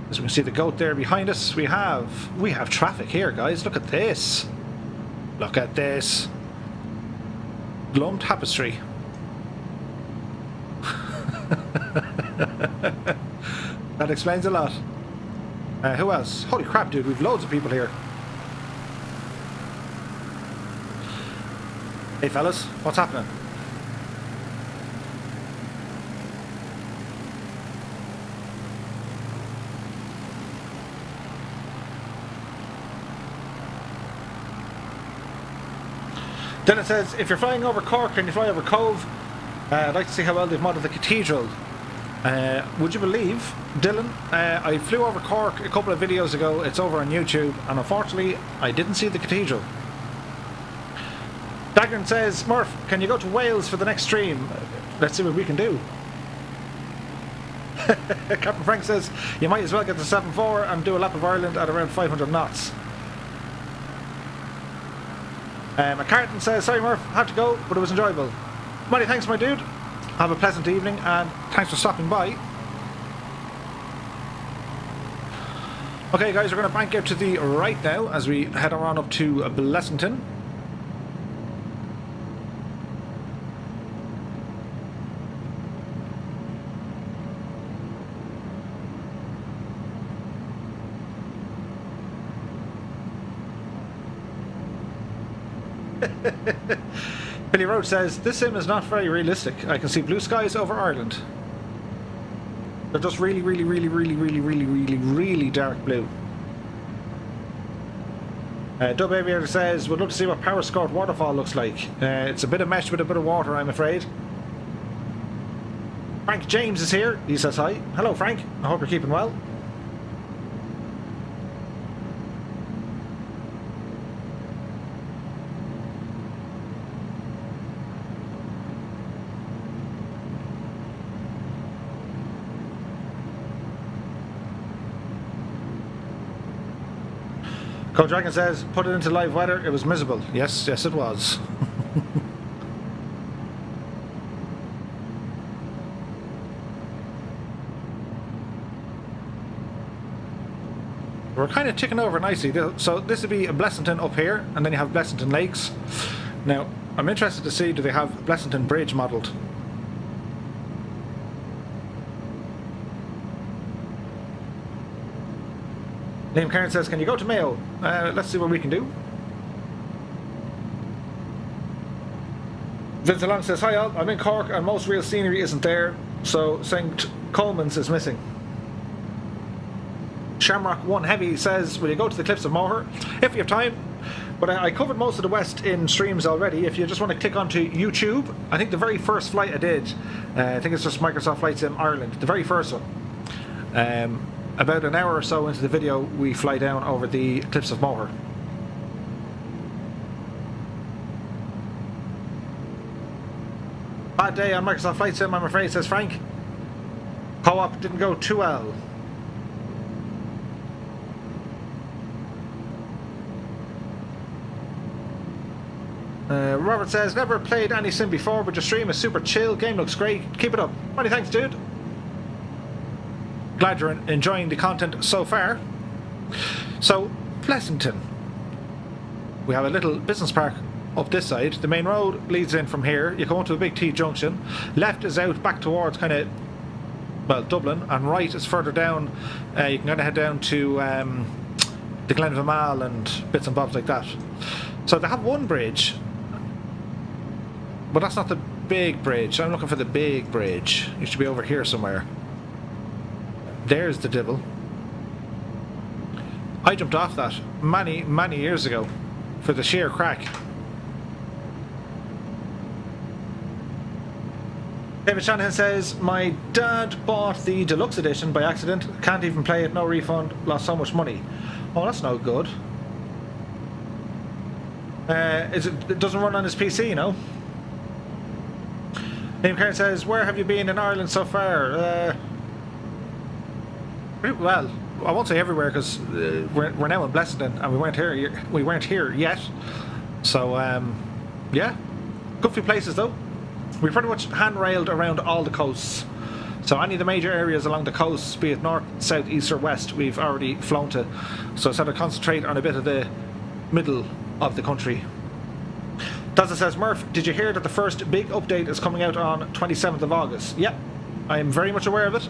As we can see the goat there behind us, we have traffic here, guys. Look at this. Look at this. Glum tapestry. That explains a lot. Who else? Holy crap, dude, we've loads of people here. Hey fellas, what's happening? Dylan says, if you're flying over Cork and you fly over Cove, I'd like to see how well they've modelled the cathedral. Would you believe, Dylan, I flew over Cork a couple of videos ago. It's over on YouTube, and unfortunately I didn't see the cathedral. Dagran says, Murph, can you go to Wales for the next stream? Let's see what we can do. Captain Frank says, you might as well get to 7.4 and do a lap of Ireland at around 500 knots. McCartan says, sorry Murph, had to go, but it was enjoyable. Many thanks, my dude. Have a pleasant evening, and thanks for stopping by. Okay guys, we're going to bank out to the right now as we head on up to Blessington. Billy Roach says, this sim is not very realistic. I can see blue skies over Ireland. They're just really dark blue. Dub Aviator says, would love to see what Power Scout Waterfall looks like. It's a bit of mesh with a bit of water, I'm afraid. Frank James is here. He says hi. Hello Frank, I hope you're keeping well. Code Dragon says, put it into live weather, it was miserable. Yes, yes it was. We're kind of ticking over nicely. So this would be a Blessington up here, and then you have Blessington Lakes. Now, I'm interested to see, do they have Blessington Bridge modelled? Liam Karen says, can you go to Mayo? Let's see what we can do. Vincent Long says, hi all, I'm in Cork and most real scenery isn't there, so St. Coleman's is missing. Shamrock One Heavy says, will you go to the Cliffs of Moher? If you have time. But I covered most of the West in streams already. If you just want to click onto YouTube, I think the very first flight I did, I think it's just Microsoft Flight Sim Ireland, the very first one. About an hour or so into the video, we fly down over the Cliffs of Moher. Bad day on Microsoft Flight Sim, I'm afraid, says Frank. Co-op didn't go too well. Robert says, never played any sim before, but your stream is super chill. Game looks great. Keep it up. Many thanks, dude. Glad you're enjoying the content so far. So, Blessington. We have a little business park up this side. The main road leads in from here. You come up to a big T junction. Left is out back towards kind of, well, Dublin, and right is further down. You can kind of head down to the Glenvamal and bits and bobs like that. So they have one bridge, but that's not the big bridge. I'm looking for the big bridge. It should be over here somewhere. There's the Dibble. I jumped off that many, many years ago for the sheer crack. David Shanahan says, my dad bought the deluxe edition by accident. Can't even play it, no refund. Lost so much money. Oh, that's no good. It doesn't run on his PC, you know? Liam Karen says, where have you been in Ireland so far? Well, I won't say everywhere because we're now in Blessington and we weren't here yet. So yeah, good few places though. We pretty much hand-railed around all the coasts. So any of the major areas along the coast, be it north, south, east or west, we've already flown to. So I sort of concentrate on a bit of the middle of the country. Dazza says, Murph, did you hear that the first big update is coming out on 27th of August? Yep, I am very much aware of it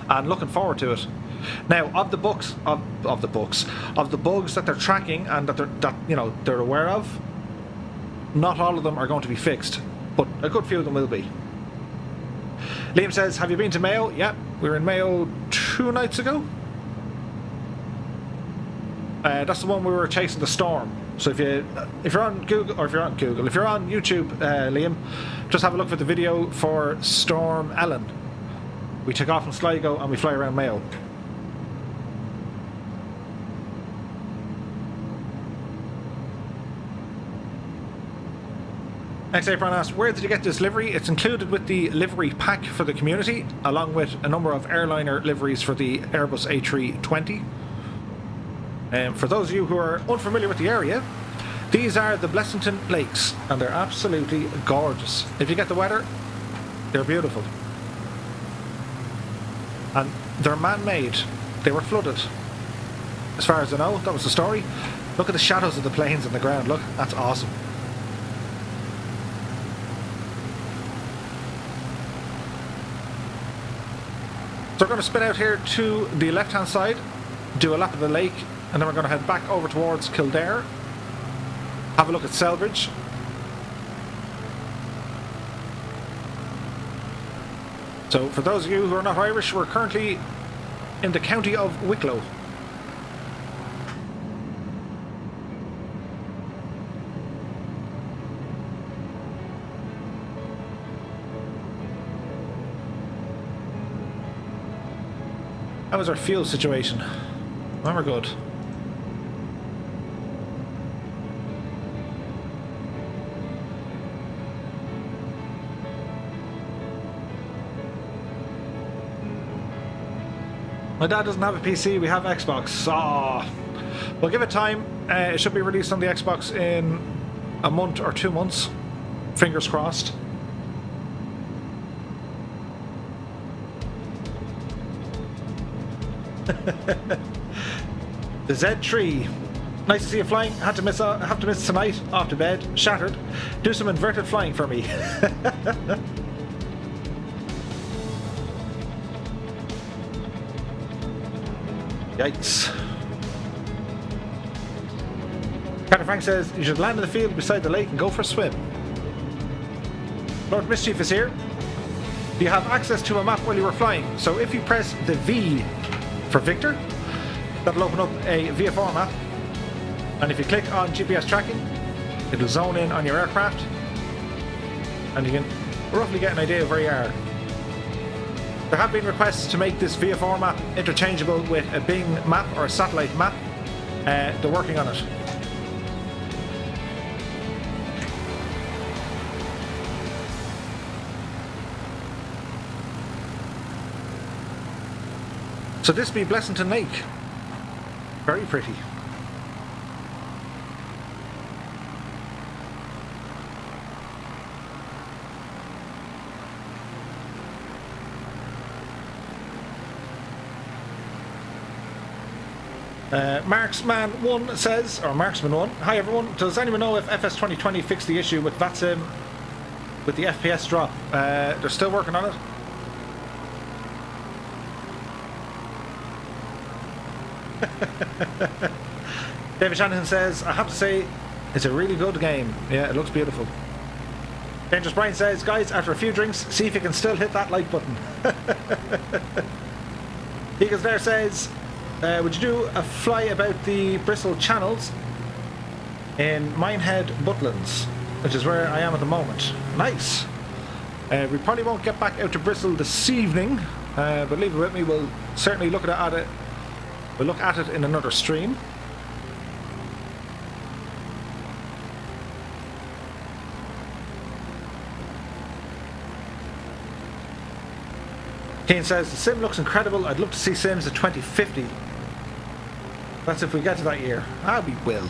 and looking forward to it. Now, of the bugs that they're tracking and that they're aware of, not all of them are going to be fixed, but a good few of them will be. Liam says, have you been to Mayo? Yeah, we were in Mayo 2 nights ago. That's the one we were chasing the storm. So if you're on Google, or if you're on YouTube, Liam, just have a look for the video for Storm Ellen. We take off from Sligo and we fly around Mayo. Next Apron asks, where did you get this livery? It's included with the livery pack for the community, along with a number of airliner liveries for the Airbus A320. For those of you who are unfamiliar with the area, these are the Blessington Lakes, and they're absolutely gorgeous. If you get the weather, they're beautiful. And they're man-made. They were flooded. As far as I know, that was the story. Look at the shadows of the planes on the ground. Look, that's awesome. So we're going to spin out here to the left-hand side, do a lap of the lake, and then we're going to head back over towards Kildare, have a look at Selbridge. So for those of you who are not Irish, we're currently in the county of Wicklow. How is our fuel situation? Well, we're good. My dad doesn't have a PC, we have Xbox. Ah, we'll give it time. It should be released on the Xbox in a month or 2 months. Fingers crossed. The Z3. Nice to see you flying. Have to miss tonight. Off to bed. Shattered. Do some inverted flying for me. Yikes. Captain Frank says you should land in the field beside the lake and go for a swim. Lord Mischief is here. You have access to a map while you were flying. So if you press the V for Victor, that'll open up a VFR map. And if you click on GPS tracking, it'll zone in on your aircraft. And you can roughly get an idea of where you are. There have been requests to make this VFR map interchangeable with a Bing map or a satellite map. They're working on it. So this be Blessington Lake. Very pretty. Marksman1 says, or Marksman1, hi everyone, does anyone know if FS 2020 fixed the issue with VATSIM with the FPS drop? They're still working on it. David Shanahan says, I have to say, it's a really good game. Yeah, it looks beautiful. Dangerous Brian says, guys, after a few drinks, see if you can still hit that like button. Eagles there says, would you do a fly about the Bristol channels in Minehead Butlins, which is where I am at the moment? Nice. We probably won't get back out to Bristol this evening, but leave it with me. We'll certainly look at it. We'll look at it in another stream. Kane says, the sim looks incredible. I'd love to see sims at 2050. That's if we get to that year. Ah, we will.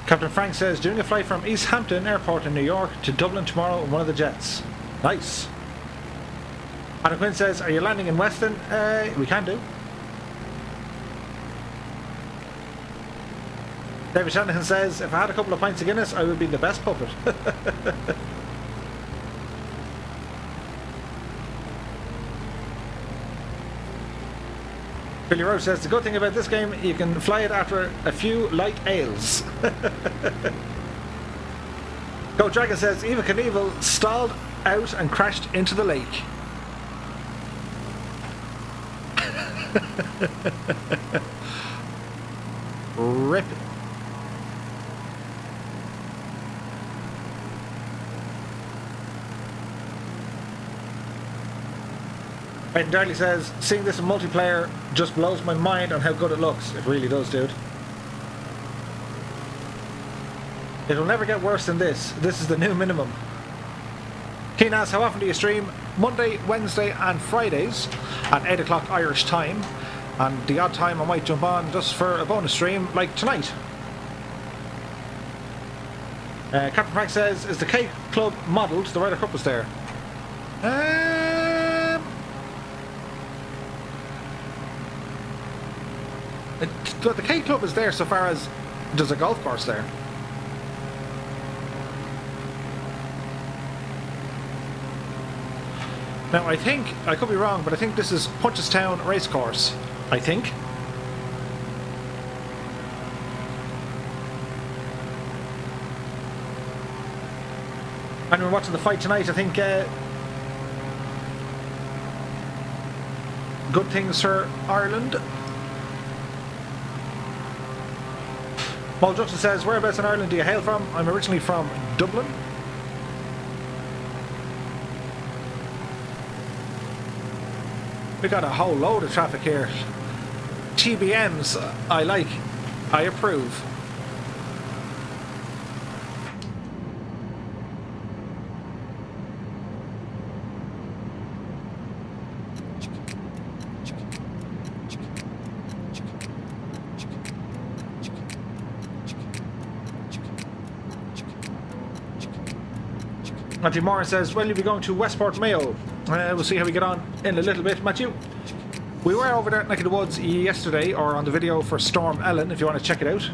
Captain Frank says, doing a flight from East Hampton Airport in New York to Dublin tomorrow on one of the jets. Nice. Anna Quinn says, are you landing in Weston? We can do. David Shanahan says, if I had a couple of pints of Guinness, I would be the best puppet. Billy Rowe says, the good thing about this game, you can fly it after a few light ales. Go Dragon says, Eva Knievel stalled out and crashed into the lake. Rip. And Darley says, seeing this in multiplayer just blows my mind on how good it looks. It really does, dude. It'll never get worse than this. This is the new minimum. Keen asks, how often do you stream? Monday, Wednesday and Fridays at 8 o'clock Irish time. And the odd time I might jump on just for a bonus stream, like tonight. Captain Frank says, is the K Club modelled? The Ryder Cup was there. The K Club is there so far as there's a golf course there. Now I think, I could be wrong, but I think this is Punchestown Racecourse. I think. And we're watching the fight tonight. I think good things for Ireland. Paul Juxon says, whereabouts in Ireland do you hail from? I'm originally from Dublin. We got a whole load of traffic here. TBMs, I like. I approve. Matthew Moran says, well, you'll be going to Westport, Mayo. We'll see how we get on in a little bit. Matthew, we were over there at Neck of the Woods yesterday, or on the video for Storm Ellen, if you want to check it out.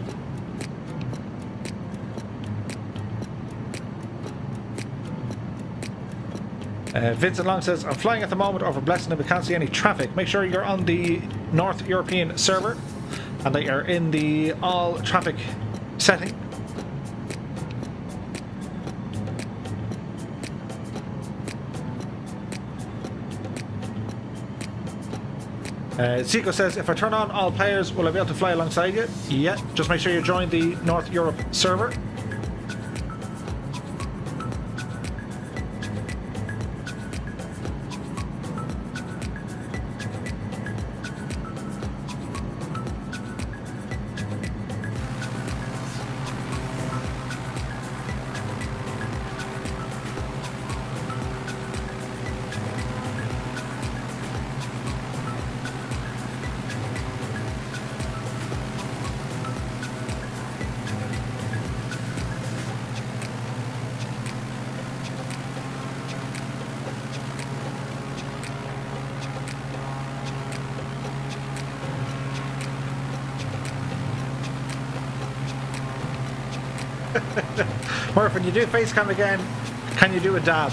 Vincent Long says, I'm flying at the moment over Blessing but can't see any traffic. Make sure you're on the North European server and they are in the all traffic setting. Zico says, if I turn on all players, will I be able to fly alongside you? Yeah, just make sure you join the North Europe server. Murph, when you do face cam again, can you do a dab?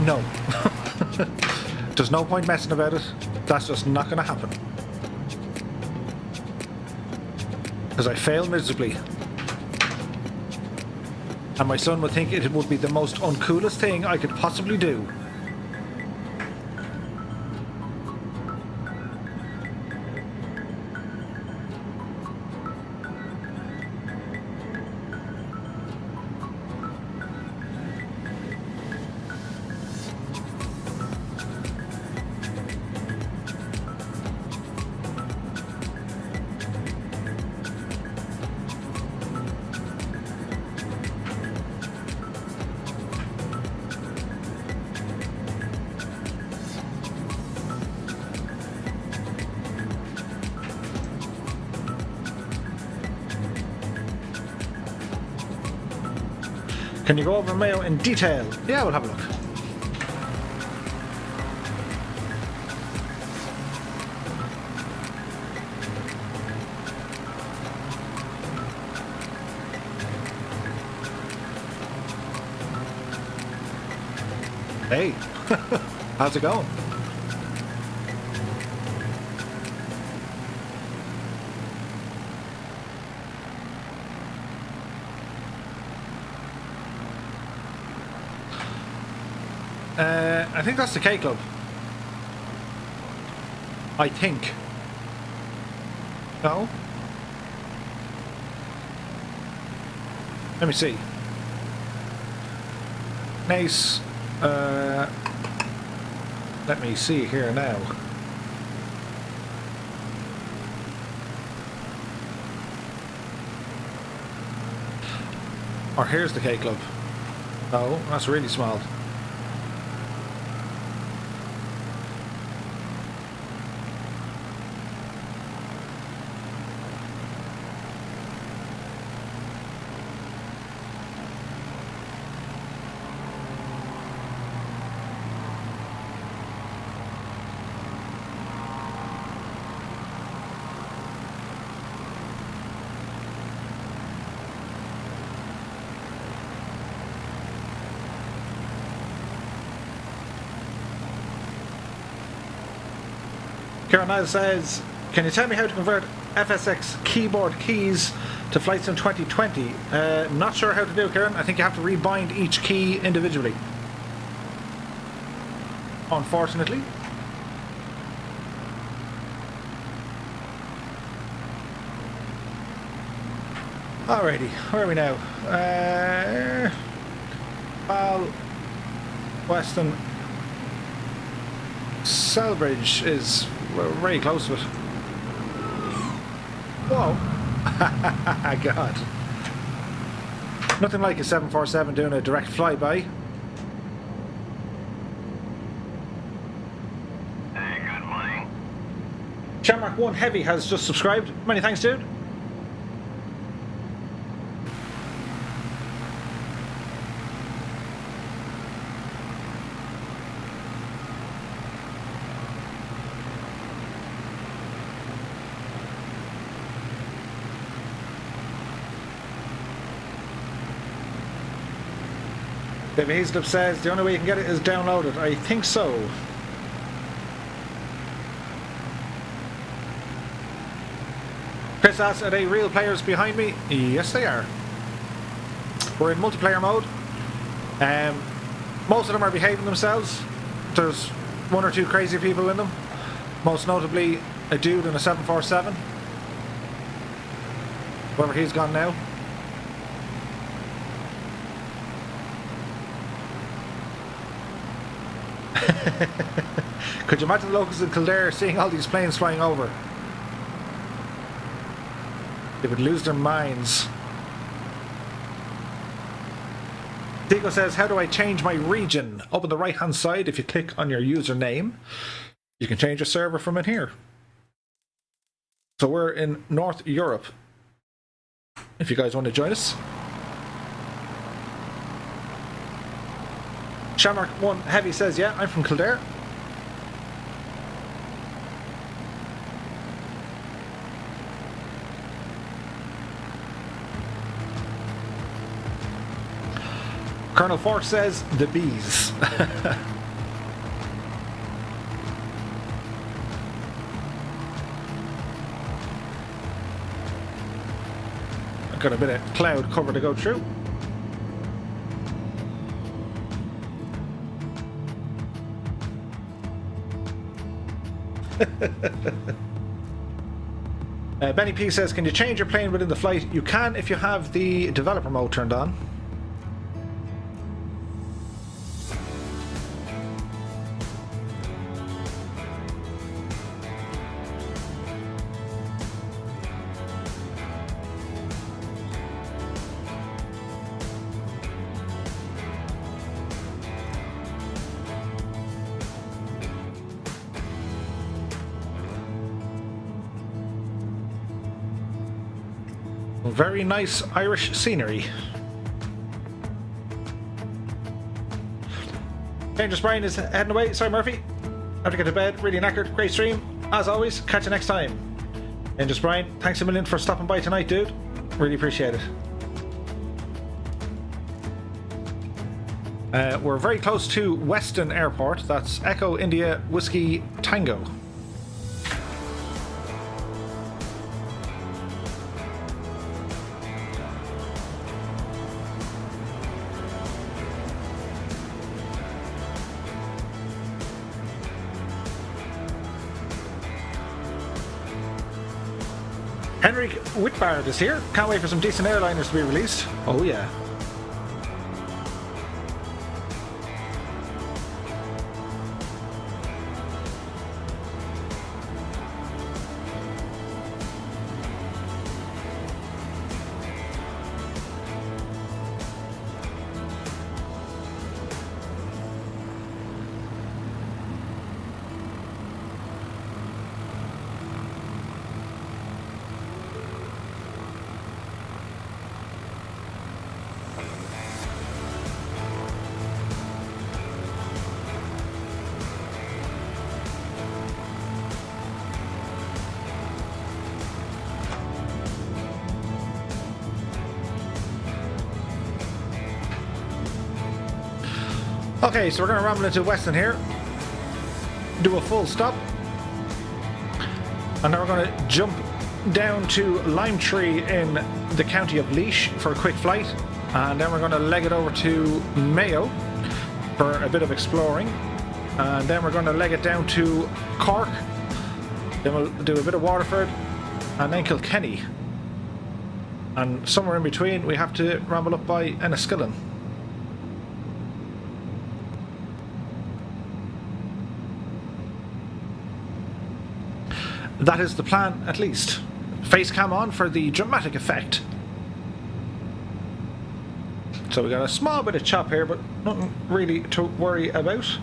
No. There's no point messing about it. That's just not going to happen. Because I fail miserably. And my son would think it would be the most uncoolest thing I could possibly do. Can you go over Mayo in detail? Yeah, we'll have a look. Hey, how's it going? I think that's the K Club. I think. No? Let me see. Nice. Let me see here now. Or here's the K Club. No, that's really small. Karen Niles says, can you tell me how to convert FSX keyboard keys to Flight Sim 2020? Not sure how to do it, Karen. I think you have to rebind each key individually. Unfortunately. Alrighty, where are we now? Weston Selbridge is very close to it. Whoa! God. Nothing like a 747 doing a direct flyby. Hey, good morning. Shamrock 1 Heavy has just subscribed. Many thanks, dude. David Hazelip says the only way you can get it is downloaded. I think so. Chris asks, are they real players behind me? Yes, they are. We're in multiplayer mode. Most of them are behaving themselves. There's one or two crazy people in them. Most notably, a dude in a 747. Wherever he's gone now. Could you imagine the locals in Kildare seeing all these planes flying over? They would lose their minds. Diego says, how do I change my region? Up on the right hand side, if you click on your username, you can change your server from in here. So we're in North Europe. If you guys want to join us. Shamrock 1 Heavy says, yeah, I'm from Kildare. Colonel Fork says, the bees. I've got a bit of cloud cover to go through. Benny P says, can you change your plane within the flight? You can if you have the developer mode turned on. Very nice Irish scenery. Dangerous Brian is heading away. Sorry, Murphy. I have to get to bed. Really knackered. Great stream. As always, catch you next time. Dangerous Brian, thanks a million for stopping by tonight, dude. Really appreciate it. We're very close to Weston Airport. That's Echo India Whiskey Tango. Henrik Whitbard is here. Can't wait for some decent airliners to be released. Oh yeah. Okay, so we're going to ramble into Weston here, do a full stop, and then we're going to jump down to Limetree in the county of Laois for a quick flight, and then we're going to leg it over to Mayo for a bit of exploring, and then we're going to leg it down to Cork, then we'll do a bit of Waterford, and then Kilkenny. And somewhere in between, we have to ramble up by Enniskillen. That is the plan, at least. Face cam on for the dramatic effect. So we got a small bit of chop here, but nothing really to worry about.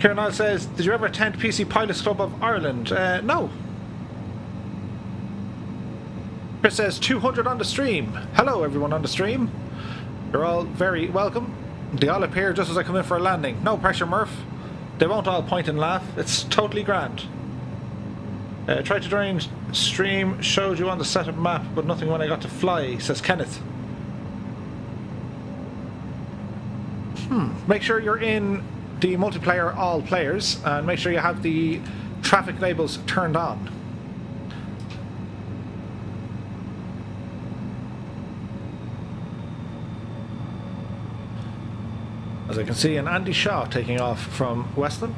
Kieran says, did you ever attend PC Pilots Club of Ireland? No. Chris says, 200 on the stream. Hello everyone on the stream. You're all very welcome. They all appear just as I come in for a landing. No pressure, Murph. They won't all point and laugh. It's totally grand. Tried to join stream, showed you on the setup map, but nothing when I got to fly, says Kenneth. Make sure you're in the multiplayer all players, and make sure you have the traffic labels turned on. As I can see, an Andy Shaw taking off from Weston.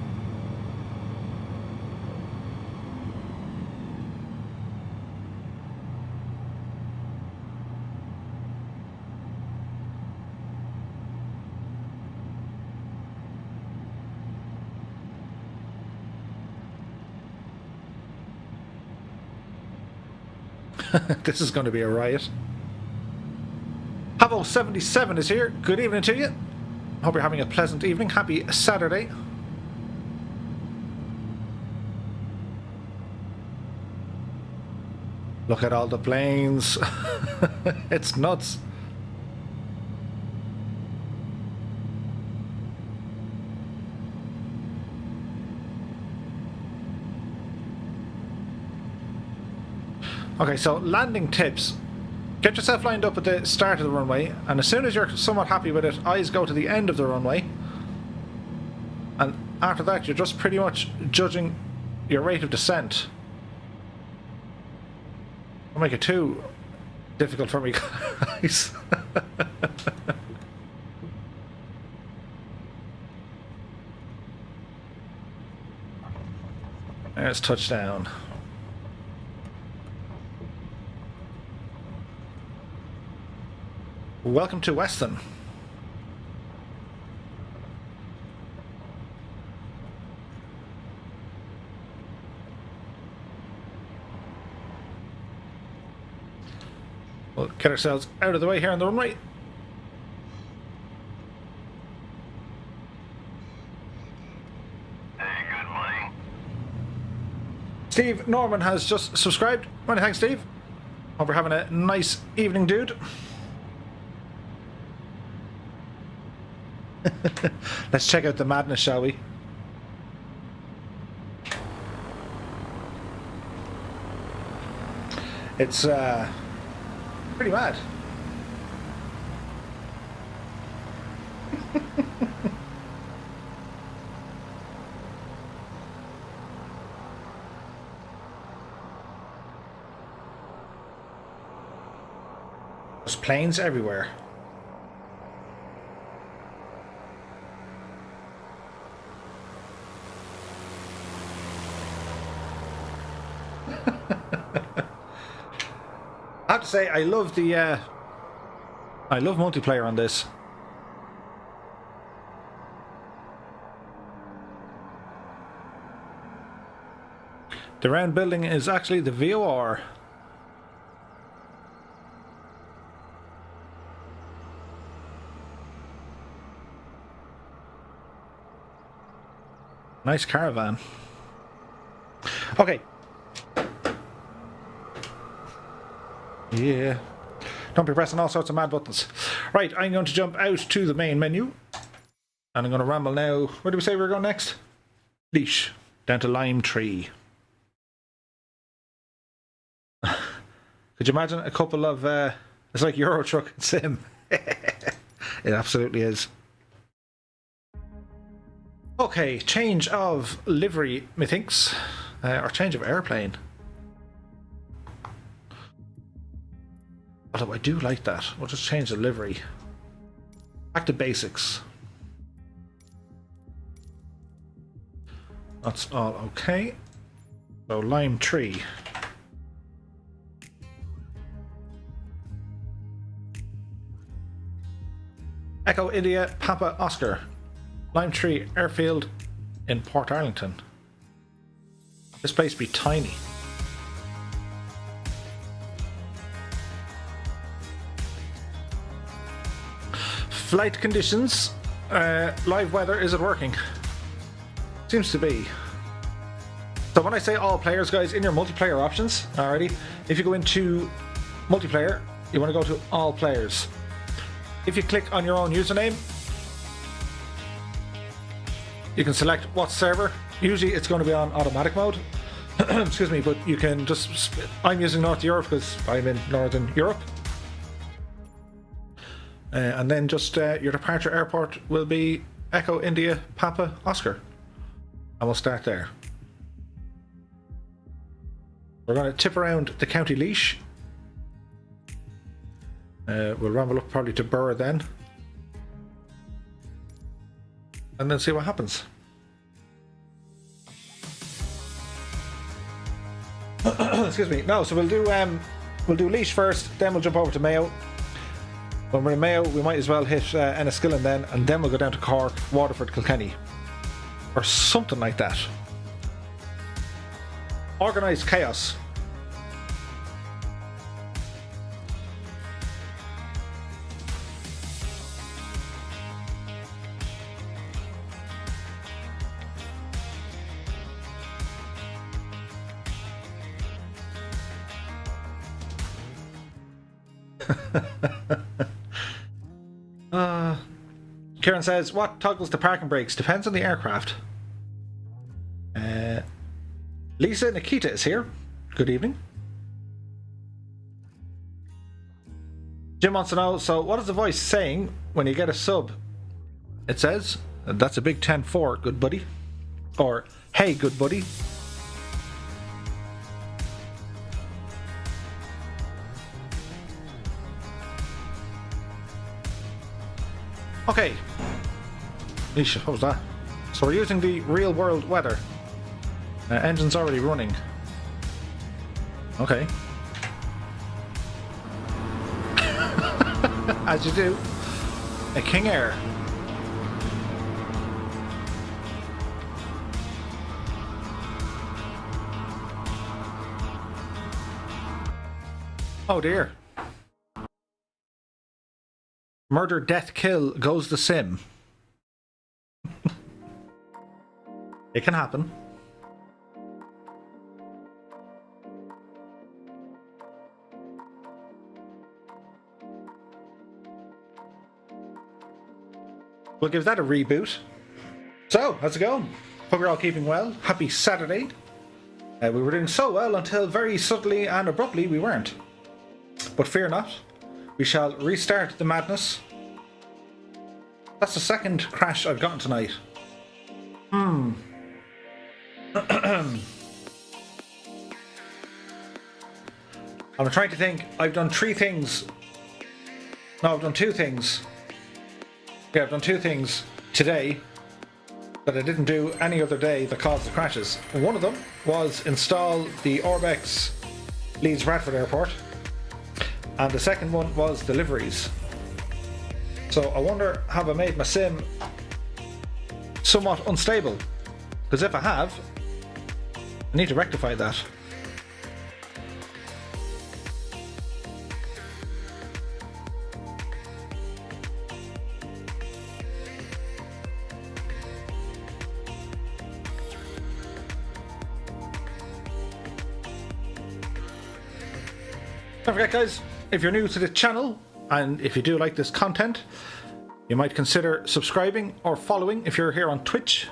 This is going to be a riot. Havo77 is here. Good evening to you. Hope you're having a pleasant evening. Happy Saturday. Look at all the planes. It's nuts. Okay, so landing tips. Get yourself lined up at the start of the runway, and as soon as you're somewhat happy with it, eyes go to the end of the runway. And after that, you're just pretty much judging your rate of descent. Don't make it too difficult for me, guys. There's touchdown. Welcome to Weston. We'll get ourselves out of the way here on the runway. Hey, good morning. Steve Norman has just subscribed. Many thanks, Steve. Hope you're having a nice evening, dude. Let's check out the madness, shall we? It's pretty mad. There's planes everywhere. I have to say, I love multiplayer on this. The round building is actually the VOR. Nice caravan. Okay. Yeah. Don't be pressing all sorts of mad buttons. Right, I'm going to jump out to the main menu. And I'm going to ramble now. Where do we say we're going next? Leash. Down to Lime Tree. Could you imagine a couple of... it's like Euro Truck and Sim. It absolutely is. Okay, change of livery, methinks. Or change of airplane. Although I do like that. We'll just change the livery. Back to basics. That's all okay. So Lime Tree. Echo India Papa Oscar. Lime Tree Airfield in Port Arlington. This place be tiny. Flight conditions. Live weather, is it working? Seems to be. So when I say all players, guys, in your multiplayer options, alrighty, if you go into multiplayer, you want to go to all players. If you click on your own username, you can select what server. Usually it's going to be on automatic mode. Excuse me, but you can just... I'm using North Europe because I'm in Northern Europe. And then just your departure airport will be Echo India Papa Oscar. And we'll start there. We're going to tip around the County Laois. We'll ramble up probably to Burr then. And then see what happens. Excuse me. No, so we'll do Laois first, then we'll jump over to Mayo. When we're in Mayo, we might as well hit Enniskillen then, and then we'll go down to Cork, Waterford, Kilkenny. Or something like that. Organised chaos. Kieran says, what toggles the parking brakes? Depends on the aircraft. Lisa Nikita is here. Good evening. Jim wants to know, so what is the voice saying when you get a sub? It says, that's a big 10-4, good buddy. Or, hey, good buddy. Okay. Eesh, what was that? So we're using the real world weather. Engine's already running. Okay. As you do. A King Air. Oh dear. Murder, death, kill goes the sim. It can happen. We'll give that a reboot. So, how's it going? Hope you're all keeping well. Happy Saturday. We were doing so well until very suddenly and abruptly we weren't. But fear not. We shall restart the madness. That's the second crash I've gotten tonight. I'm trying to think. I've done 3 things. No, I've done 2 things. Yeah, I've done 2 things today that I didn't do any other day that caused the crashes. One of them was install the Orbex Leeds Bradford Airport. And the second one was deliveries. So I wonder, have I made my sim somewhat unstable? Because if I have, I need to rectify that. Don't forget, guys, if you're new to the channel and if you do like this content, you might consider subscribing or following if you're here on Twitch.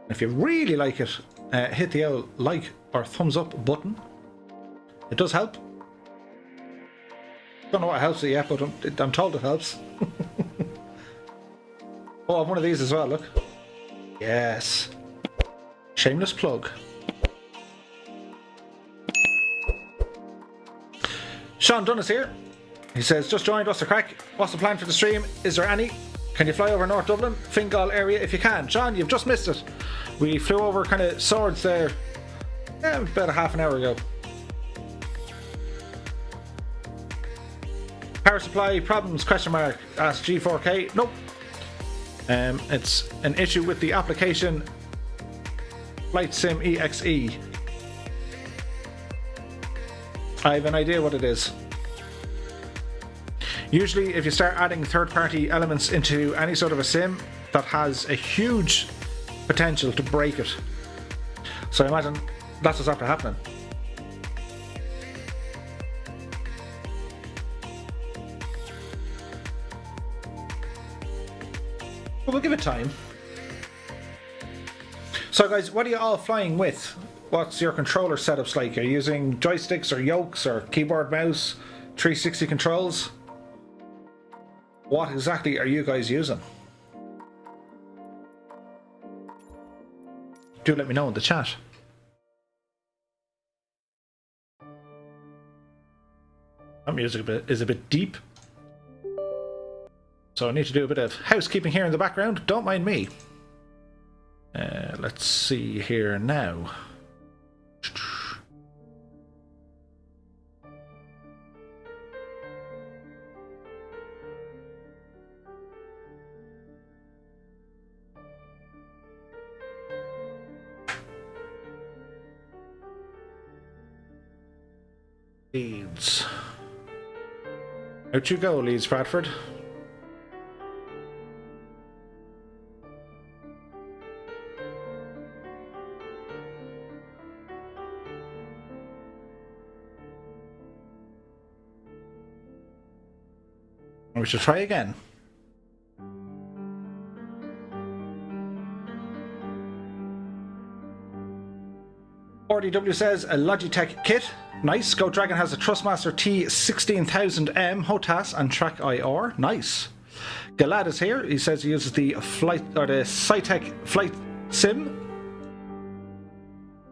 If you really like it, hit the old like or thumbs up button. It does help. Don't know what helps it yet, but I'm told it helps. Oh, I have one of these as well, look. Yes. Shameless plug. Sean Dunn is here. He says, just joined, what's the crack? What's the plan for the stream? Is there any? Can you fly over North Dublin, Fingal area if you can? Sean, you've just missed it. We flew over kind of Swords there about a half an hour ago. Power supply problems, question mark, ask G4K. Nope. It's an issue with the application Flight Sim EXE. I have an idea what it is. Usually if you start adding third-party elements into any sort of a sim, that has a huge potential to break it. So I imagine that's what's after happening. But we'll give it time. So guys, what are you all flying with? What's your controller setups like? Are you using joysticks or yokes or keyboard, mouse, 360 controls? What exactly are you guys using? Do let me know in the chat. That music is a bit deep. So I need to do a bit of housekeeping here in the background. Don't mind me. Let's see here now. Leeds. Out you go, Leeds Bradford. We should try again. RDW says a Logitech kit. Nice. Go Dragon has a Trustmaster T16000M HOTAS and Track IR. Nice. Galad is here. He says he uses the Sightseeing Flight Sim.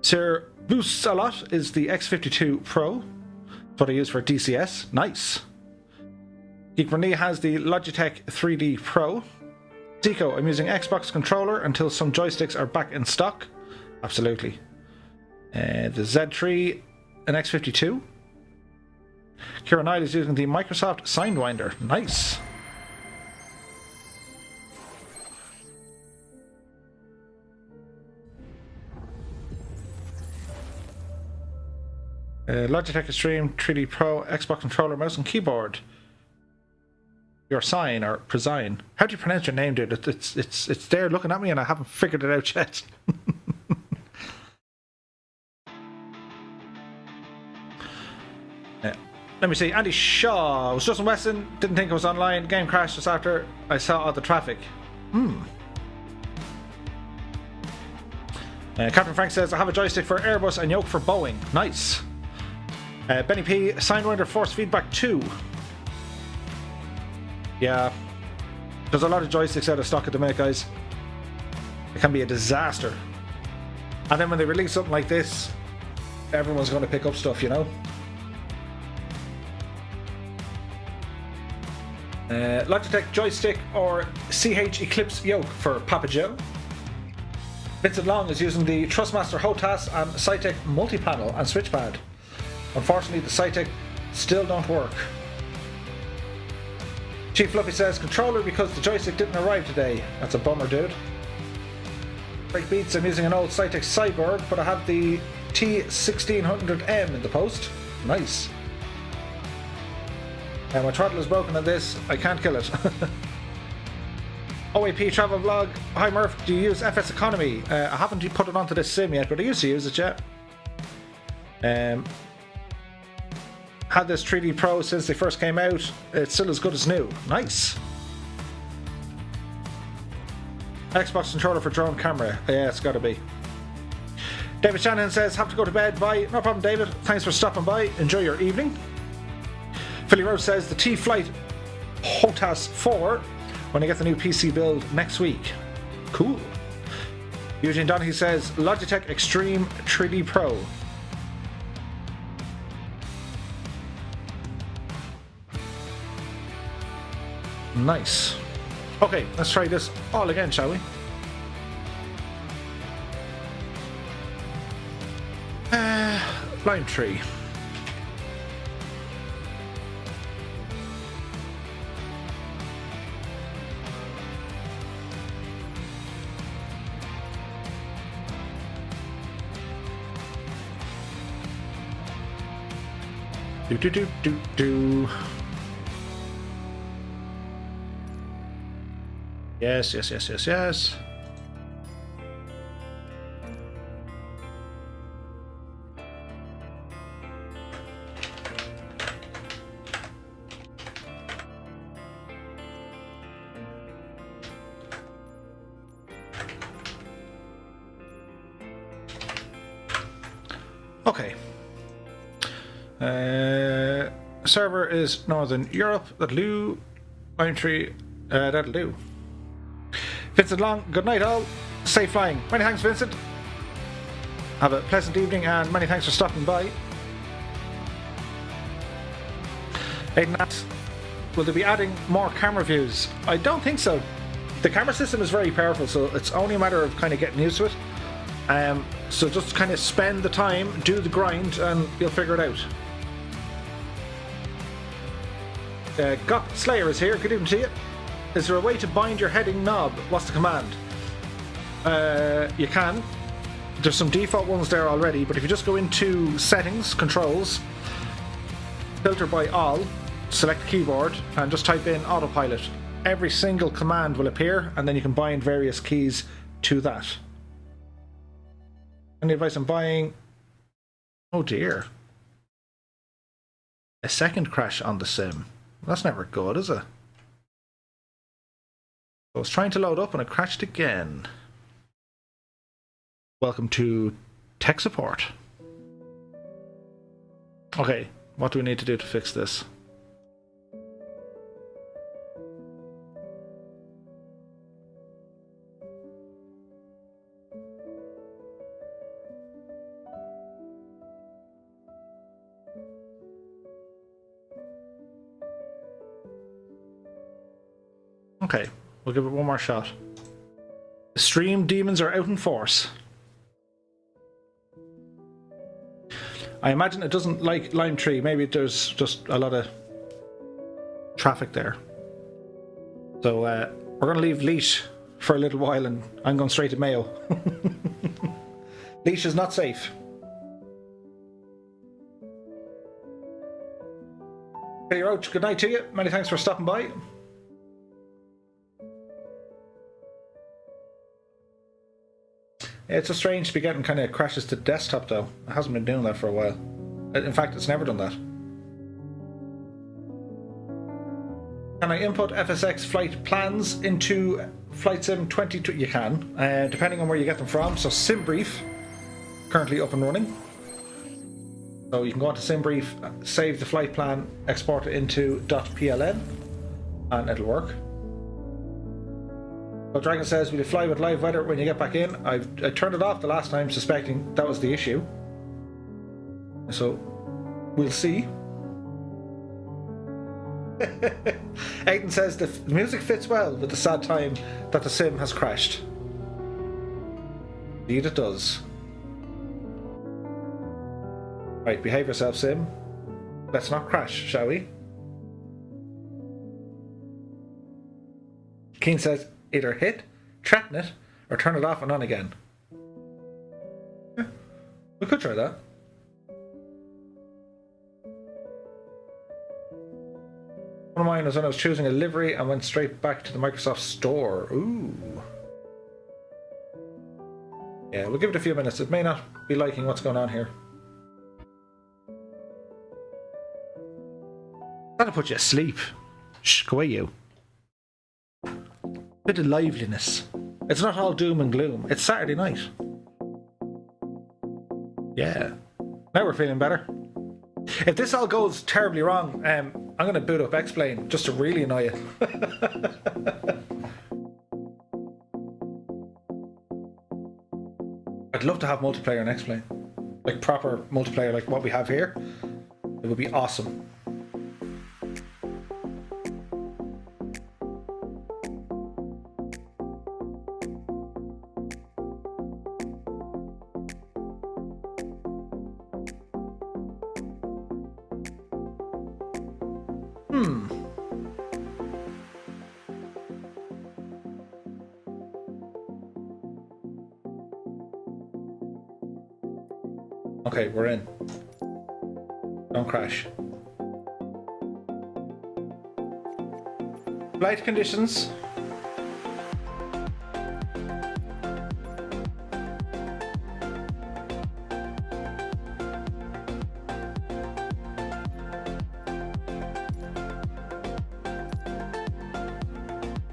Sir Boosts a lot is the X52 Pro. That's what I use for DCS. Nice. Geek Bernie has the Logitech 3D Pro. Zico, I'm using Xbox controller until some joysticks are back in stock. Absolutely. The Z3, an X52. Kieran Knight is using the Microsoft Sidewinder. Nice. Logitech Extreme 3D Pro, Xbox controller, mouse and keyboard. Your sign or Presign. How do you pronounce your name, dude? It's there looking at me and I haven't figured it out yet. Let me see. Andy Shaw. I was just in Weston. Didn't think it was online. Game crashed just after I saw all the traffic. Captain Frank says I have a joystick for Airbus and yoke for Boeing. Nice. Benny P. Sidewinder Force Feedback 2. Yeah, there's a lot of joysticks out of stock at the minute, guys. It can be a disaster. And then when they release something like this, everyone's going to pick up stuff, you know? Logitech joystick or CH Eclipse yoke for Papa Joe. Vincent Long is using the Trustmaster HOTAS and Sightseeing multi-panel and switchpad. Unfortunately, the Sightseeing still don't work. Chief Fluffy says controller because the joystick didn't arrive today. That's a bummer, dude. Break Beats, I'm using an old Sightseeing Cyborg, but I have the T1600M in the post. Nice. My throttle is broken on this. I can't kill it. OAP Travel Vlog. Hi Murph, do you use FS Economy? I haven't put it onto this sim yet, but I used to use it, yeah. Had this 3D Pro since they first came out. It's still as good as new. Nice. Xbox controller for drone camera. Yeah, it's got to be. David Shannon says, have to go to bed. Bye. No problem, David. Thanks for stopping by. Enjoy your evening. Philly Rose says the T-Flight HOTAS 4 when I get the new PC build next week. Cool. Eugene Donahue says Logitech Extreme 3D Pro. Nice. Okay, let's try this all again, shall we? Lime tree. Do. Yes. Okay. Server is Northern Europe. That'll do. Lime tree. That'll do. Vincent Long, good night all. Safe flying. Many thanks, Vincent. Have a pleasant evening and many thanks for stopping by. Aidan asks, will they be adding more camera views? I don't think so. The camera system is very powerful, so it's only a matter of kind of getting used to it. So just kind of spend the time, do the grind, and you'll figure it out. Got Slayer is here. Good evening to you. Is there a way to bind your heading knob? What's the command? You can. There's some default ones there already, but if you just go into settings, controls, filter by all, select the keyboard, and just type in autopilot. Every single command will appear, and then you can bind various keys to that. Any advice on buying? Oh dear. A second crash on the sim. That's never good, is it? I was trying to load up and it crashed again. Welcome to tech support. Okay, what do we need to do to fix this? Okay, we'll give it one more shot. The stream demons are out in force. I imagine it doesn't like Lime Tree. Maybe there's just a lot of traffic there. So we're going to leave Leash for a little while and I'm going straight to Mayo. Leash is not safe. Hey Roach, good night to you. Many thanks for stopping by. It's so strange to be getting kind of crashes to desktop though. It hasn't been doing that for a while. In fact, it's never done that. Can I input FSX flight plans into Flight Sim 22? You can, depending on where you get them from. So SimBrief, currently up and running. So you can go onto SimBrief, save the flight plan, export it into .pln, and it'll work. So Dragon says, will you fly with live weather when you get back in? I turned it off the last time, suspecting that was the issue. So, we'll see. Aidan says, the music fits well with the sad time that the sim has crashed. Indeed it does. Right, behave yourself, sim. Let's not crash, shall we? Keen says, either hit, threaten it, or turn it off and on again. Yeah, we could try that. One of mine was when I was choosing a livery and went straight back to the Microsoft Store. Ooh. Yeah, we'll give it a few minutes. It may not be liking what's going on here. That'll put you asleep. Shh, go away you. Bit of liveliness. It's not all doom and gloom. It's Saturday night. Yeah. Now we're feeling better. If this all goes terribly wrong, I'm going to boot up X-Plane just to really annoy you. I'd love to have multiplayer in X-Plane. Like proper multiplayer like what we have here. It would be awesome. Okay, we're in. Don't crash. Flight conditions.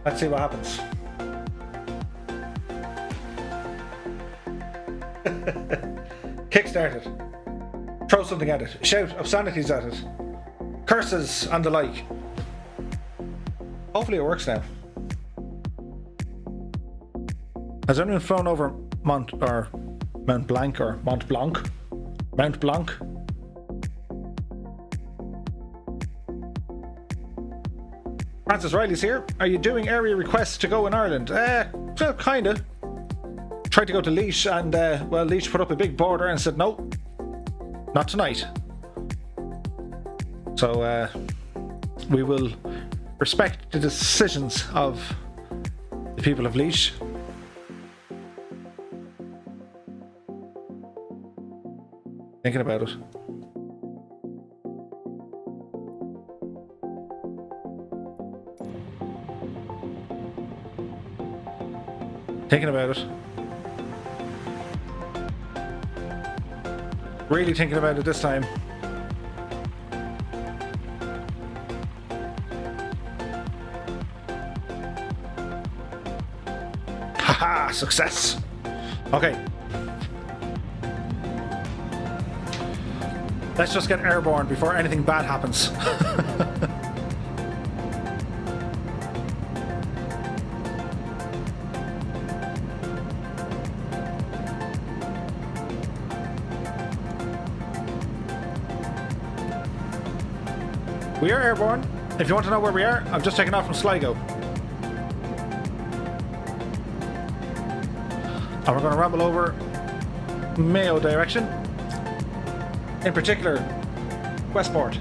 Let's see what happens. Kickstart it. Throw something at it. Shout obscenities at it. Curses and the like. Hopefully it works now. Has anyone flown over Mont Blanc? Mount Blanc? Francis Riley's here. Are you doing area requests to go in Ireland? Well, kinda. Tried to go to Laois and, well, Laois put up a big border and said, no, not tonight. So, we will respect the decisions of the people of Laois. Thinking about it. Thinking about it. Really thinking about it this time. Haha, success. Okay. Let's just get airborne before anything bad happens. We are airborne. If you want to know where we are, I've just taken off from Sligo. And we're going to ramble over Mayo direction. In particular, Westport.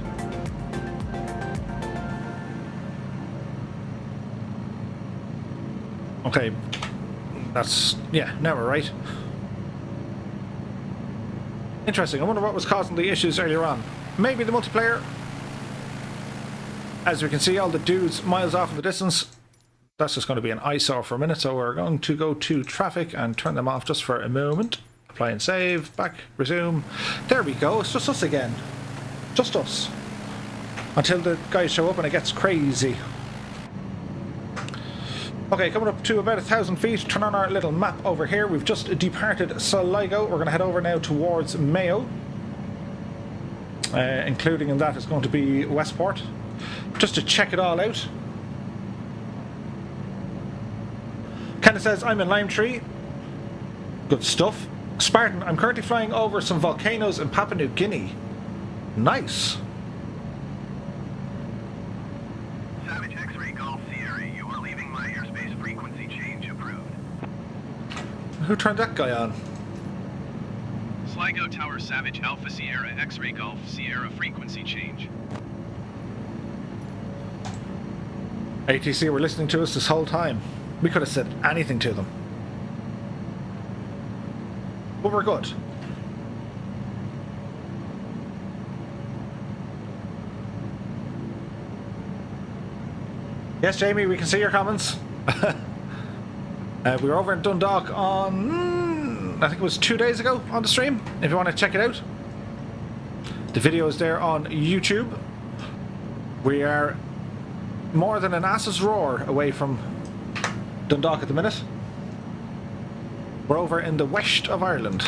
Okay. That's, yeah, now we're right. Interesting. I wonder what was causing the issues earlier on. Maybe the multiplayer. As we can see, all the dudes miles off in the distance. That's just going to be an eyesore for a minute, so we're going to go to traffic and turn them off just for a moment. Apply and save, back, resume. There we go, it's just us again. Just us. Until the guys show up and it gets crazy. Okay, coming up to about 1,000 feet, turn on our little map over here. We've just departed Sligo. We're going to head over now towards Mayo. Including in that is going to be Westport. Just to check it all out. Kenneth says, I'm in Limetree. Good stuff. Spartan, I'm currently flying over some volcanoes in Papua New Guinea. Nice. Savage X-ray Golf Sierra, you are leaving my airspace frequency change approved. Who turned that guy on? Sligo Tower Savage Alpha Sierra X-ray Golf Sierra frequency change. ATC were listening to us this whole time. We could have said anything to them. But we're good. Yes, Jamie, we can see your comments. We were over in Dundalk on, I think it was 2 days ago on the stream, if you want to check it out. The video is there on YouTube. We are more than an ass's roar away from Dundalk at the minute. We're over in the west of Ireland.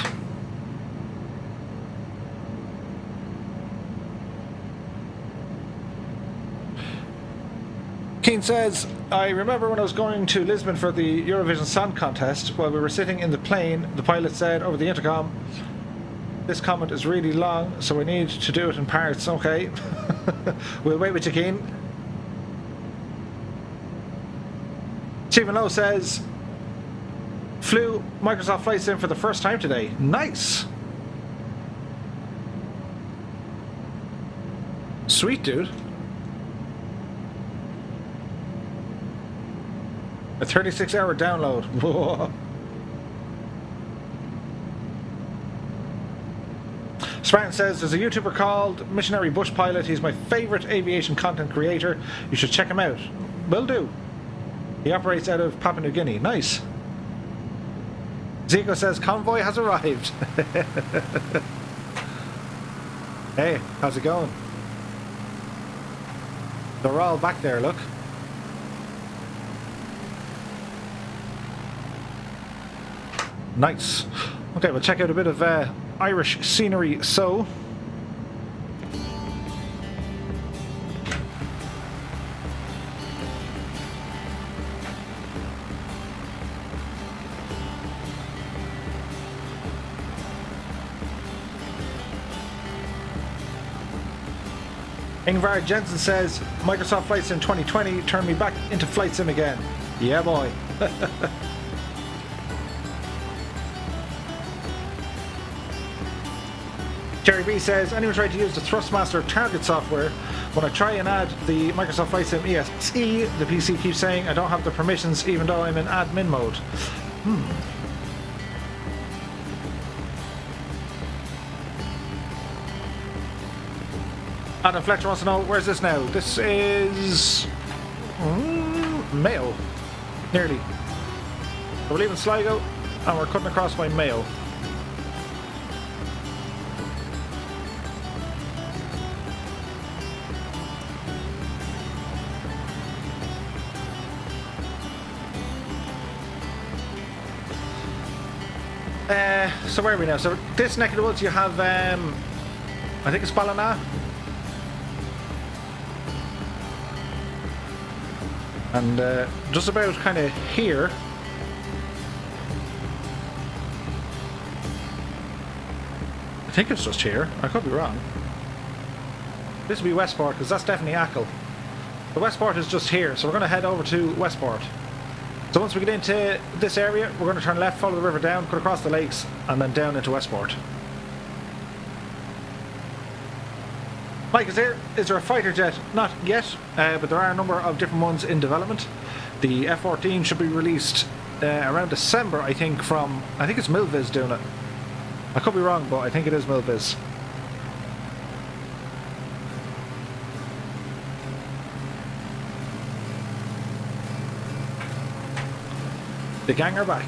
Keane says, I remember when I was going to Lisbon for the Eurovision Song Contest, while we were sitting in the plane, the pilot said over the intercom, this comment is really long, so we need to do it in parts. Okay. We'll wait with you, Keane. Stephen Lowe says, flew Microsoft Flight Sim for the first time today. Nice. Sweet, dude. A 36-hour download. Whoa. Spartan says, there's a YouTuber called Missionary Bush Pilot. He's my favourite aviation content creator. You should check him out. will do. He operates out of Papua New Guinea. Nice. Zico says convoy has arrived. Hey, how's it going? They're all back there, look. Nice. Okay, we'll check out a bit of Irish scenery. So, Ingvar Jensen says Microsoft Flight Sim 2020 turned me back into Flight Sim again. Yeah, boy. Jerry B says, anyone tried to use the Thrustmaster target software? When I try and add the Microsoft Flight Sim ESE, the PC keeps saying I don't have the permissions even though I'm in admin mode. Adam Fletcher wants to know, where's this now? This is... Mayo. Nearly. So we're leaving Sligo and we're cutting across by Mayo. So where are we now? So this neck of the woods you have, I think it's Ballina. And just about kind of here, I think it's just here, I could be wrong. This would be Westport, because that's definitely Achill. The Westport is just here, so we're going to head over to Westport. So once we get into this area, we're going to turn left, follow the river down, cut across the lakes, and then down into Westport. Mike is here. Is there a fighter jet? Not yet, but there are a number of different ones in development. The F-14 should be released around December, I think, from... I think it's Milviz doing it. I could be wrong, but I think it is Milviz. The gang are back.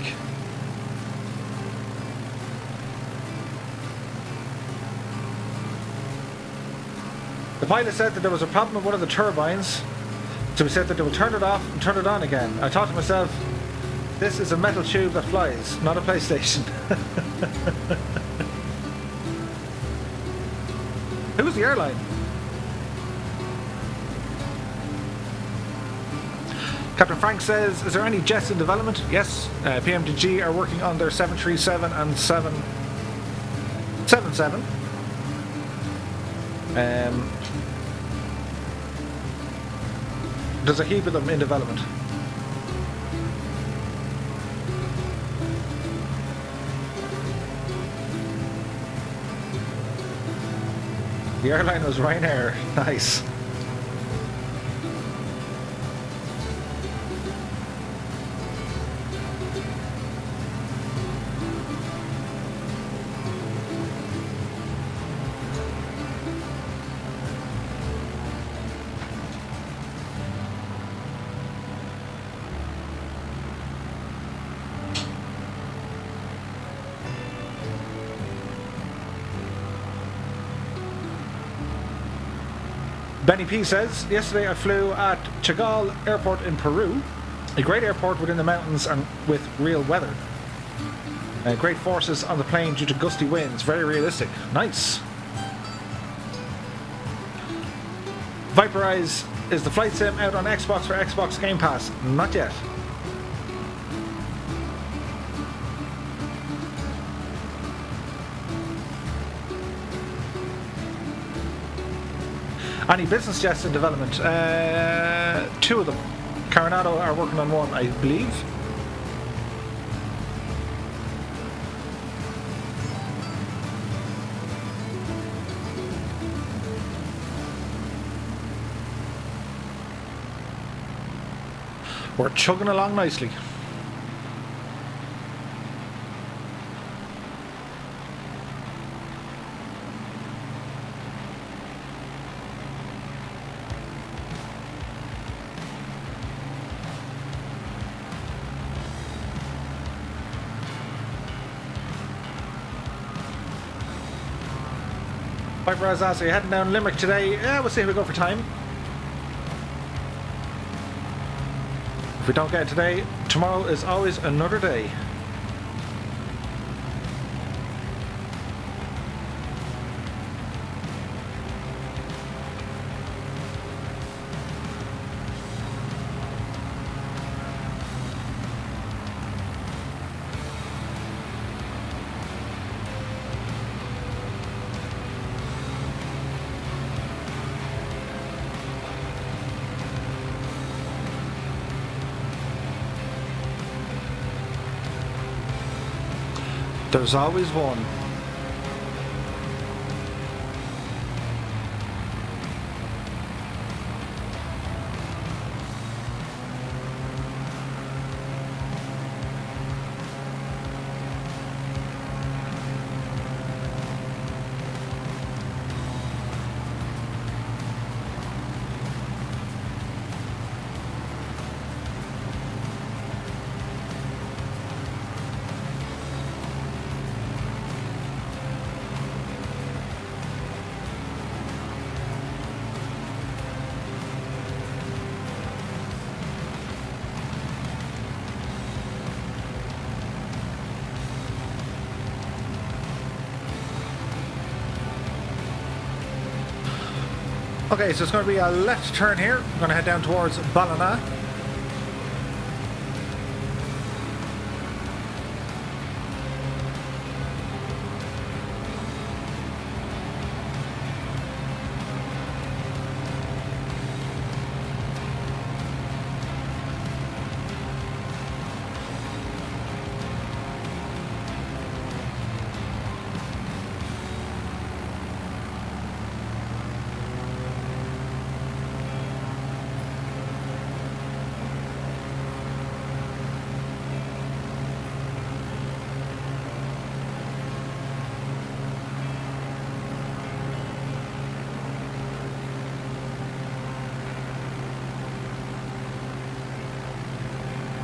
The pilot said that there was a problem with one of the turbines, so he said that they would turn it off and turn it on again. I thought to myself, this is a metal tube that flies, not a PlayStation. Who's the airline? Captain Frank says, is there any jets in development? Yes, PMDG are working on their 737 and 777. There's a heap of them in development. The airline was Ryanair. Nice. Benny P says, yesterday I flew at Chagall Airport in Peru, a great airport within the mountains and with real weather. Great forces on the plane due to gusty winds, very realistic. Nice. Viperize, is the flight sim out on Xbox for Xbox Game Pass? Not yet. Any business jets in development? Two of them. Coronado are working on one, I believe. We're chugging along nicely. Piper has asked, are you heading down Limerick today? Yeah, we'll see how we go for time. If we don't get it today, tomorrow is always another day. There's always one. Okay, so it's going to be a left turn here. I'm going to head down towards Ballina.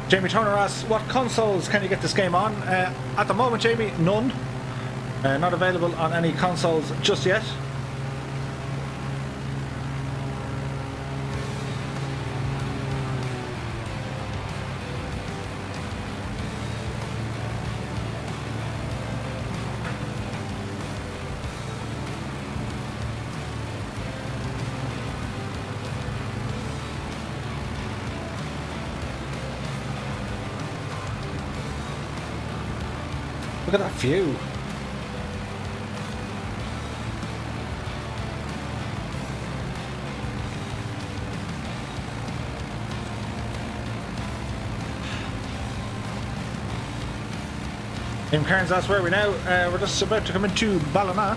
Jamie Turner asks, what consoles can you get this game on? At the moment, Jamie, none. Not available on any consoles just yet. Look at that view. In Cairns, that's where we now. We're just about to come into Ballina,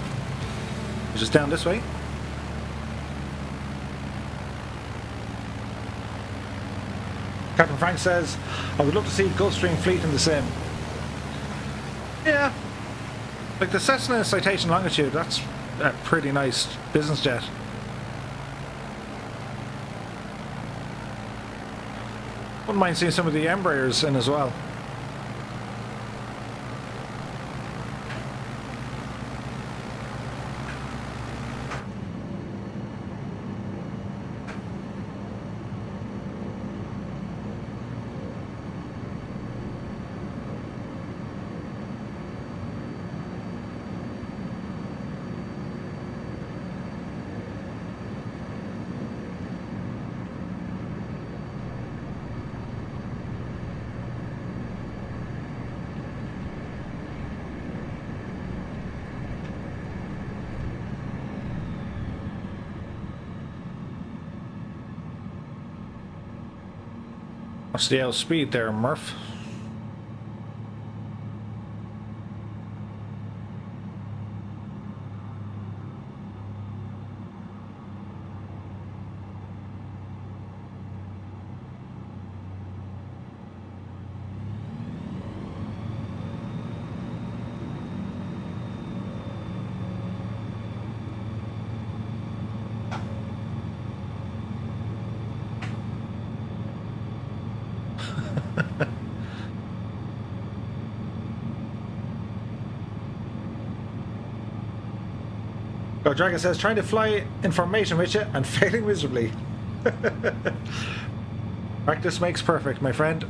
which is down this way. Captain Frank says, I would love to see Gulfstream fleet in the sim. Yeah, like the Cessna Citation Longitude, that's a pretty nice business jet. Wouldn't mind seeing some of the Embraers in as well. What's the outspeed there, Murph? Oh, Dragon says, trying to fly in formation with you and failing miserably. Practice makes perfect, my friend.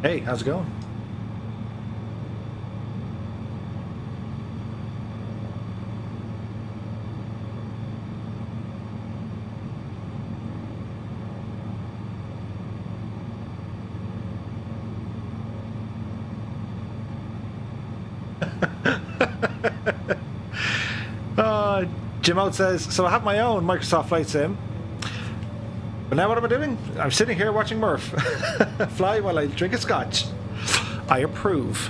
Hey, how's it going? Jim Out says, so I have my own Microsoft Flight Sim. But now what am I doing? I'm sitting here watching Murph fly while I drink a scotch. I approve.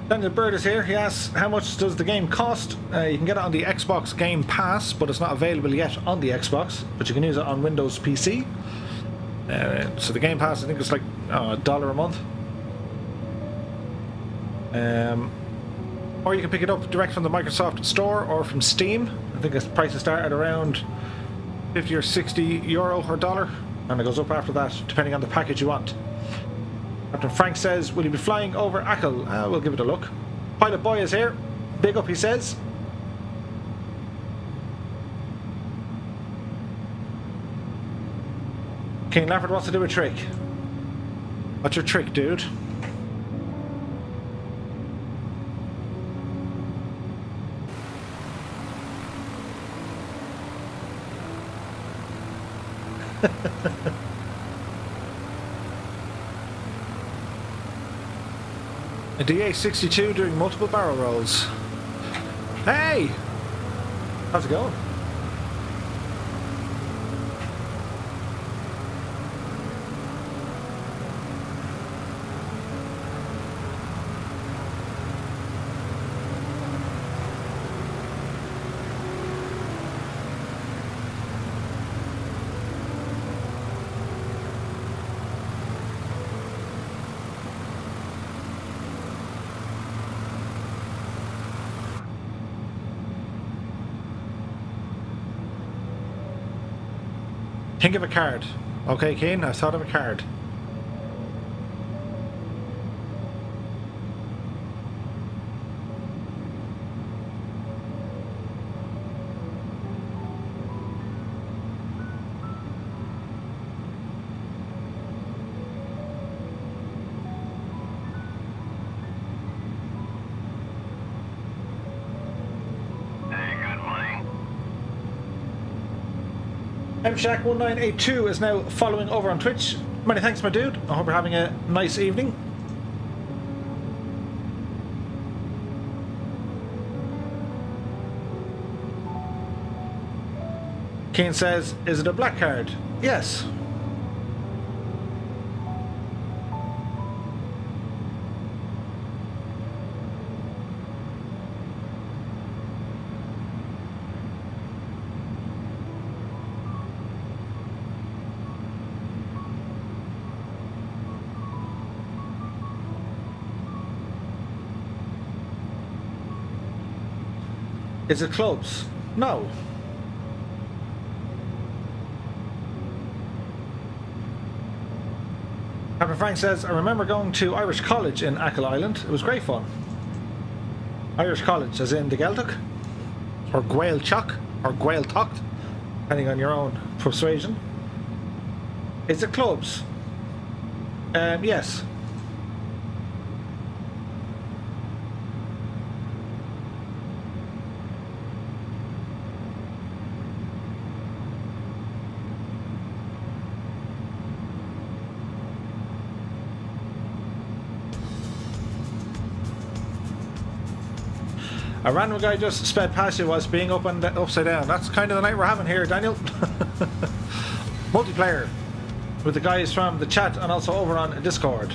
Daniel Bird is here. He asks, how much does the game cost? You can get it on the Xbox Game Pass, but it's not available yet on the Xbox. But you can use it on Windows PC. So the Game Pass, I think it's like $1 a month. Or you can pick it up direct from the Microsoft Store or from Steam. I think the prices start at around 50 or 60 euro or dollar, and it goes up after that, depending on the package you want. Captain Frank says, will you be flying over Achill? We'll give it a look. Pilot Boy is here. Big up, he says. King Lafford wants to do a trick. What's your trick, dude? A DA-62 doing multiple barrel rolls. Hey! How's it going? Think of a card. Okay, Kane, I thought of a card. MShack1982 is now following over on Twitch. Many thanks, my dude. I hope you're having a nice evening. Kane says, is it a black card? Yes. Is it clubs? No. Captain Frank says, I remember going to Irish College in Achill Island. It was great fun. Irish College, as in the Gaeltacht, or Gaeltacht, or Gaeltacht, depending on your own persuasion. Is it clubs? Yes. A random guy just sped past you whilst being up and upside down. That's kind of the night we're having here, Daniel. Multiplayer with the guys from the chat and also over on Discord.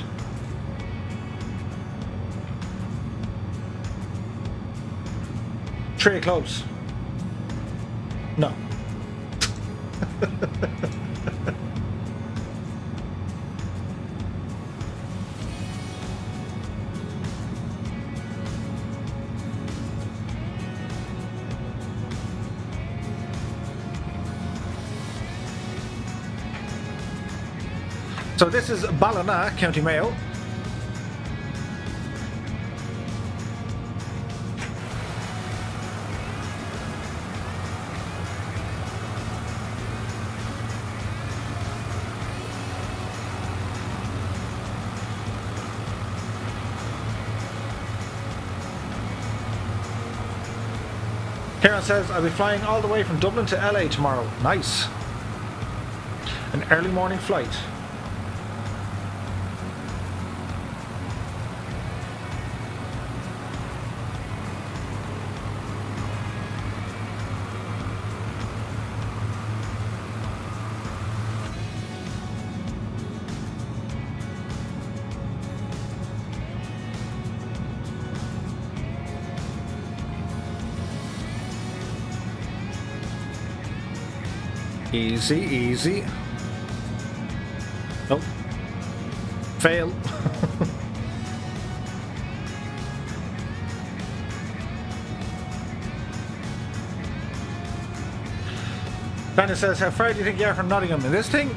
Three clubs. No. So this is Ballina, County Mayo. Karen says, I'll be flying all the way from Dublin to LA tomorrow. Nice. An early morning flight. Easy, easy. Nope. Fail. Daniel says, how far do you think you are from Nottingham in this thing?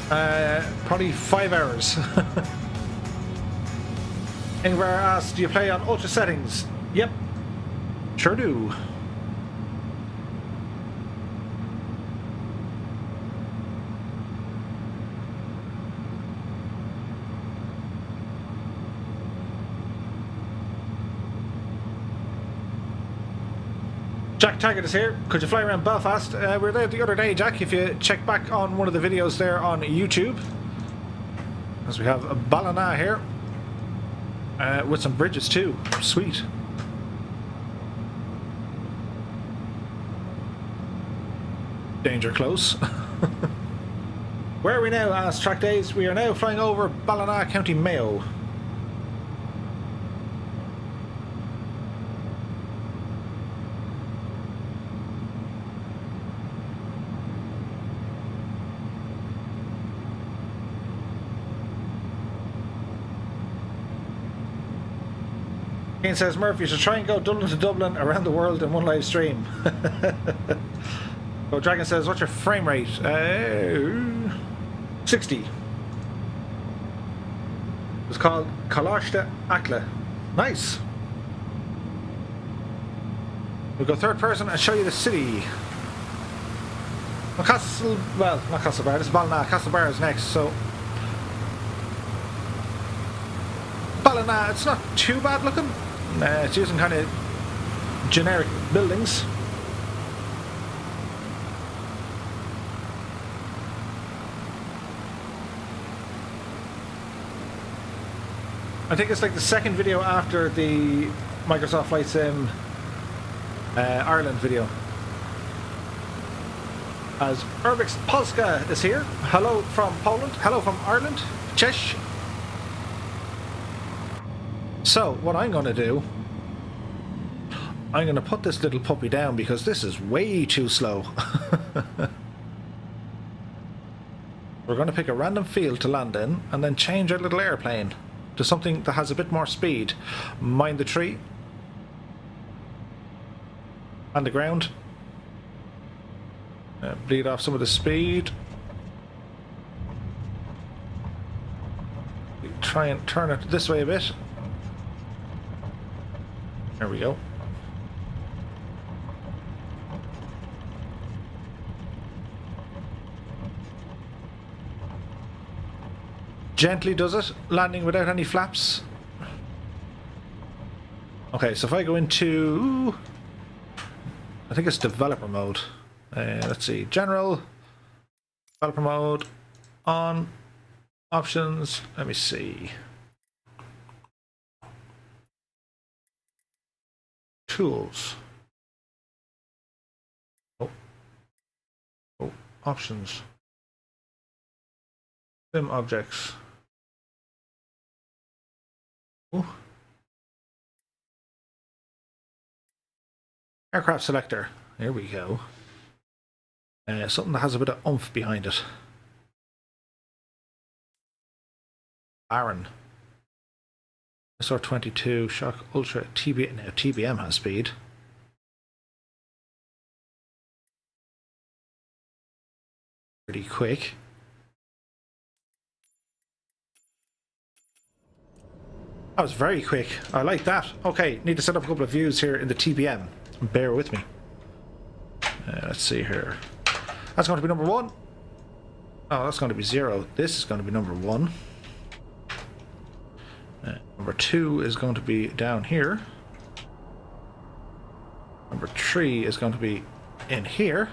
Probably 5 hours. Ingvar asks, do you play on ultra settings? Yep. Sure do. Jack Taggart is here. Could you fly around Belfast? We were there the other day, Jack, if you check back on one of the videos there on YouTube. As we have a Ballina here. With some bridges too. Sweet. Danger close. Where are we now? Asked Track Days. We are now flying over Ballina, County Mayo. Kane says, Murph, you should try and go Dublin to Dublin around the world in one live stream. So Dragon says, what's your frame rate? 60. It's called Kalashta Akla. Nice. We'll go third person and show you the city. Well, not Castlebar, this is Ballina. Castlebar is next, so. Ballina, it's not too bad looking. It's using kind of generic buildings. I think it's like the second video after the Microsoft Flight Sim Ireland video. As Urbix Polska is here. Hello from Poland. Hello from Ireland. Cześć. So, what I'm going to do, I'm going to put this little puppy down because this is way too slow. We're going to pick a random field to land in and then change our little airplane to something that has a bit more speed. Mind the tree. And the ground. Bleed off some of the speed. Try and turn it this way a bit. There we go. Gently does it, landing without any flaps. Okay, so if I go into, I think it's developer mode. Let's see, general, developer mode, on, options, let me see. Tools. Oh, options. Sim objects. Oh. Aircraft selector. Here we go. Something that has a bit of oomph behind it. Baron. SR22, Shock Ultra, TBM. Now TBM has speed. Pretty quick. That was very quick. I like that. Okay, need to set up a couple of views here in the TBM. Bear with me. Let's see here. That's going to be number 1. Oh, that's going to be 0. This is going to be number 1. Number 2 is going to be down here. Number 3 is going to be in here.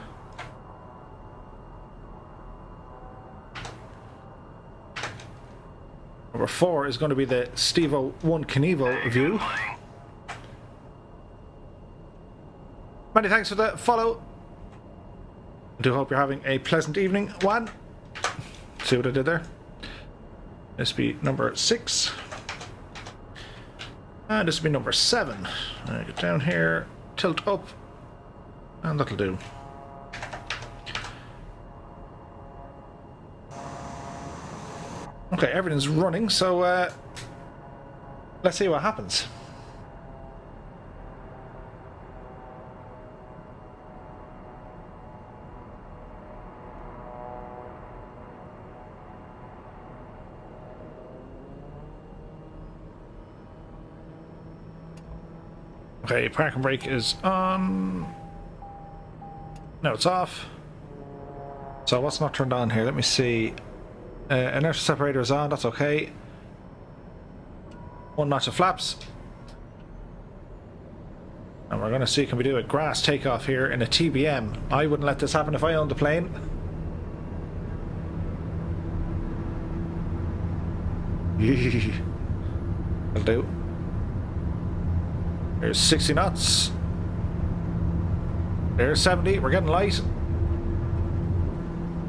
Number 4 is going to be the Stevo 1 Knievo view. Many thanks for the follow. I do hope you're having a pleasant evening. Juan. See what I did there? This will be number 6. And this will be number 7. Get down here, tilt up, and that'll do. Okay, everything's running, so let's see what happens. Okay, park and brake is on. No, it's off. So what's not turned on here? Let me see. Inertial separator is on, that's okay. 1 notch of flaps. And we're going to see, can we do a grass takeoff here in a TBM? I wouldn't let this happen if I owned the plane. That'll do. There's 60 knots. There's 70, we're getting light.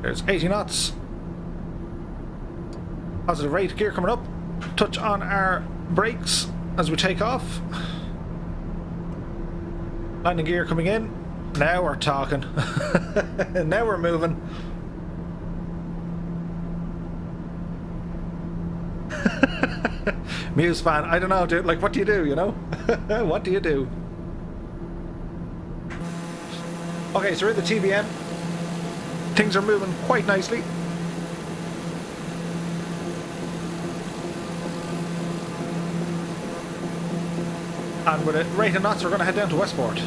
There's 80 knots. Positive rate, gear coming up. Touch on our brakes as we take off. Landing gear coming in. Now we're talking. Now we're moving. Muse fan, I don't know, dude. Like, what do you do, you know? What do you do? Okay, so we're in the TBM. Things are moving quite nicely. And with a rate of knots, we're going to head down to Westport.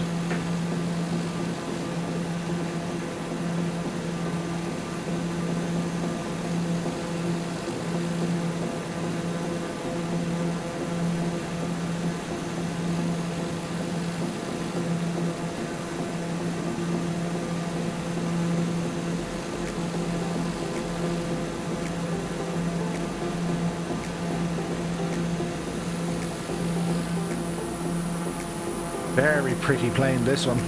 Very pretty plane, this one.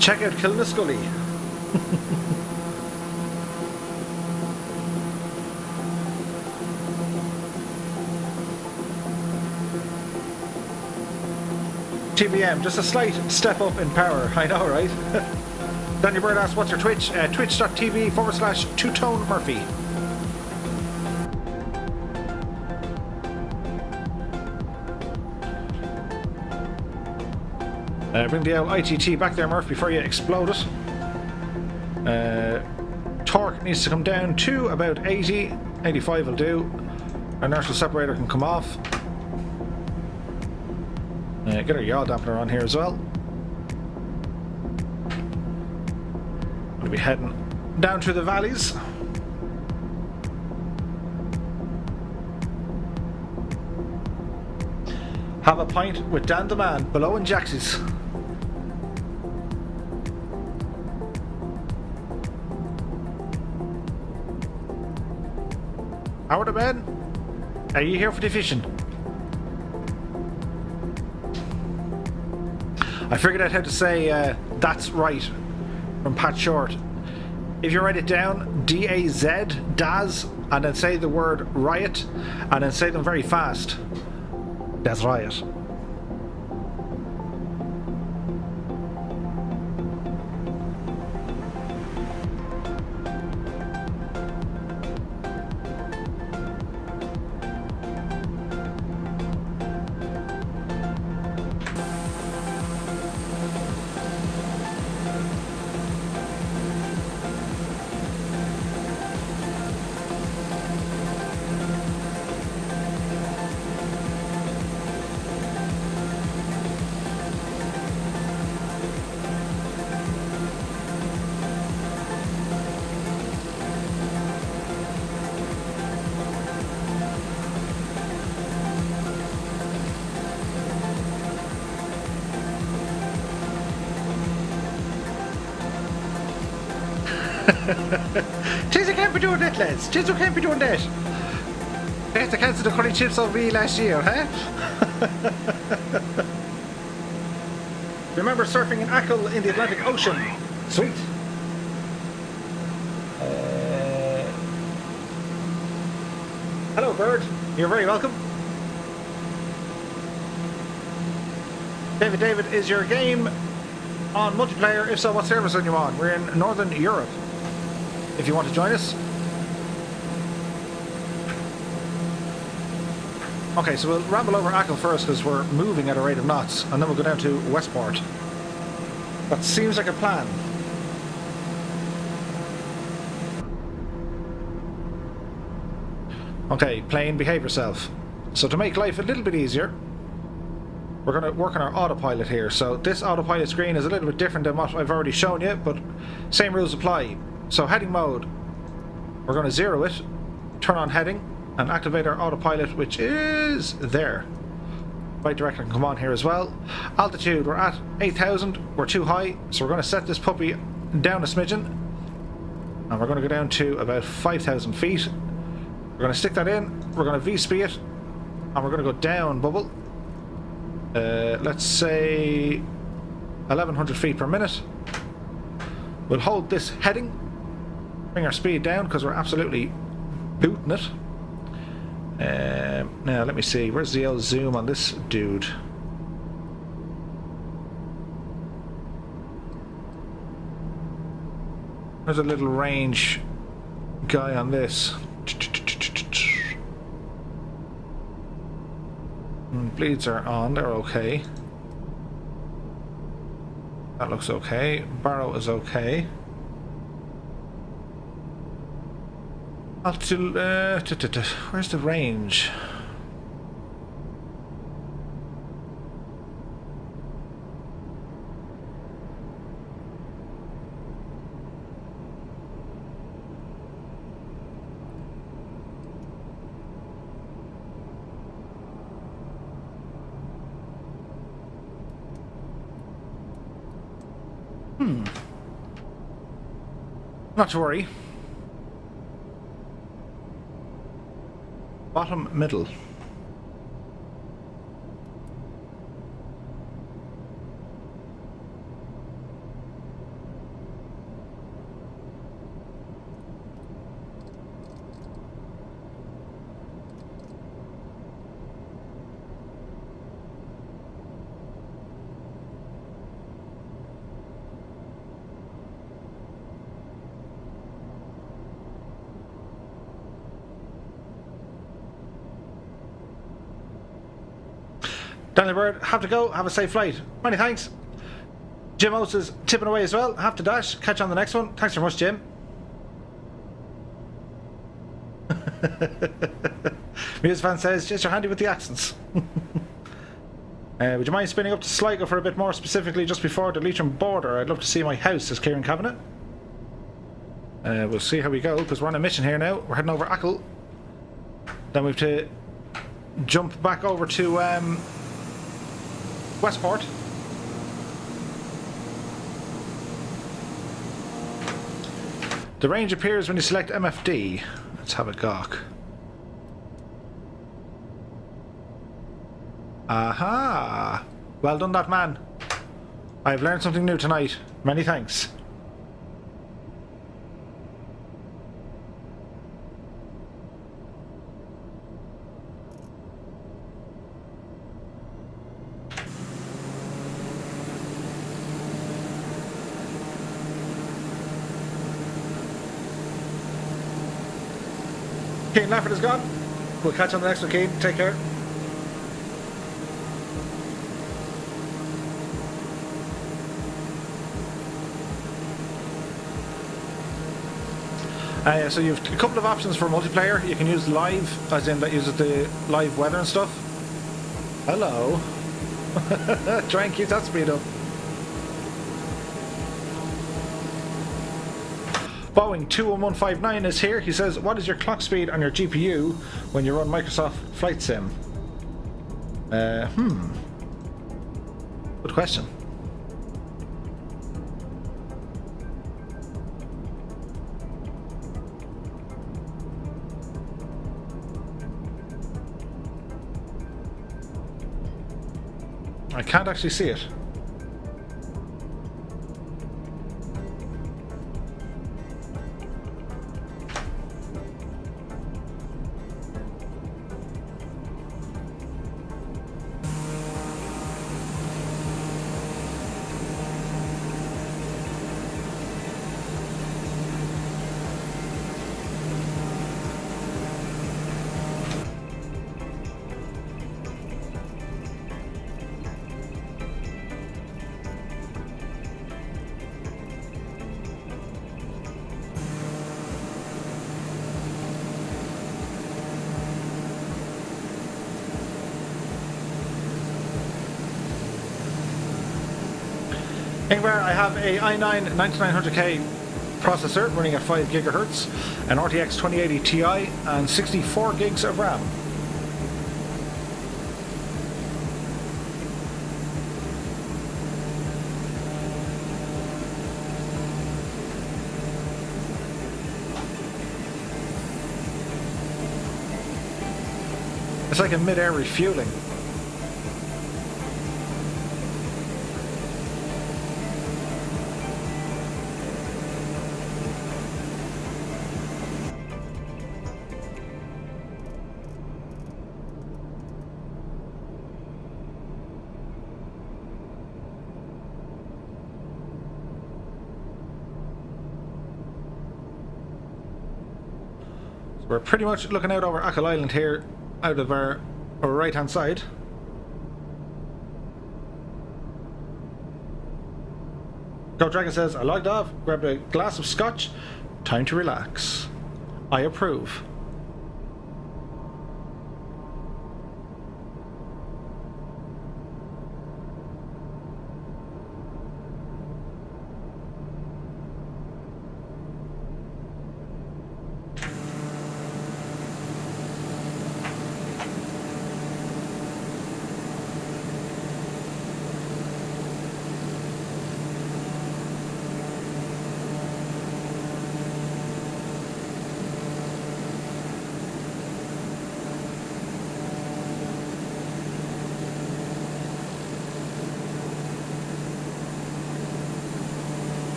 Check out Kilkenny. TBM, just a slight step up in power, I know, right? Daniel Bird asks, what's your Twitch? Twitch.tv/2Tone Murphy. Bring the old ITT back there, Murph, before you explode it. Torque needs to come down to about 80. 85 will do. Inertial separator can come off. Get our yaw dampener on here as well. We'll be heading down through the valleys. Have a pint with Dan the Man below in Jaxie's. How are the men? Are you here for the fishing? I figured out how to say that's right from Pat Short. If you write it down, D-A-Z, Daz, and then say the word riot, and then say them very fast. That's riot. Cheese, can't be doing that, lads. Cheese, can't be doing that. They had to cancel the curry chips over me last year, huh? Remember surfing in Achill in the Atlantic Ocean? Sweet. Hello, bird. You're very welcome. David, is your game on multiplayer? If so, what servers are you on? We're in Northern Europe. If you want to join us. Okay, so we'll ramble over Achill first because we're moving at a rate of knots, and then we'll go down to Westport. That seems like a plan. Okay, plane, behave yourself. So to make life a little bit easier, we're going to work on our autopilot here. So this autopilot screen is a little bit different than what I've already shown you, but same rules apply. So heading mode, we're going to zero it, turn on heading, and activate our autopilot, which is there. Right director can come on here as well. Altitude, we're at 8,000, we're too high, so we're going to set this puppy down a smidgen, and we're going to go down to about 5,000 feet. We're going to stick that in, we're going to V-speed it, and we're going to go down, Bubble. Let's say 1,100 feet per minute. We'll hold this heading, bring our speed down because we're absolutely booting it. Now let me see, where's the old zoom on this dude? There's a little range guy on this. Bleeds are on, they're okay. That looks okay. Barrow is okay. Altitude, where's the range? Not to worry. Bottom middle. Daniel Bird, have to go. Have a safe flight. Many thanks. Jim Oates is tipping away as well. Have to dash. Catch you on the next one. Thanks very much, Jim. Muse fan says, just you're handy with the accents. Would you mind spinning up to Sligo for a bit more, specifically just before the Leitrim border? I'd love to see my house, says Kieran Cabinet. We'll see how we go, because we're on a mission here now. We're heading over Achill. Then we have to jump back over to Westport. The range appears when you select MFD. Let's have a gawk. Aha! Well done, that man. I've learned something new tonight. Many thanks. Kane Lafford is gone. We'll catch on the next one, Kane. Take care. So you have a couple of options for multiplayer. You can use live, as in that uses the live weather and stuff. Hello. Try and keep that speed up. Boeing 21159 is here. He says, what is your clock speed on your GPU when you run Microsoft Flight Sim? Good question. I can't actually see it. Hangar, I have a i9 9900K processor running at 5 gigahertz, an RTX 2080 Ti, and 64 gigs of RAM. It's like a mid-air refueling. We're pretty much looking out over Achill Island here, out of our right hand side. Go Dragon says, I logged off, grabbed a glass of scotch, time to relax. I approve.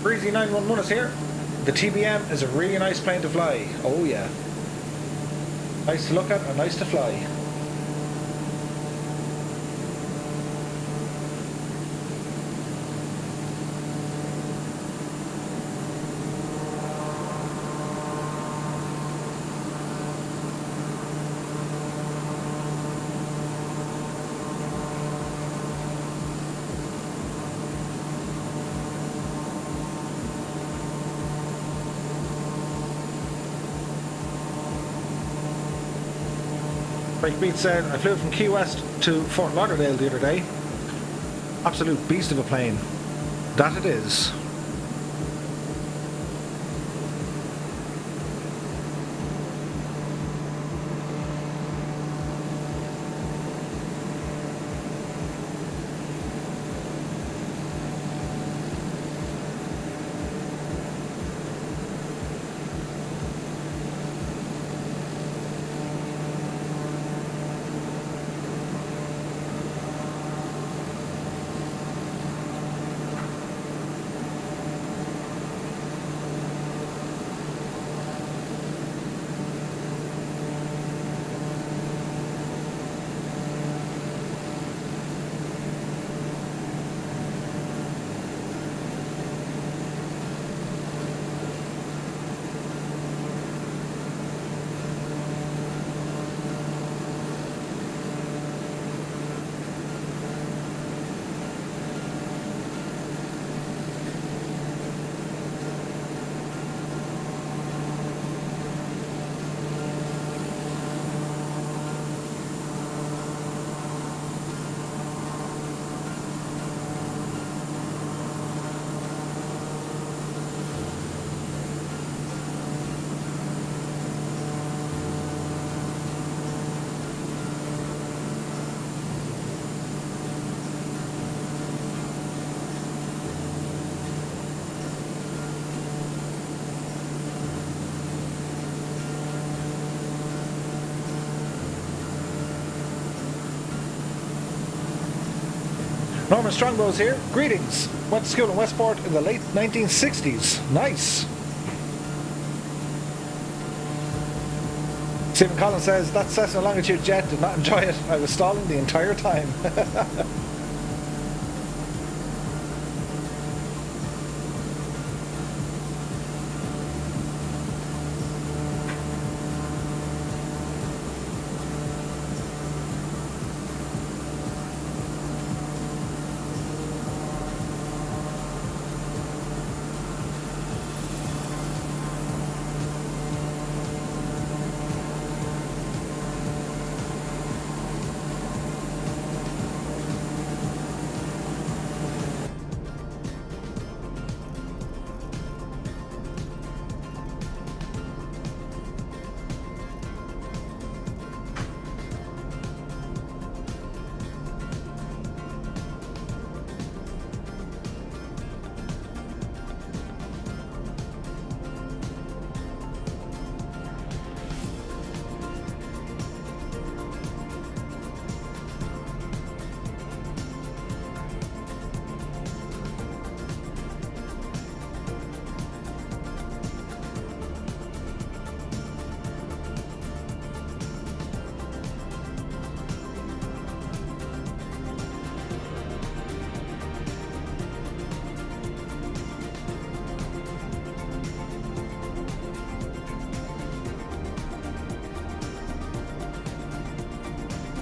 Breezy 911 is here. The TBM is a really nice plane to fly. Oh yeah. Nice to look at and nice to fly. Like Beat said, I flew from Key West to Fort Lauderdale the other day. Absolute beast of a plane. That it is. Norman Strongbow's here. Greetings. Went to school in Westport in the late 1960s. Nice. Stephen Collins says, that Cessna Longitude jet, did not enjoy it. I was stalling the entire time.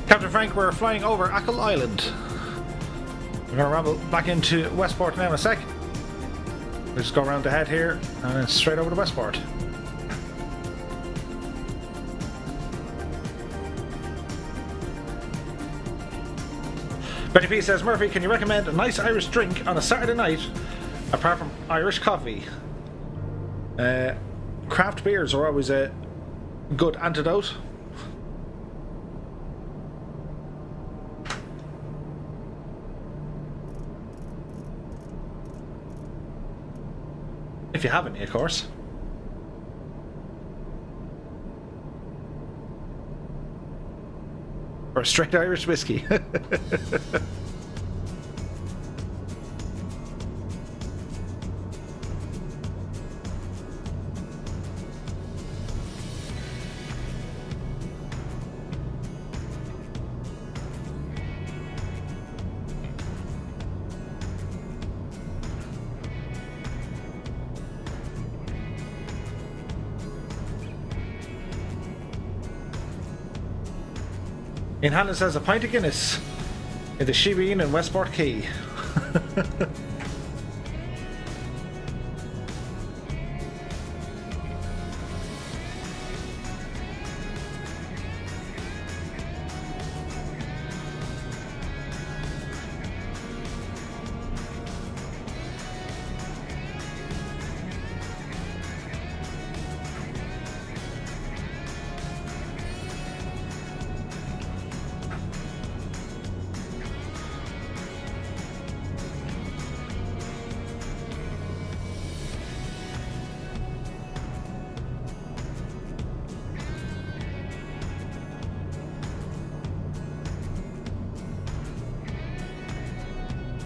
Captain Frank, we're flying over Achill Island. We're going to ramble back into Westport now in a sec. We'll just go around the head here and then straight over to Westport. Betty P says, Murphy, can you recommend a nice Irish drink on a Saturday night apart from Irish coffee? Craft beers are always a good antidote. If you have any, of course. Or a straight Irish whiskey. Ian Hanlon says a pint of Guinness in the Shebeen in Westport Quay.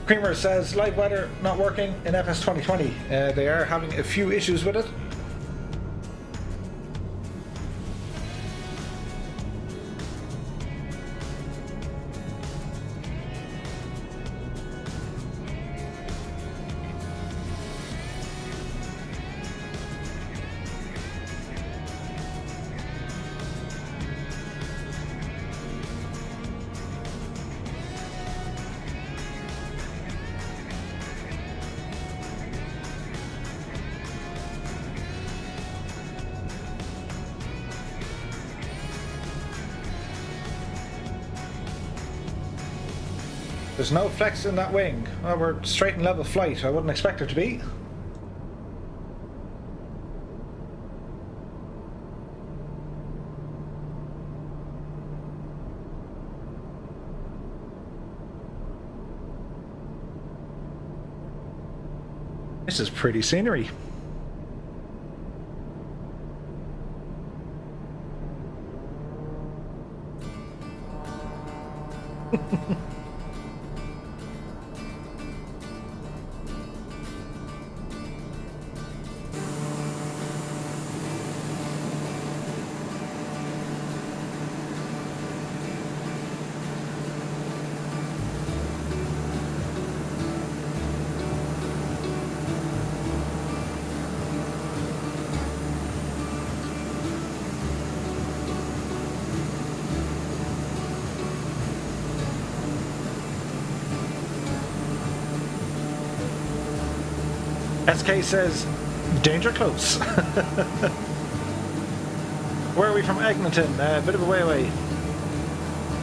Creamer says live weather not working in FS 2020. They are having a few issues with it. There's no flex in that wing. Oh, we're straight and level flight. I wouldn't expect it to be. This is pretty scenery. SK says, danger close. Where are we from? Eglinton, a bit of a way away.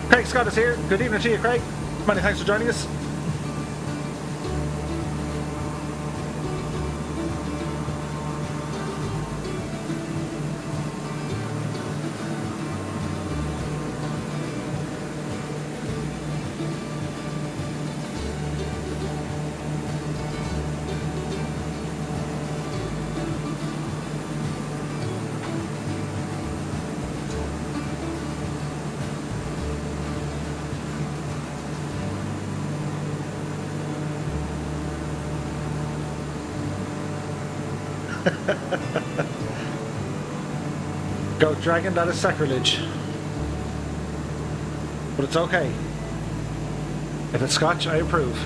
Craig Scott is here. Good evening to you, Craig. Many thanks for joining us. Go Dragon, that is sacrilege. But it's okay. If it's Scotch, I approve.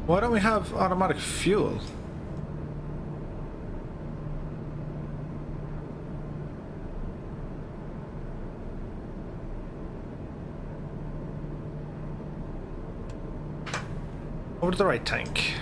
Why don't we have automatic fuel? Over to the right tank.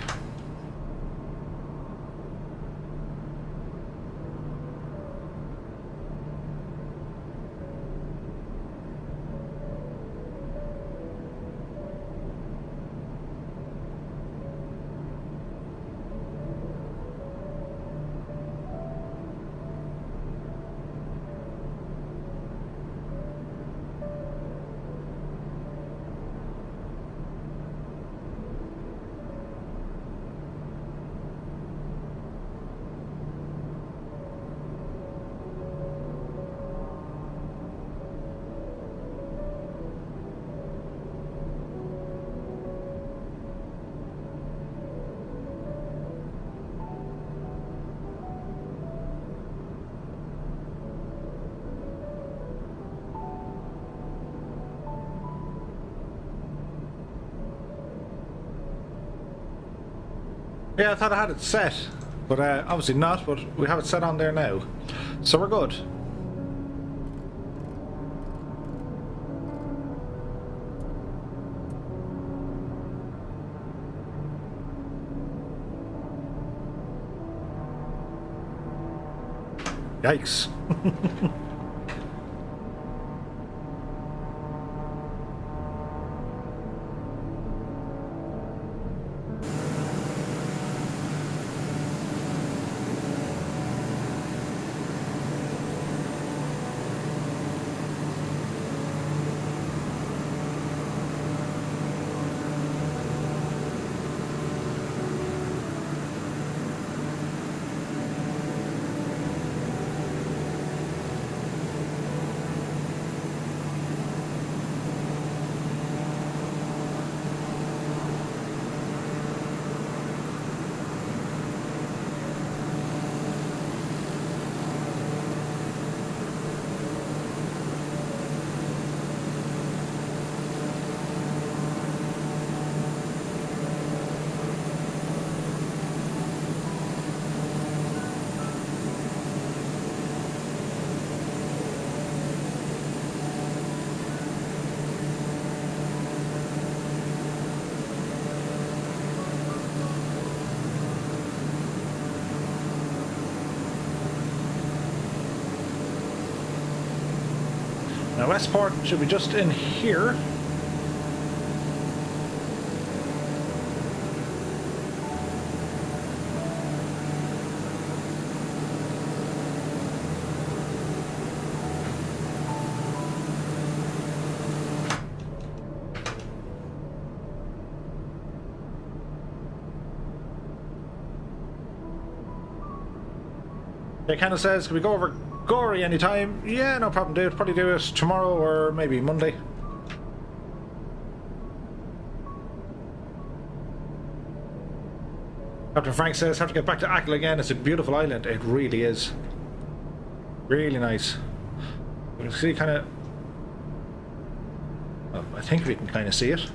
Yeah, I thought I had it set, but obviously not, but we have it set on there now. So we're good. Yikes. Now Westport should be just in here. It kind of says, can we go over Gory anytime? Yeah, no problem, dude. Probably do it tomorrow or maybe Monday. Captain Frank says, have to get back to Achill again. It's a beautiful island. It really is. Really nice. You can see kind of... Well, I think we can kind of see it.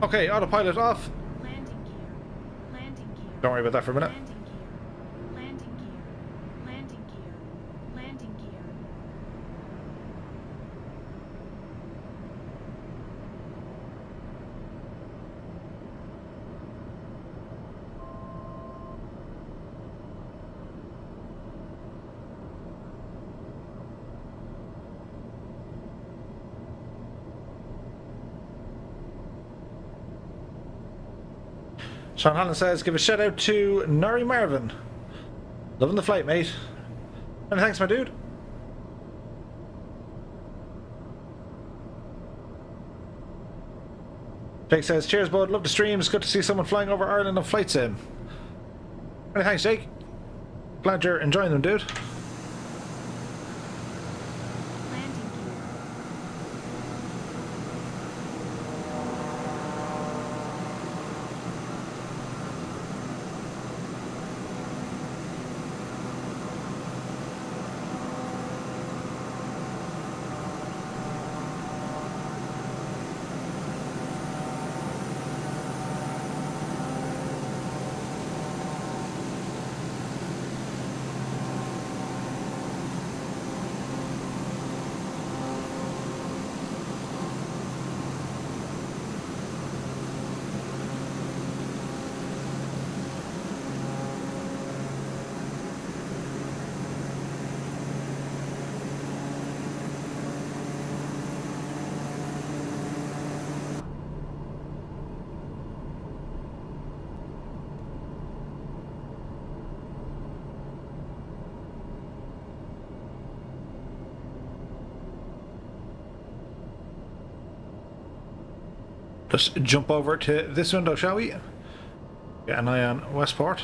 Okay, autopilot off. Landing gear. Landing gear. Don't worry about that for a minute. Landing gear. Landing gear. Landing gear. Landing gear. Sean Holland says, give a shout out to Nuri Marvin. Loving the flight, mate. And thanks, my dude. Jake says, cheers, bud. Love the streams. Good to see someone flying over Ireland on flight sim. Many thanks, Jake. Glad you're enjoying them, dude. Landing gear. Let's jump over to this window, shall we? Get an eye on Westport.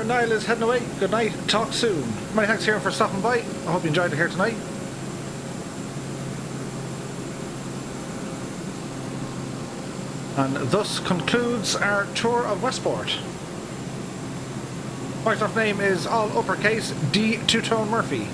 Sir Niall is heading away. Good night. Talk soon. Many thanks, Kieran, for stopping by. I hope you enjoyed it here tonight. And thus concludes our tour of Westport. Microsoft name is all uppercase D Two-Tone Murphy.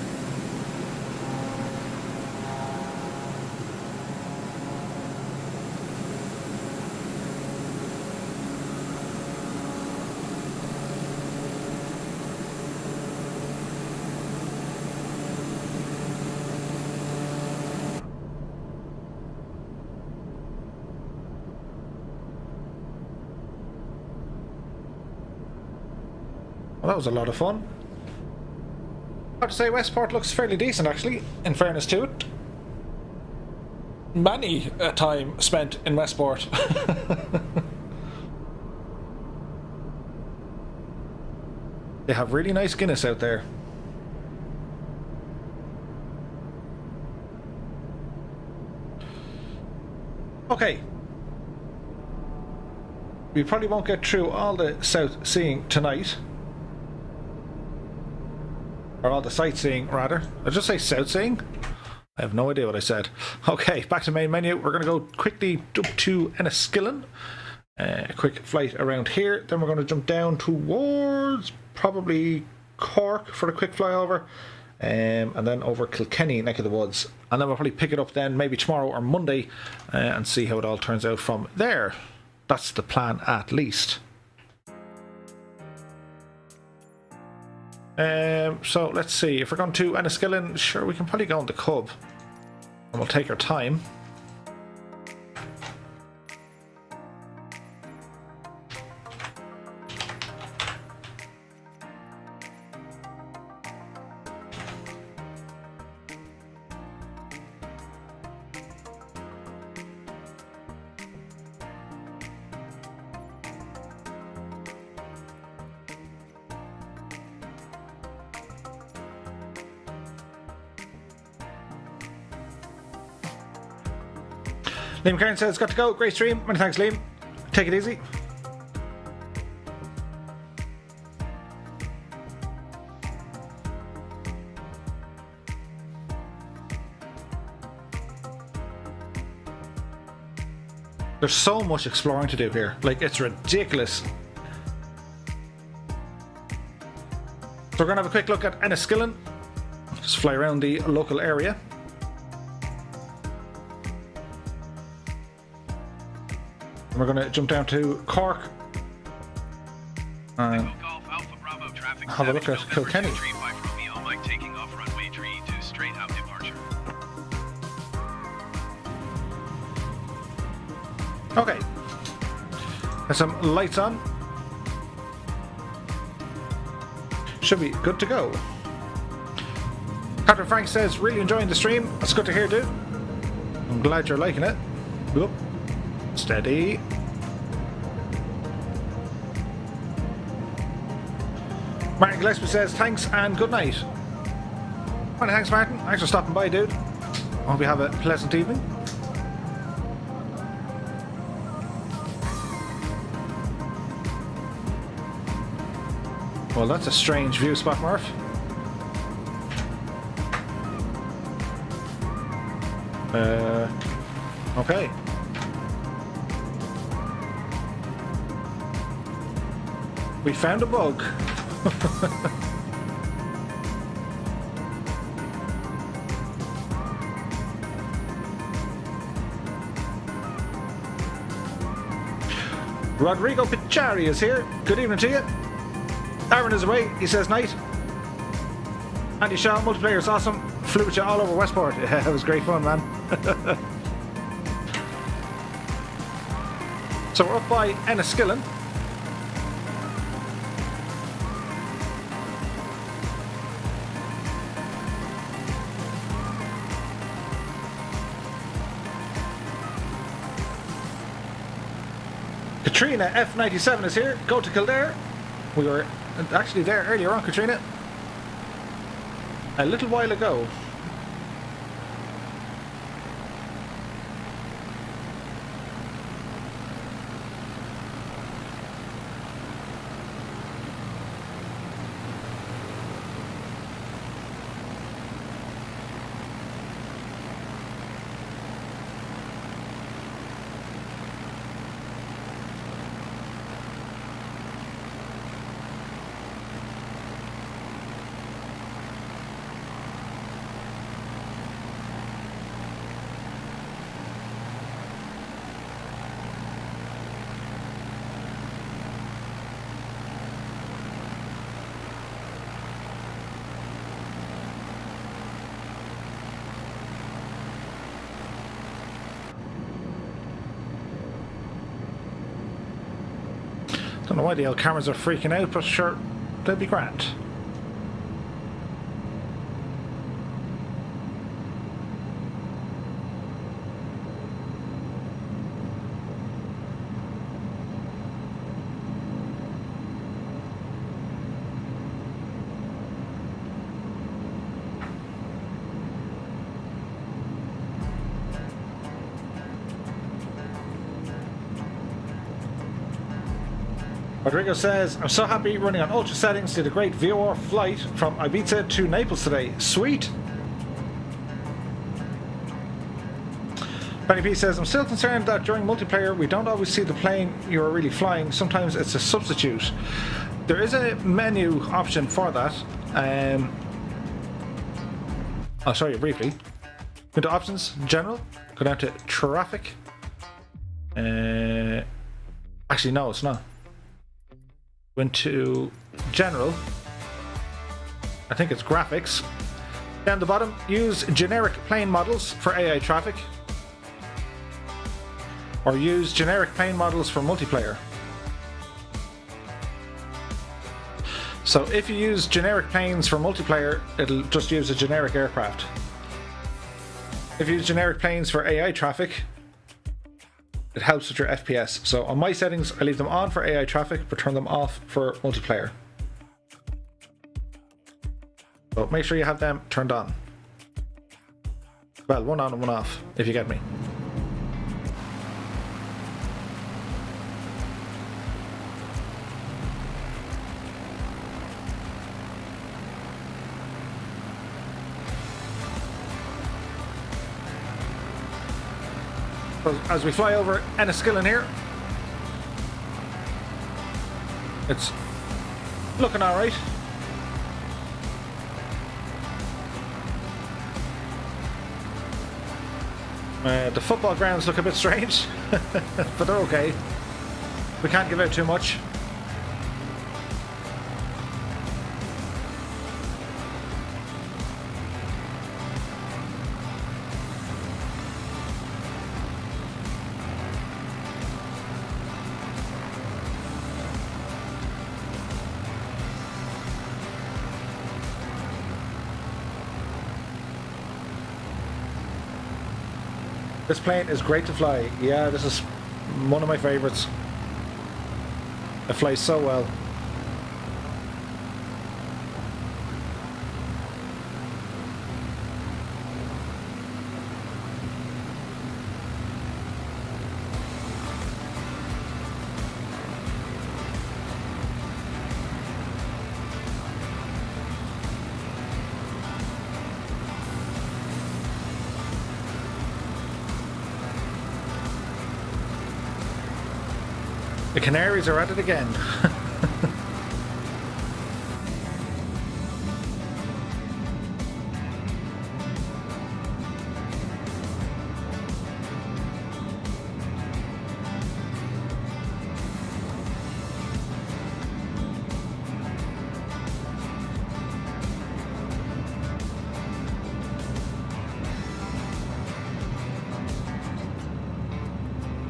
Well, that was a lot of fun. I have to say, Westport looks fairly decent, actually, in fairness to it. Many a time spent in Westport. They have really nice Guinness out there. Okay. We probably won't get through all the sightseeing tonight. Or all the sightseeing, rather. Did I just say sightseeing? I have no idea what I said. Okay, back to main menu. We're going to go quickly up to Enniskillen. A quick flight around here. Then we're going to jump down towards probably Cork for the quick flyover. And then over Kilkenny, neck of the woods. And then we'll probably pick it up then maybe tomorrow or Monday and see how it all turns out from there. That's the plan, at least. So let's see, if we're going to Enniskillen, sure, we can probably go on the Cub and we'll take our time. Liam Karen says, got to go. Great stream. Many thanks, Liam. Take it easy. There's so much exploring to do here. Like, it's ridiculous. So we're going to have a quick look at Enniskillen. Just fly around the local area. We're going to jump down to Cork and have a look at Kilkenny. Taking off runway 32 straight out departure. Okay. There's some lights on. Should be good to go. Captain Frank says, really enjoying the stream. That's good to hear, dude. I'm glad you're liking it. Whoop. Steady. Martin Gillespie says, thanks and good night. Many thanks, Martin. Thanks for stopping by, dude. I hope you have a pleasant evening. Well, that's a strange view spot, Murph. Okay. We found a bug. Rodrigo Pichari is here. Good evening to you. Aaron is away. He says night. Andy Shaw, multiplayer is awesome. Flew with you all over Westport. Yeah, it was great fun, man. So we're up by Enniskillen. Katrina F97 is here. Go to Kildare. We were actually there earlier on, Katrina. A little while ago. Don't know why the old cameras are freaking out, but sure, they'll be grand. Rodrigo says, I'm so happy running on ultra settings. Did a great VOR flight from Ibiza to Naples today. Sweet. Penny P says, I'm still concerned that during multiplayer we don't always see the plane you are really flying. Sometimes it's a substitute. There is a menu option for that. I'll show you briefly. Go to options, general, go down to traffic. Actually, no, it's not. Went to general. I think it's graphics. Down the bottom, use generic plane models for AI traffic, or use generic plane models for multiplayer. So if you use generic planes for multiplayer, it'll just use a generic aircraft. If you use generic planes for AI traffic, it helps with your FPS. So on my settings, I leave them on for AI traffic, but turn them off for multiplayer. So make sure you have them turned on. Well, one on and one off, if you get me. As we fly over Enniskillen here, it's looking alright. The football grounds look a bit strange, but they're okay. We can't give out too much. This plane is great to fly. Yeah, this is one of my favorites. It flies so well. The Canaries are at it again.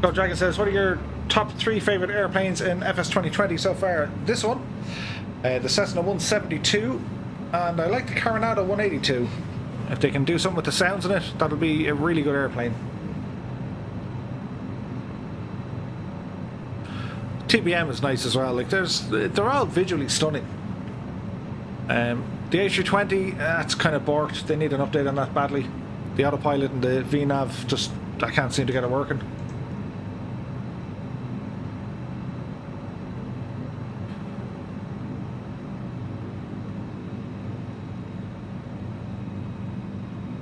Go Dragon says, what are your top 3 favorite airplanes in FS 2020 so far? This one, the Cessna 172, and I like the Coronado 182. If they can do something with the sounds in it, that'll be a really good airplane. TBM is nice as well. Like they're all visually stunning. The A320, that's kind of borked. They need an update on that badly. The autopilot and the VNav, just I can't seem to get it working.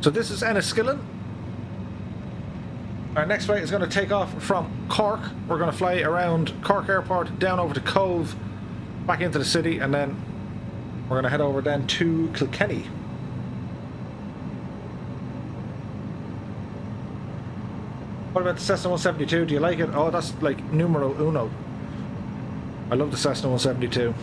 So this is Enniskillen. Our next flight is going to take off from Cork. We're going to fly around Cork Airport, down over to Cove, back into the city, and then we're going to head over then to Kilkenny. What about the Cessna 172? Do you like it? Oh, that's like numero uno. I love the Cessna 172.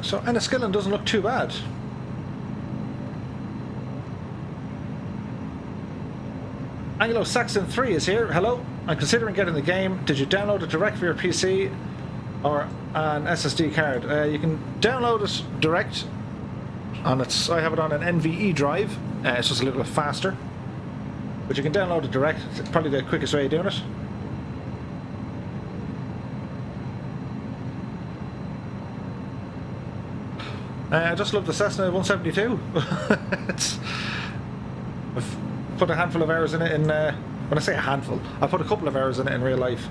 So Enniskillen doesn't look too bad. Anglo-Saxon 3 is here. Hello. I'm considering getting the game. Did you download it direct for your PC or an SSD card? You can download it direct. I have it on an NVE drive. It's just a little bit faster. But you can download it direct. It's probably the quickest way of doing it. I just love the Cessna 172. I've put a handful of hours in it. When I say a handful, I put a couple of hours in it in real life,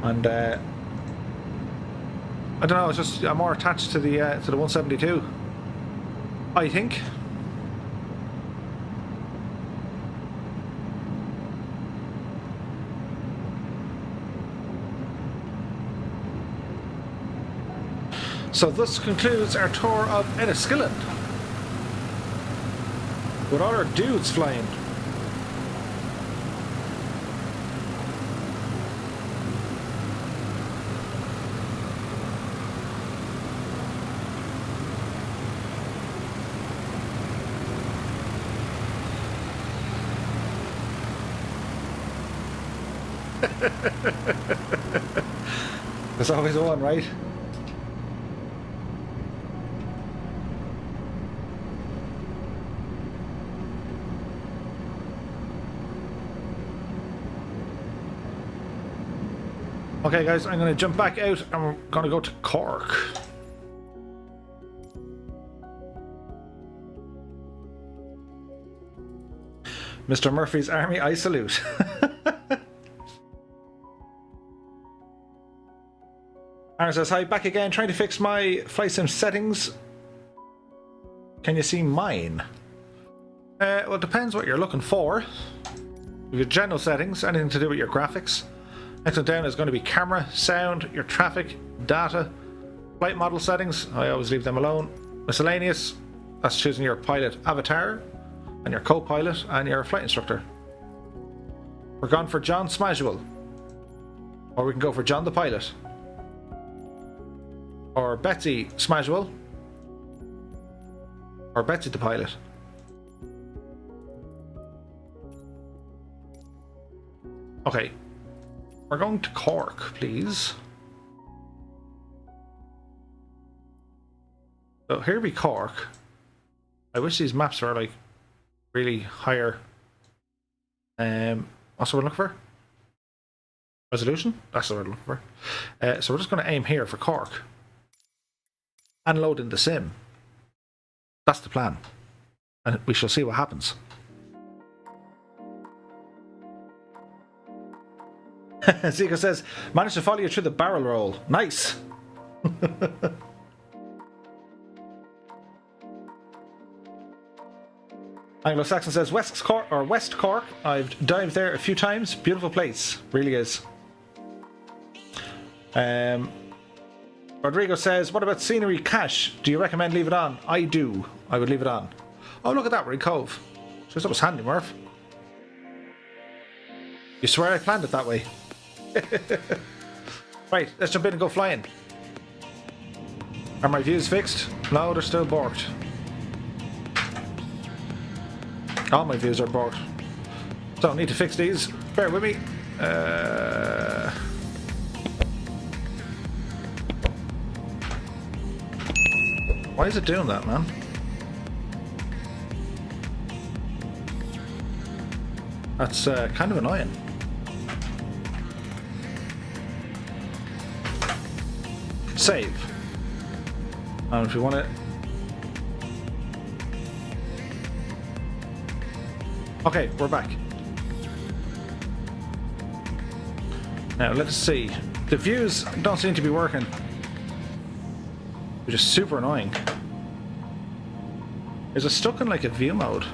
and I don't know. It's just I'm more attached to the 172. I think. So this concludes our tour of Enniskillen, with all our dudes flying. There's always one, right? Okay guys, I'm going to jump back out and we're going to go to Cork. Mr. Murphy's Army, I salute. Aaron says, hi, back again, trying to fix my flight sim settings. Can you see mine? Well, it depends what you're looking for. Your general settings, anything to do with your graphics. Next one down is going to be camera, sound, your traffic, data, flight model settings. I always leave them alone. Miscellaneous, that's choosing your pilot avatar and your co-pilot and your flight instructor. We're gone for John Smashwell, or we can go for John the pilot, or Betsy Smashwell, or Betsy the pilot. Okay. We're going to Cork, please. So here we Cork. I wish these maps were like really higher. What's what we're looking for? Resolution? That's what we're looking for. So we're just going to aim here for Cork. And load in the sim. That's the plan. And we shall see what happens. Zika says, managed to follow you through the barrel roll. Nice. Anglo-Saxon says, West Cork. I've dived there a few times. Beautiful place. Really is. Rodrigo says, what about scenery cache? Do you recommend leave it on? I do. I would leave it on. Oh, look at that. We're in Cove. Jeez, that was handy, Murph. You swear I planned it that way? Right, let's jump in and go flying. Are my views fixed? No, they're still borked. All my views are borked. So I need to fix these. Bear with me. Why is it doing that, man? That's kind of annoying. Save. And if you want it. Okay, we're back. Now let's see. The views don't seem to be working, which is super annoying. Is it stuck in like a view mode?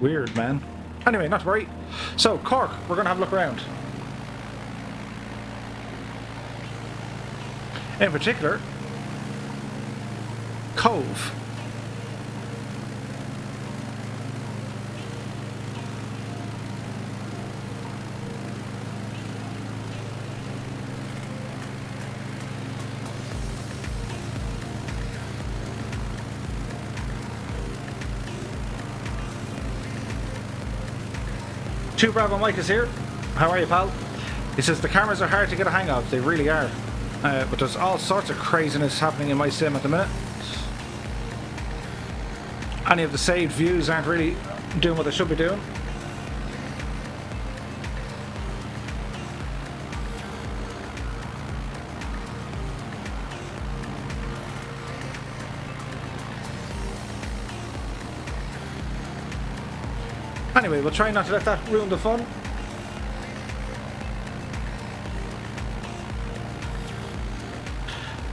Weird, man. Anyway, not to worry. So, Cork, we're going to have a look around. In particular, Cove. Two Bravo Mike is here. How are you, pal? He says the cameras are hard to get a hang of. They really are. But there's all sorts of craziness happening in my sim at the minute. Any of the saved views aren't really doing what they should be doing. Anyway, we'll try not to let that ruin the fun.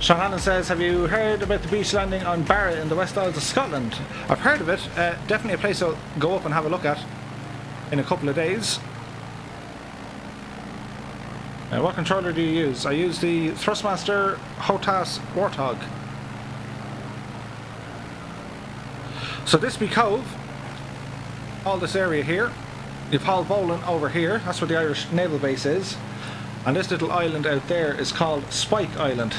Sean Hannon says, have you heard about the beach landing on Barra in the West Isles of Scotland? I've heard of it. Definitely a place I'll go up and have a look at in a couple of days. What controller do you use? I use the Thrustmaster Hotas Warthog. So this be Cove. All this area here. You've Hull Bowling over here. That's where the Irish Naval Base is. And this little island out there is called Spike Island.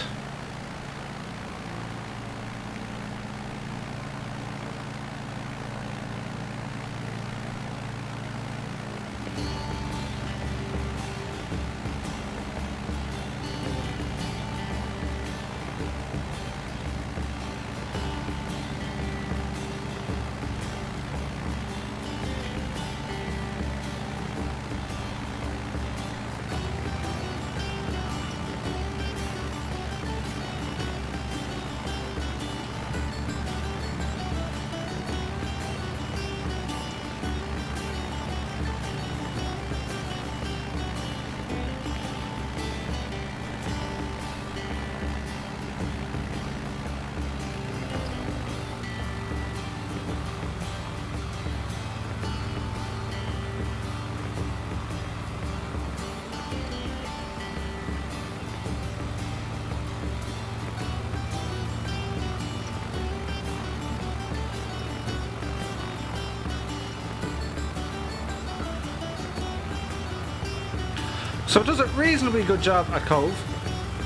So it does a reasonably good job at Cove.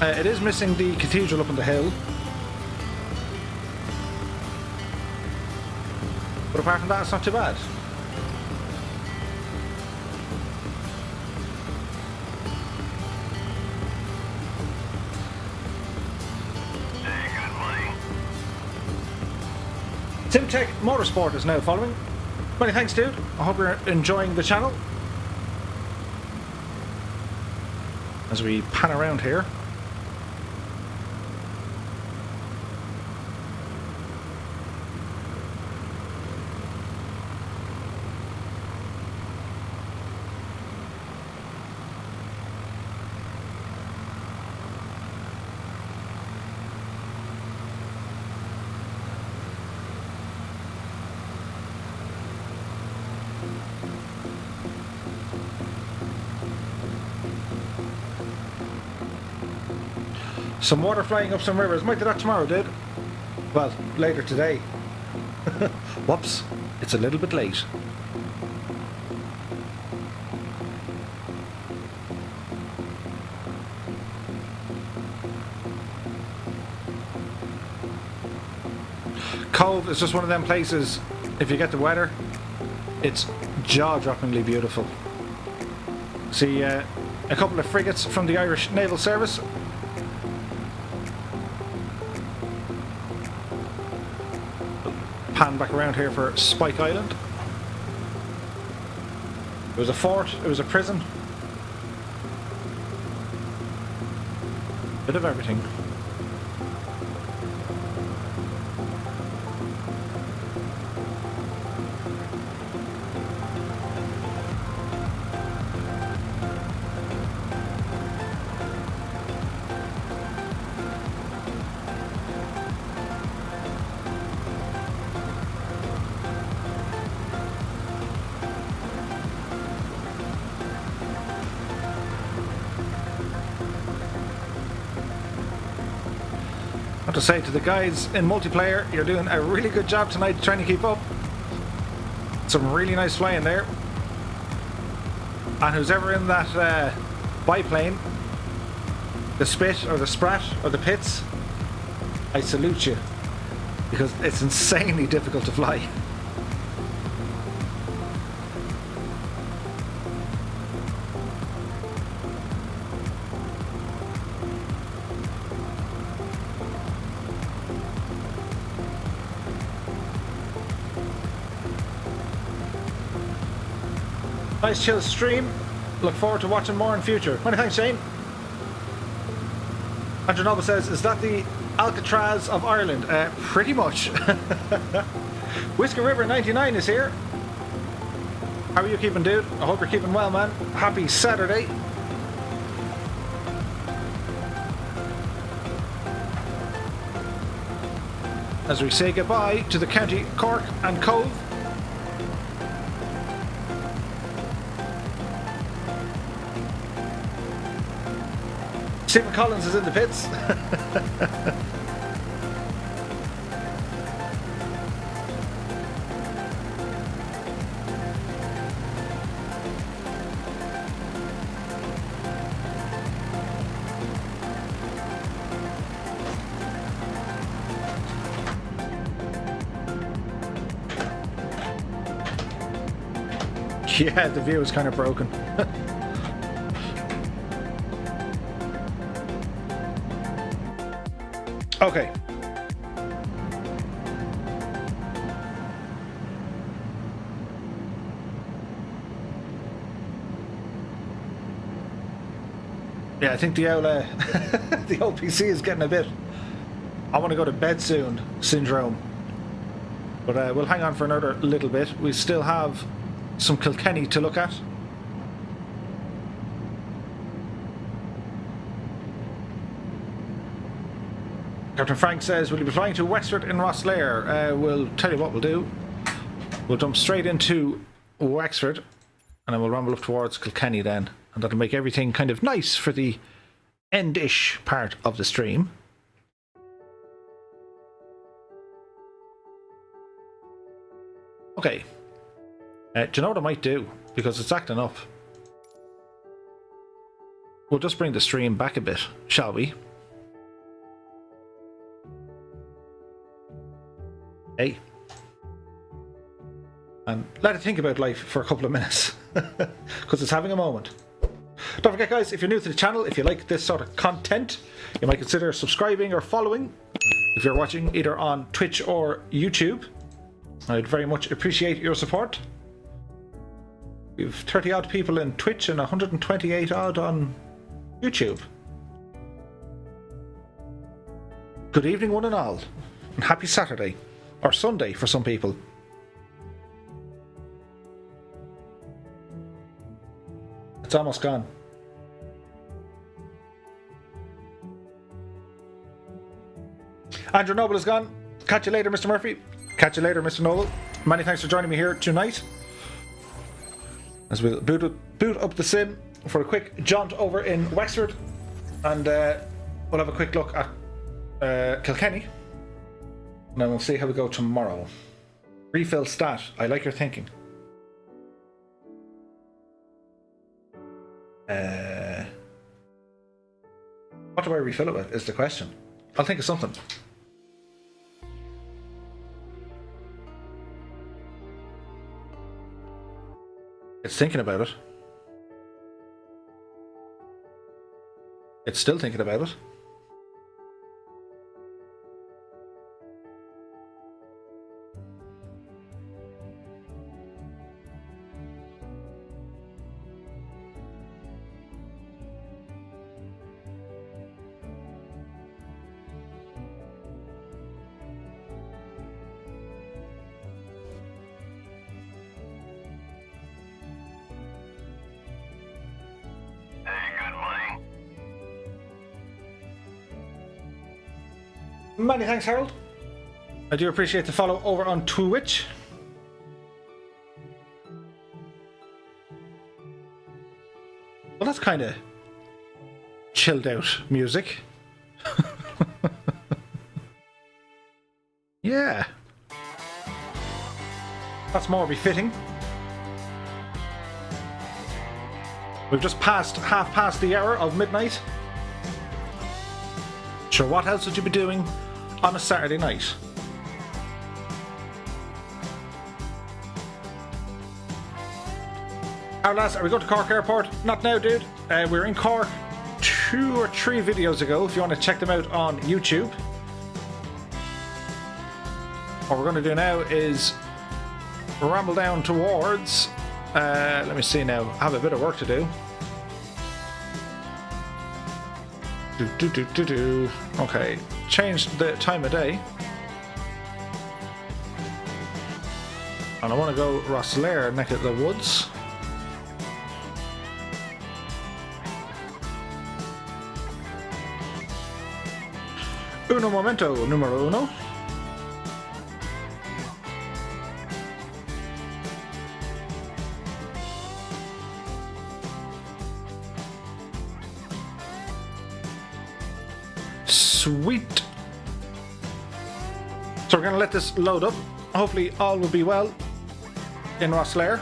It is missing the cathedral up on the hill. But apart from that, it's not too bad. Simtech Motorsport is now following. Many thanks, dude. I hope you're enjoying the channel. As we pan around here. Some water flying up some rivers. Might do that tomorrow, dude. Well, later today. Whoops. It's a little bit late. Cove is just one of them places, if you get the weather, it's jaw-droppingly beautiful. See a couple of frigates from the Irish Naval Service. Pan back around here for Spike Island. It was a fort, it was a prison. Bit of everything. I have to say to the guys in multiplayer, you're doing a really good job tonight trying to keep up. Some really nice flying there. And who's ever in that biplane, the spit or the sprat or the pits, I salute you, because it's insanely difficult to fly. Nice chill stream. Look forward to watching more in future. Many thanks, Shane. Andrew Noble says, is that the Alcatraz of Ireland? Pretty much. Whisker River 99 is here. How are you keeping, dude? I hope you're keeping well, man. Happy Saturday. As we say goodbye to the County Cork and Cove. Stephen Collins is in the pits. Yeah, the view is kind of broken. Okay. Yeah, I think the old the old PC is getting a bit I want to go to bed soon syndrome. But we'll hang on for another little bit. We still have some Kilkenny to look at. Captain Frank says, will you be flying to Wexford in Rosslare? We'll tell you what we'll do. We'll jump straight into Wexford and then we'll rumble up towards Kilkenny then. And that'll make everything kind of nice for the end-ish part of the stream. Okay. Do you know what I might do? Because it's acting up. We'll just bring the stream back a bit, shall we? Hey. And let it think about life for a couple of minutes. Because it's having a moment. Don't forget, guys, if you're new to the channel, if you like this sort of content, you might consider subscribing or following. If you're watching either on Twitch or YouTube, I'd very much appreciate your support. We've 30 odd people in Twitch and 128 odd on YouTube. Good evening, one and all, and happy Saturday, or Sunday for some people. It's almost gone. Andrew Noble is gone. Catch you later, Mr. Murphy. Catch you later, Mr. Noble. Many thanks for joining me here tonight. As we'll boot up the sim for a quick jaunt over in Wexford. And we'll have a quick look at Kilkenny. And then we'll see how we go tomorrow. Refill stat. I like your thinking. What do I refill it with is the question. I'll think of something. It's thinking about it. It's still thinking about it. Many thanks, Harold. I do appreciate the follow over on Twitch. Well, that's kind of chilled out music. Yeah. That's more befitting. We've just passed half past the hour of midnight. Sure, what else would you be doing on a Saturday night? Our lads, are we going to Cork Airport? Not now, dude. We were in Cork 2 or 3 videos ago, if you want to check them out on YouTube. What we're going to do now is ramble down towards Let me see now. I have a bit of work to do. Okay, change the time of day. And I want to go Rosslare, neck of the woods. Uno momento, numero uno. Sweet. So we're going to let this load up. Hopefully all will be well in Rosslare.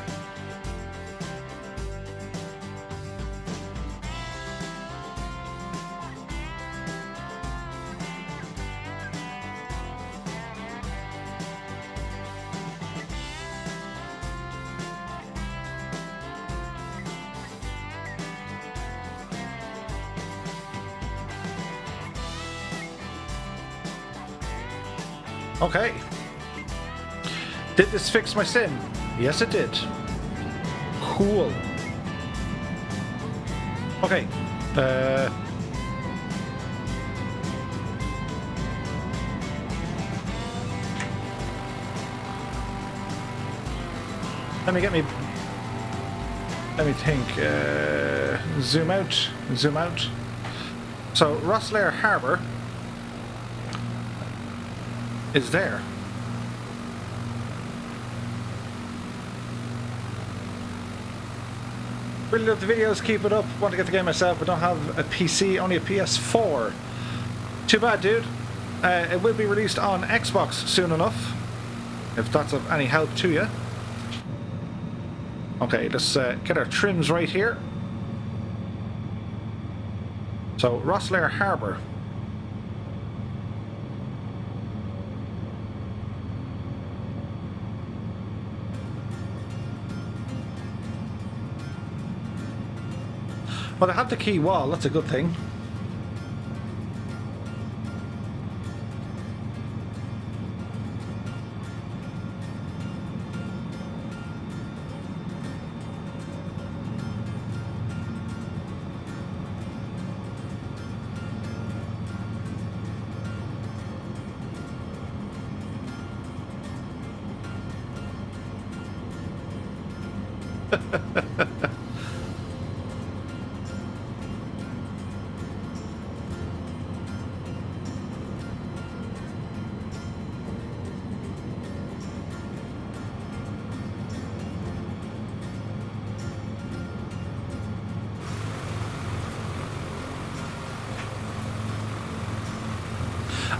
Okay. Did this fix my sim? Yes, it did. Cool. Okay. Let me think. Zoom out. Zoom out. So Rosslare Harbour is there. Really love the videos, keep it up. Want to get the game myself, but don't have a PC, only a PS4. Too bad, dude. It will be released on Xbox soon enough, if that's of any help to you. Okay, let's get our trims right here. So, Rosslare Harbour. Well, I have the key wall, that's a good thing.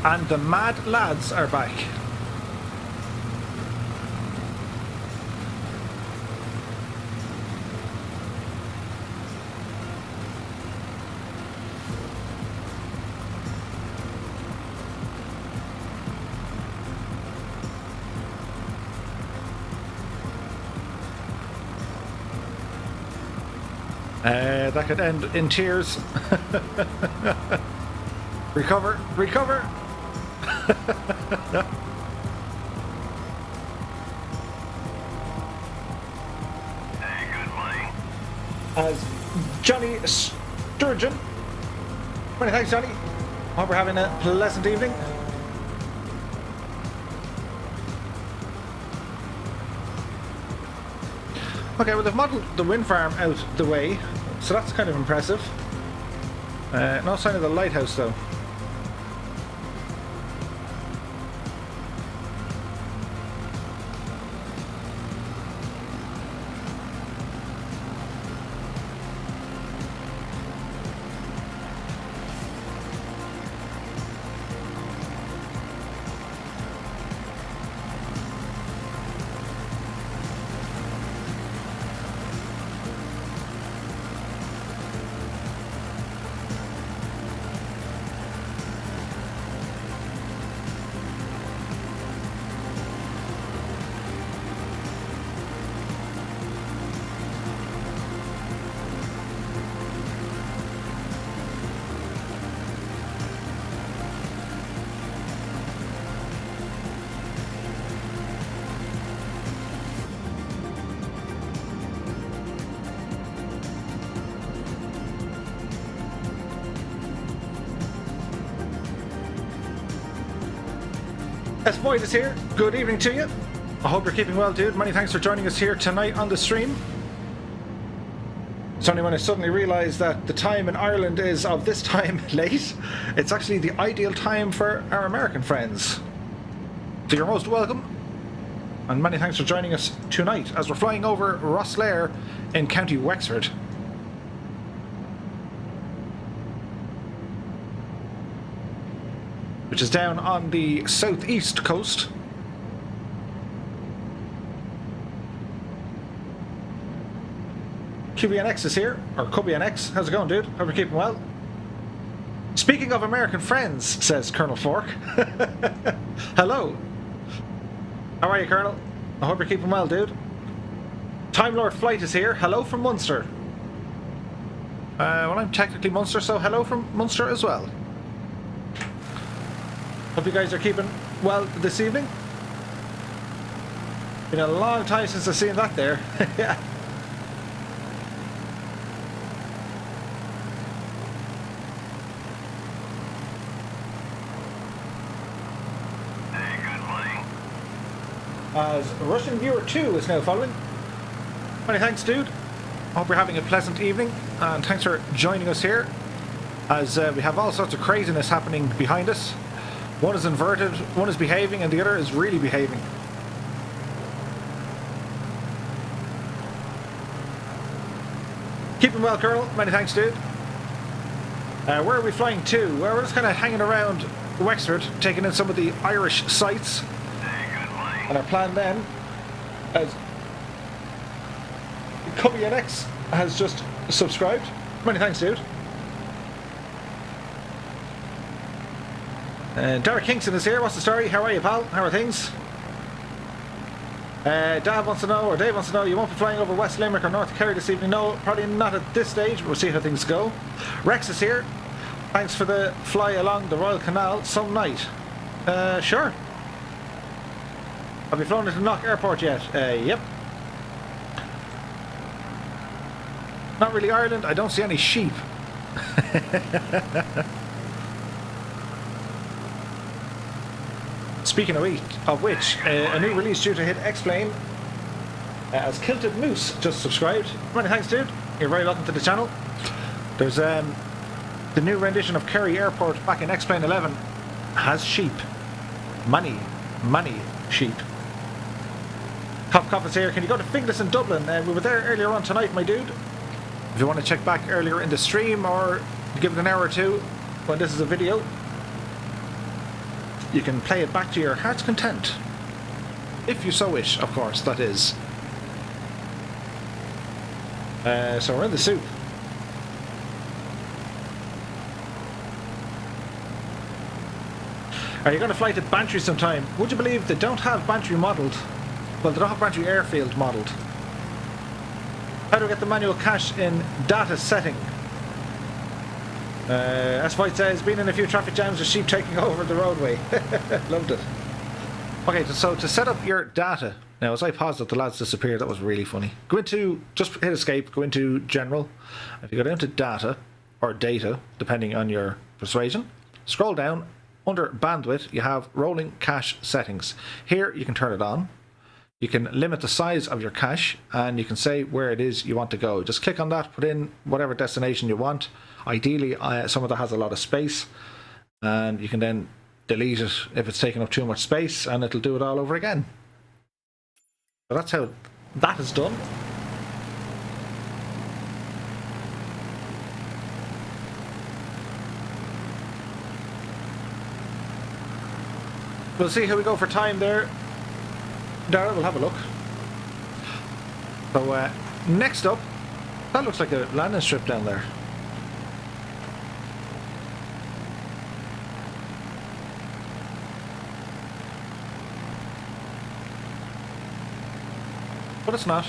And the mad lads are back. That could end in tears. Recover, recover. Hey, good morning. As Johnny Sturgeon. Many thanks, Johnny. Hope we're having a pleasant evening. Okay, well, they've modelled the wind farm out the way, so that's kind of impressive. No sign of the lighthouse, though. S. Boyd is here. Good evening to you. I hope you're keeping well, dude. Many thanks for joining us here tonight on the stream. It's only when I suddenly realised that the time in Ireland is of this time late. It's actually the ideal time for our American friends. So you're most welcome. And many thanks for joining us tonight as we're flying over Rosslare in County Wexford. Which is down on the southeast coast. QBNX is here, or QBNX. How's it going, dude? Hope you're keeping well. Speaking of American friends, says Colonel Fork. Hello. How are you, Colonel? I hope you're keeping well, dude. Time Lord Flight is here. Hello from Munster. Well, I'm technically Munster, so hello from Munster as well. Hope you guys are keeping well this evening. Been a long time since I've seen that there. Yeah. As Russian Viewer 2 is now following. Many thanks, dude. I hope you're having a pleasant evening, and thanks for joining us here as we have all sorts of craziness happening behind us. One is inverted, one is behaving, and the other is really behaving. Keeping well, Colonel. Many thanks, dude. Where are we flying to? Well, we're just kind of hanging around Wexford, taking in some of the Irish sights. And our plan then, as QBNX has just subscribed. Many thanks, dude. And Derek Kingston is here. What's the story? How are you, pal? How are things? Dave wants to know, you won't be flying over West Limerick or North Kerry this evening? No, probably not at this stage, but we'll see how things go. Rex is here. Thanks for the fly along the Royal Canal some night. Sure. Have you flown into Knock Airport yet? Yep. Not really Ireland. I don't see any sheep. Speaking of which, a new release due to hit X-Plane as Kilted Moose just subscribed. Many thanks, dude. You're very welcome to the channel. There's the new rendition of Kerry Airport back in X-Plane 11 has sheep. Many sheep. Cop is here. Can you go to Finglas in Dublin? We were there earlier on tonight, my dude. If you want to check back earlier in the stream or give it an hour or two when this is a video, you can play it back to your heart's content. If you so wish, of course, that is. So we're in the soup. Are you going to fly to Bantry sometime? Would you believe they don't have Bantry modelled? Well, they don't have Bantry Airfield modelled. How do I get the manual cache in data setting? As White says, been in a few traffic jams with sheep taking over the roadway. Loved it. Okay, so to set up your data, now as I paused it, the lads disappeared. That was really funny. Go into, just hit escape, go into general. If you go down to data, or data, depending on your persuasion, scroll down. Under bandwidth, you have rolling cache settings. Here, you can turn it on. You can limit the size of your cache, and you can say where it is you want to go. Just click on that, put in whatever destination you want. Ideally, some of that has a lot of space, and you can then delete it if it's taking up too much space, and it'll do it all over again. So that's how that is done. We'll see how we go for time there. Dara, we'll have a look. So next up, that looks like a landing strip down there. But it's not.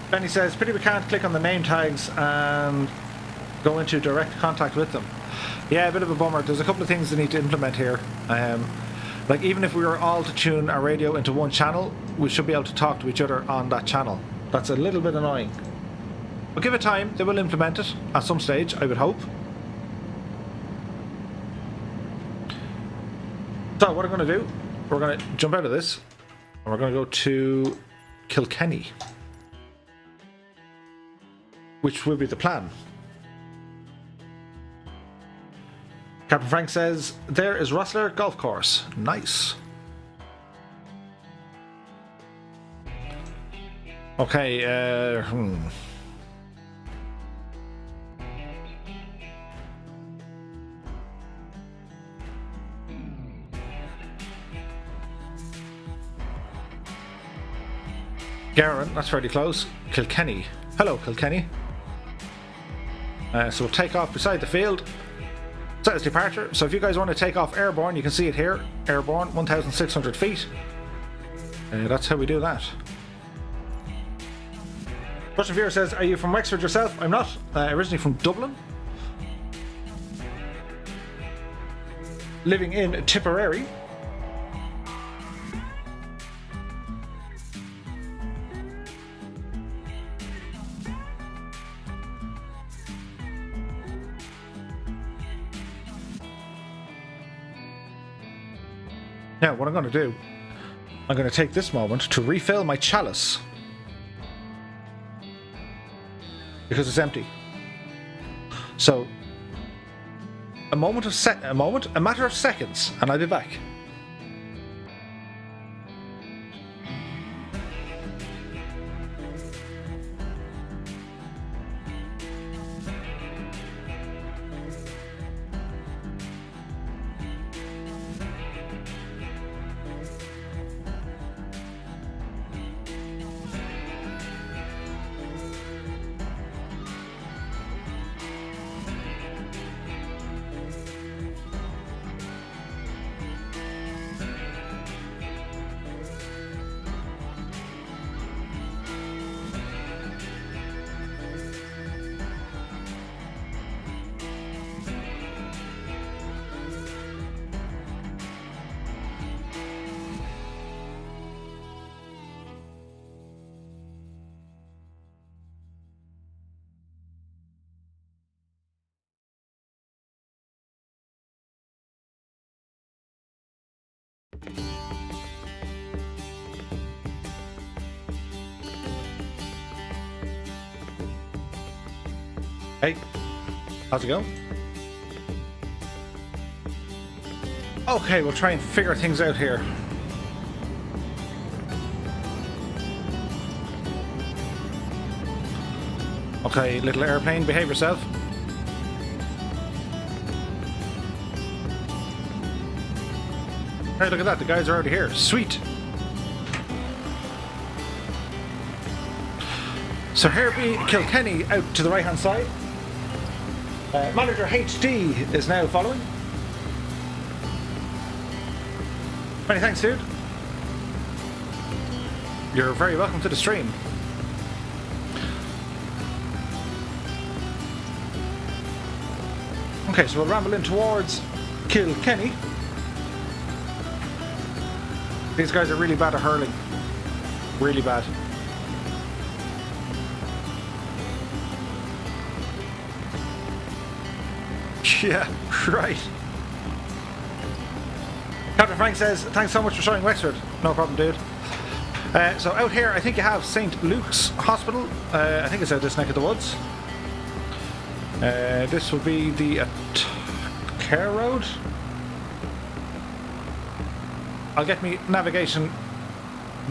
Benny says, pity we can't click on the name tags and go into direct contact with them. Yeah, a bit of a bummer. There's a couple of things they need to implement here. Like even if we were all to tune our radio into one channel, we should be able to talk to each other on that channel. That's a little bit annoying. But give it time, they will implement it at some stage, I would hope. So what I'm going to do, we're going to jump out of this and we're going to go to Kilkenny, which will be the plan. Captain Frank says, there is Rossler Golf Course. Nice. Okay, Garen, that's fairly close. Kilkenny. Hello, Kilkenny. So we'll take off beside the field. Set as departure. So if you guys want to take off airborne, you can see it here. Airborne, 1,600 feet. That's how we do that. Russian viewer says, are you from Wexford yourself? I'm not. Originally from Dublin. Living in Tipperary. Now, what I'm going to do, I'm going to take this moment to refill my chalice. Because it's empty. So, a matter of seconds, and I'll be back. Hey, how's it going? Okay, we'll try and figure things out here. Okay, little airplane, behave yourself. Hey, look at that, the guys are already here. Sweet! So here be Kilkenny out to the right hand side. Manager HD is now following. Many thanks, dude. You're very welcome to the stream. Okay, so we'll ramble in towards Kilkenny. These guys are really bad at hurling. Really bad. Yeah, right. Captain Frank says, thanks so much for showing Wexford. No problem, dude. So out here, I think you have St. Luke's Hospital. I think it's out this neck of the woods. This will be the Care Road. I'll get me navigation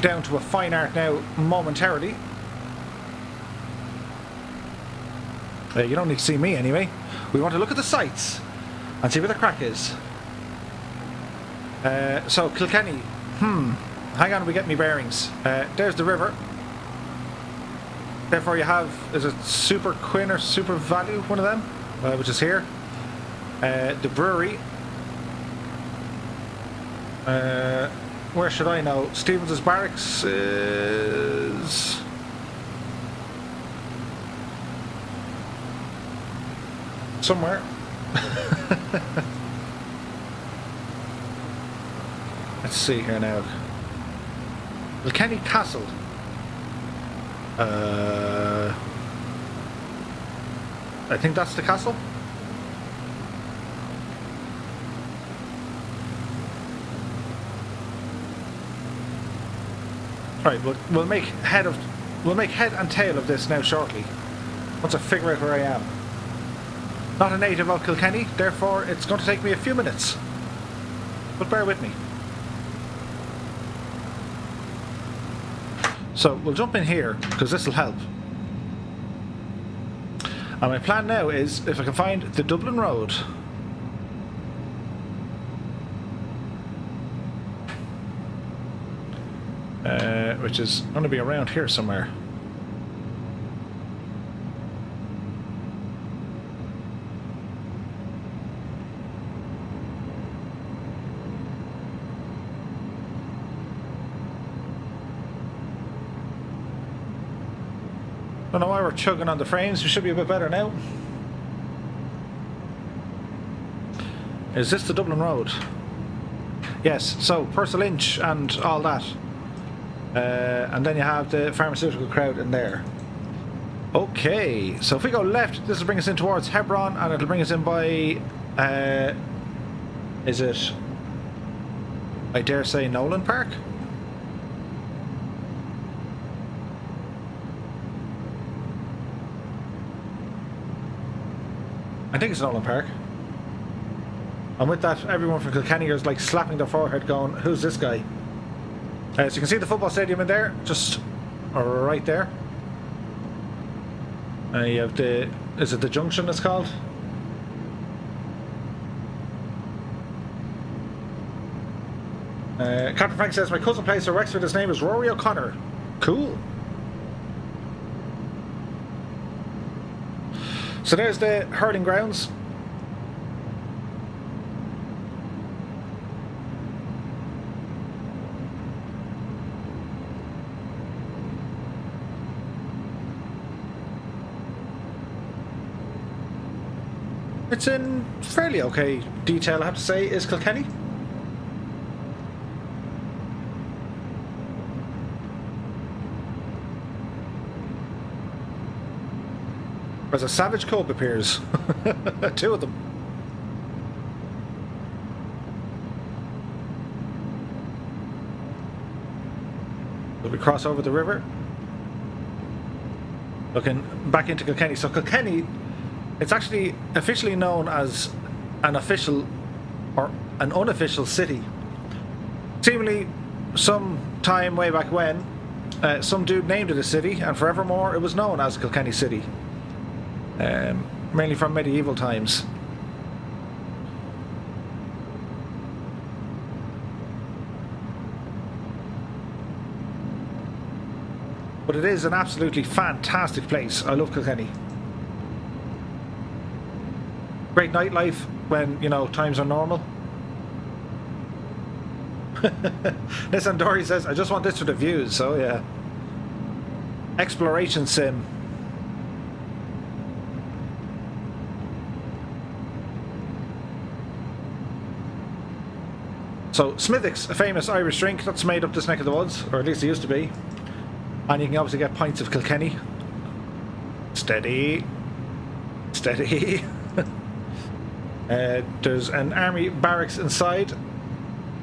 down to a fine art now momentarily. You don't need to see me anyway. We want to look at the sights and see where the crack is. So Kilkenny. Hang on, we get me bearings. There's the river. Therefore you have, is it Super Quinn or Super Value, one of them, which is here. The brewery. Where should I know? Stevens's Barracks is... somewhere. Let's see here now. Kilkenny Castle. I think that's the castle. Right, we'll make head and tail of this now shortly. Once I figure out where I am. Not a native of Kilkenny, therefore it's going to take me a few minutes. But bear with me. So we'll jump in here because this will help. And my plan now is if I can find the Dublin Road. Which is going to be around here somewhere. Don't know why we're chugging on the frames. We should be a bit better now. Is this the Dublin Road? Yes, so Purcell Inch and all that. And then you have the pharmaceutical crowd in there. Okay, so if we go left, this will bring us in towards Hebron, and it'll bring us in by... is it... I dare say Nolan Park? I think it's Nolan Park. And with that, everyone from Kilkenny is like slapping their forehead going, who's this guy? So you can see the football stadium in there, just right there. You have the, is it the Junction it's called? Captain Frank says, my cousin plays for Wexford, his name is Rory O'Connor. Cool. So there's the hurling grounds. It's in fairly okay detail, I have to say, is Kilkenny. As a Savage Cub appears. Two of them. So we cross over the river. Looking back into Kilkenny. So Kilkenny, it's actually officially known as an official or an unofficial city. Seemingly, some time way back when, some dude named it a city, and forevermore it was known as Kilkenny City. Mainly from medieval times. But it is an absolutely fantastic place. I love Kilkenny. Great nightlife when, you know, times are normal. Nissan Dory says, I just want this for the views, so yeah. Exploration sim. So, Smithwick's a famous Irish drink that's made up this neck of the woods, or at least it used to be. And you can obviously get pints of Kilkenny. Steady. Steady. There's an army barracks inside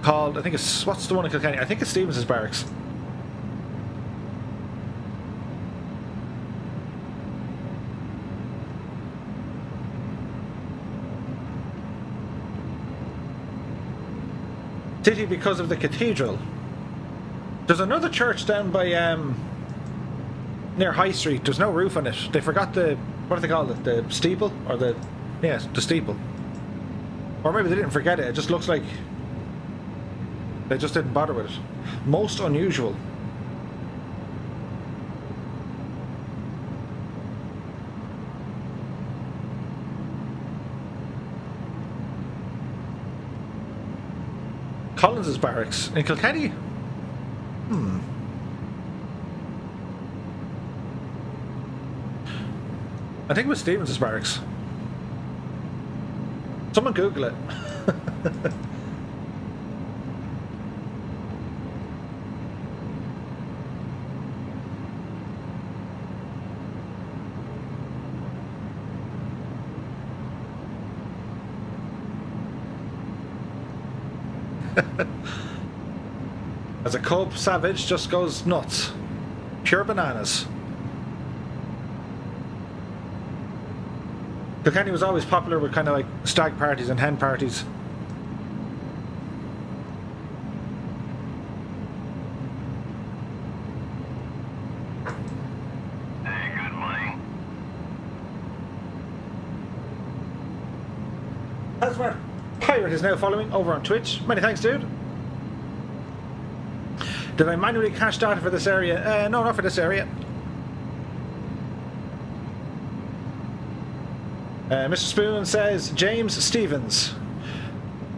called, I think it's, what's the one in Kilkenny? I think it's Stevens's barracks. City because of the cathedral. There's another church down by near High Street. There's no roof on it. They forgot the, what do they call it? The steeple? Or the, yes, the steeple. Or maybe they didn't forget it. It just looks like they just didn't bother with it. Most unusual. Collins's barracks in Kilkenny? I think it was Stevens's barracks. Someone Google it. As a cub, Savage just goes nuts. Pure bananas. Kilkenny was always popular with kind of like stag parties and hen parties. Hey, good morning. Asmar Pirate is now following over on Twitch. Many thanks, dude. Did I manually cache data for this area? No, not for this area. Mr. Spoon says, James Stevens.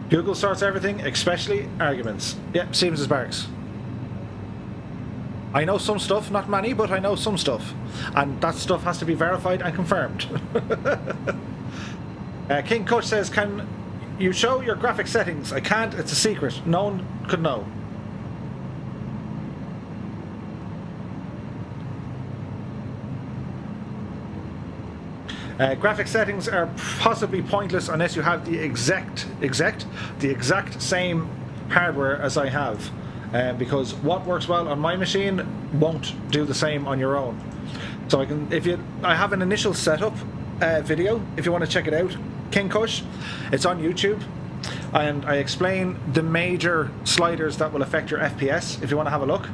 Google sorts everything, especially arguments. Yep, Stevens is barracks. I know some stuff, not many, but I know some stuff. And that stuff has to be verified and confirmed. King Coach says, can you show your graphic settings? I can't, it's a secret. No one could know. Graphic settings are possibly pointless unless you have the exact same hardware as I have, because what works well on my machine won't do the same on your own. So I have an initial setup video if you want to check it out. King Kush, it's on YouTube, and I explain the major sliders that will affect your FPS. If you want to have a look.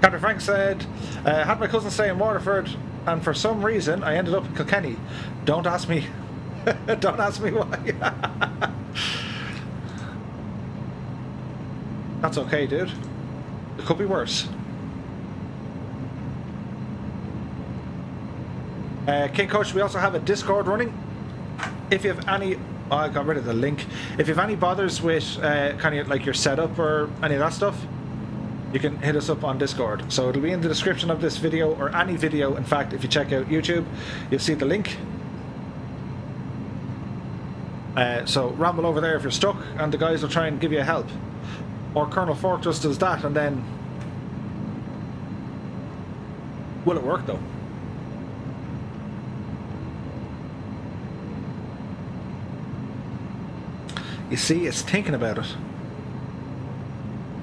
Captain Frank said, had my cousin stay in Waterford, and for some reason I ended up in Kilkenny. Don't ask me. Don't ask me why. That's okay, dude. It could be worse. King Coach, we also have a Discord running. If you have any... Oh, I got rid of the link. If you have any bothers with kind of like your setup or any of that stuff, you can hit us up on Discord. So it'll be in the description of this video, or any video. In fact, if you check out YouTube, you'll see the link. So ramble over there if you're stuck, and the guys will try and give you a help. Or Colonel Fork just does that, and then... Will it work, though? You see, it's thinking about it.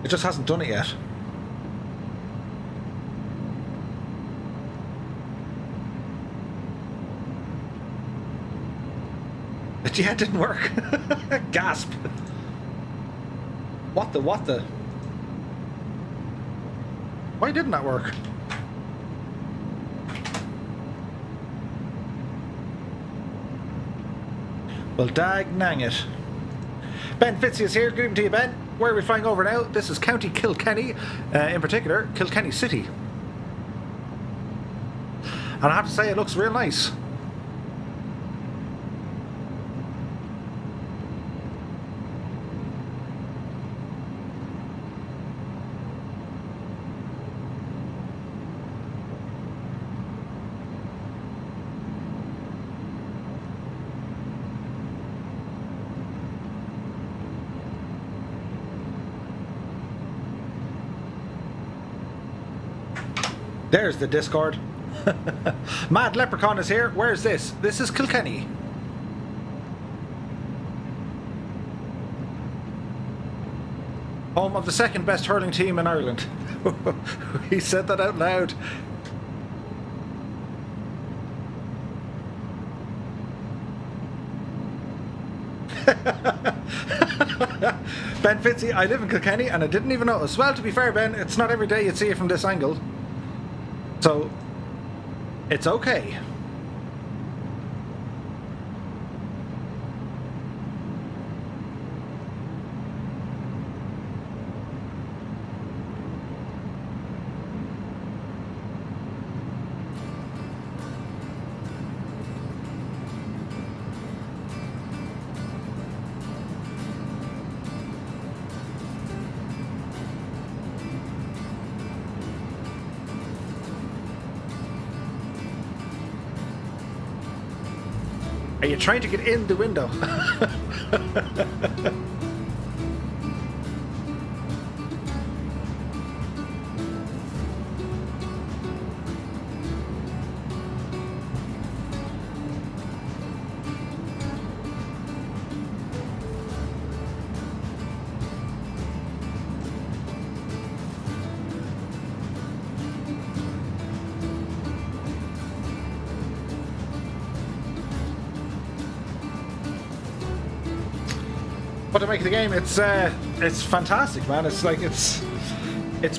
It just hasn't done it yet. Yeah, it didn't work. Gasp. What the? Why didn't that work? Well, dag nang it. Ben Fitzy is here. Good evening to you, Ben. Where are we flying over now? This is County Kilkenny, in particular, Kilkenny City. And I have to say, it looks real nice. There's the Discord. Mad Leprechaun is here. Where's this? This is Kilkenny. Home of the second best hurling team in Ireland. He said that out loud. Ben Fitzy, I live in Kilkenny and I didn't even notice. Well, to be fair, Ben, it's not every day you'd see it from this angle. So, it's okay. Are you trying to get in the window? what to make of the game? It's fantastic, man. It's like it's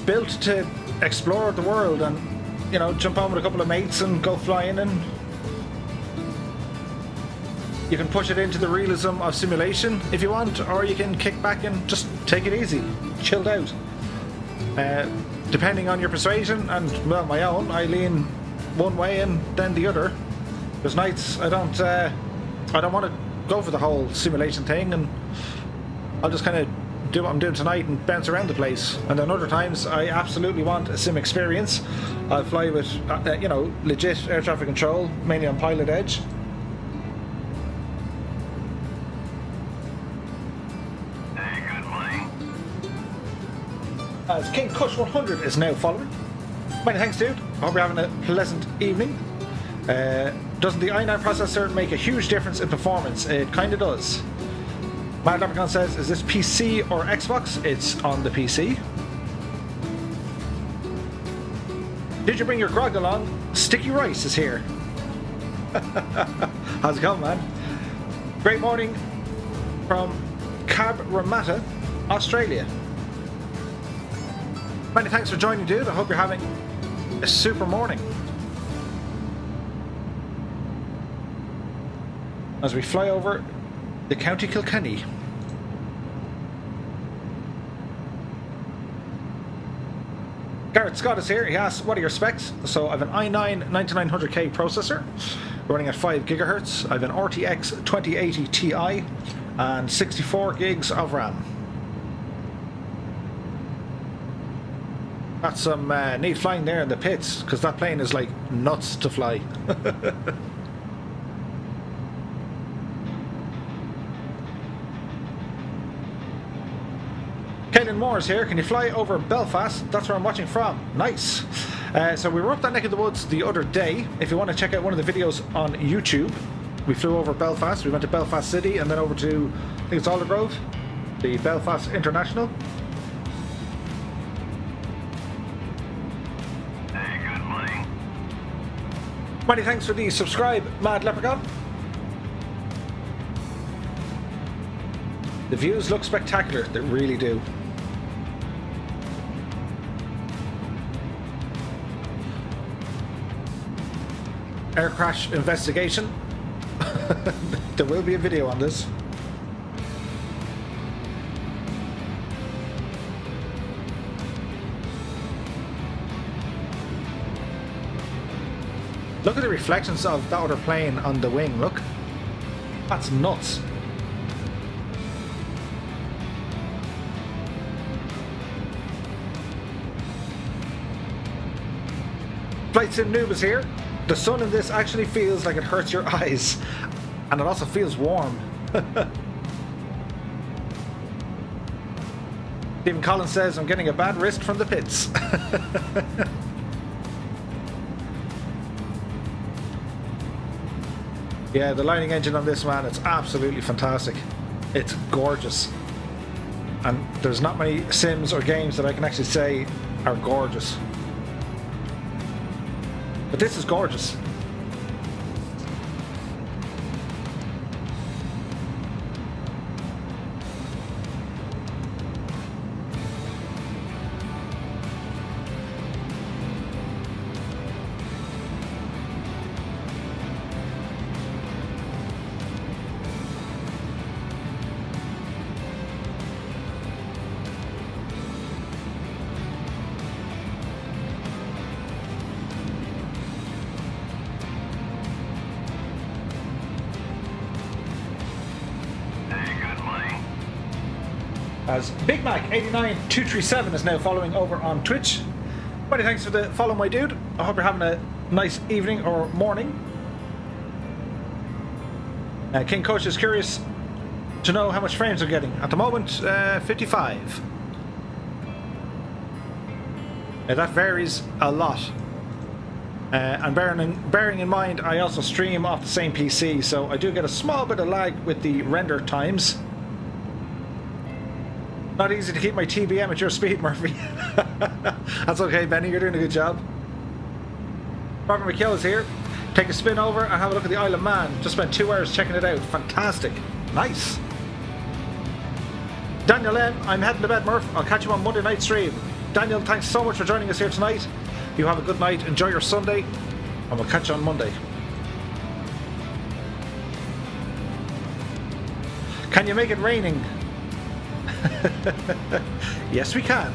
built to explore the world and, you know, jump on with a couple of mates and go flying, and you can push it into the realism of simulation if you want, or you can kick back and just take it easy, chilled out. Depending on your persuasion, and well, my own, I lean one way and then the other. There's nights I don't want to go for the whole simulation thing, and I'll just kind of do what I'm doing tonight and bounce around the place. And then other times I absolutely want a sim experience. I'll fly with you know, legit air traffic control, mainly on pilot edge. Hey, good morning. As King Kush 100 is now following. Many thanks, dude. I hope you're having a pleasant evening. Doesn't the i9 processor make a huge difference in performance? It kind of does. Mad Leprechaun says, is this PC or Xbox? It's on the PC. Did you bring your grog along? Sticky Rice is here. How's it going, man? Great morning from Cabramatta, Australia. Many thanks for joining, dude. I hope you're having a super morning. As we fly over the County Kilkenny. Garrett Scott is here. He asks, what are your specs? So I have an i9 9900K processor running at 5 gigahertz. I have an RTX 2080 Ti and 64 gigs of RAM. That's some neat flying there in the pits, because that plane is like nuts to fly. Kaylin Moore is here. Can you fly over Belfast? That's where I'm watching from. Nice. So we were up that neck of the woods the other day. If you want to check out one of the videos on YouTube, we flew over Belfast. We went to Belfast City and then over to, I think it's Aldergrove, the Belfast International. Hey, good morning. Many thanks for the subscribe, Mad Leprechaun. The views look spectacular. They really do. Air crash investigation. There will be a video on this. Look at the reflections of that other plane on the wing. Look, that's nuts. Flight Sim Noob is here. The sun in this actually feels like it hurts your eyes, and it also feels warm. Stephen Collins says, I'm getting a bad wrist from the pits. Yeah, the lighting engine on this, man, it's absolutely fantastic. It's gorgeous. And there's not many sims or games that I can actually say are gorgeous. But this is gorgeous. As Big Mac 89237 is now following over on Twitch. Many thanks for the follow, my dude. I hope you're having a nice evening or morning. King Coach is curious to know how much frames they're getting. At the moment, 55. Now that varies a lot. And bearing in mind, I also stream off the same PC, so I do get a small bit of lag with the render times. Not easy to keep my TBM at your speed, Murphy. That's okay, Benny. You're doing a good job. Robert McKell is here. Take a spin over and have a look at the Isle of Man. Just spent 2 hours checking it out. Fantastic. Nice. Daniel M, I'm heading to bed, Murph. I'll catch you on Monday night stream. Daniel, thanks so much for joining us here tonight. You have a good night. Enjoy your Sunday. And we'll catch you on Monday. Can you make it raining? Yes, we can.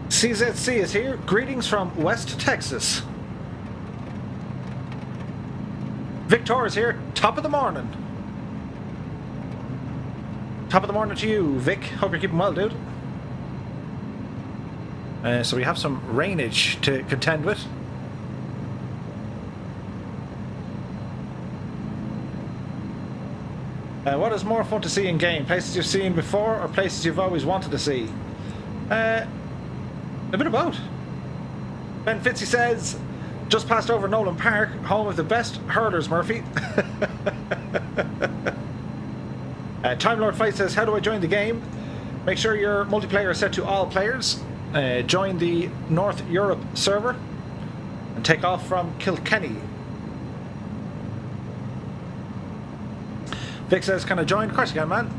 CZC is here. Greetings from West Texas. Victor is here. Top of the morning. Top of the morning to you, Vic. Hope you're keeping well, dude. So we have some rainage to contend with. What is more fun to see in game? Places you've seen before or places you've always wanted to see? A bit of both. Ben Fitzy says, just passed over Nolan Park, home of the best hurlers, Murphy. Time Lord Flight says, how do I join the game? Make sure your multiplayer is set to all players. Join the North Europe server and take off from Kilkenny. Vic says, can I join? Of course you can, man.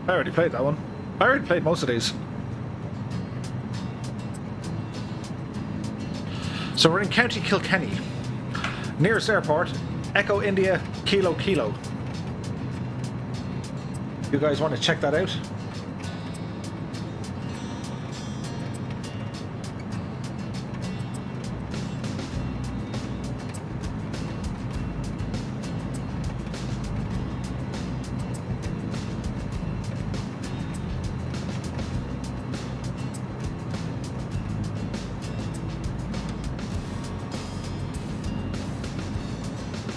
I already played that one. I already played most of these. So we're in County Kilkenny. Nearest airport, Echo India, Kilo Kilo. You guys want to check that out?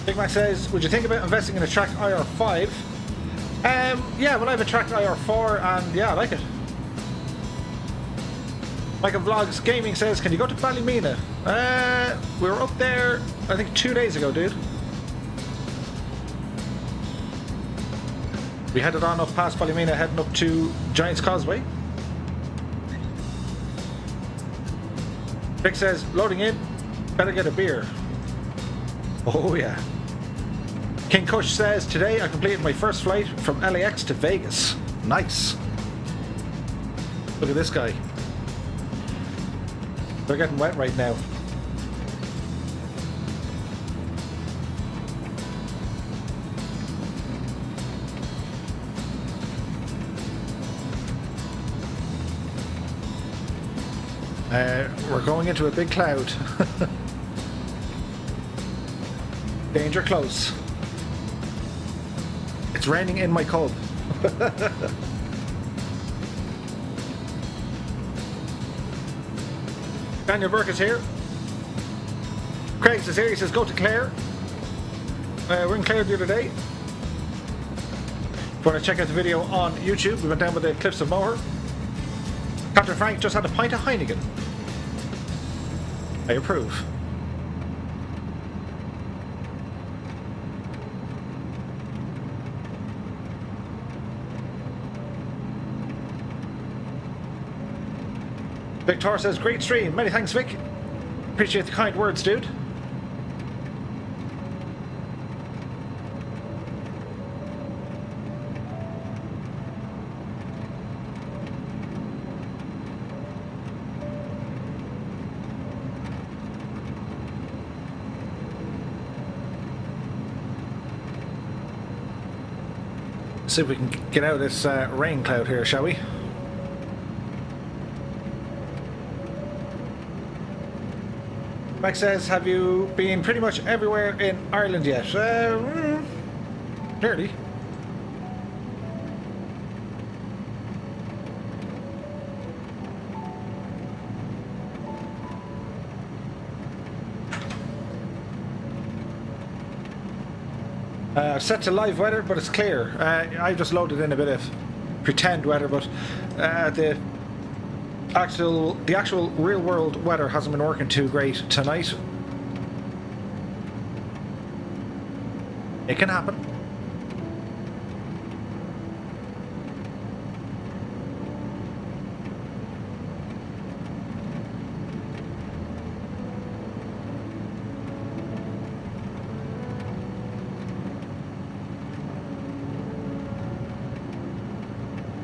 Big Mac says, would you think about investing in a track IR5? Yeah, well I have a track IR4 and yeah, I like it. Michael Vlogs Gaming says, can you go to Ballymena? We were up there, I think 2 days ago, dude. We headed on up past Ballymena, heading up to Giant's Causeway. Vic says, loading in, better get a beer. Oh yeah. King Kush says, today I completed my first flight from LAX to Vegas. Nice. Look at this guy. They're getting wet right now. We're going into a big cloud. Danger close. It's raining in my cub. Daniel Burke is here. Craig is here. He says, go to Clare. We're in Clare the other day. If you want to check out the video on YouTube, we went down with the Cliffs of Moher. Captain Frank just had a pint of Heineken. I approve. Victor says, great stream. Many thanks, Vic. Appreciate the kind words, dude. See if we can get out of this rain cloud here, shall we? Max says, have you been pretty much everywhere in Ireland yet? Nearly. Set to live weather, but it's clear. I've just loaded in a bit of pretend weather, but the actual real world weather hasn't been working too great tonight. It can happen.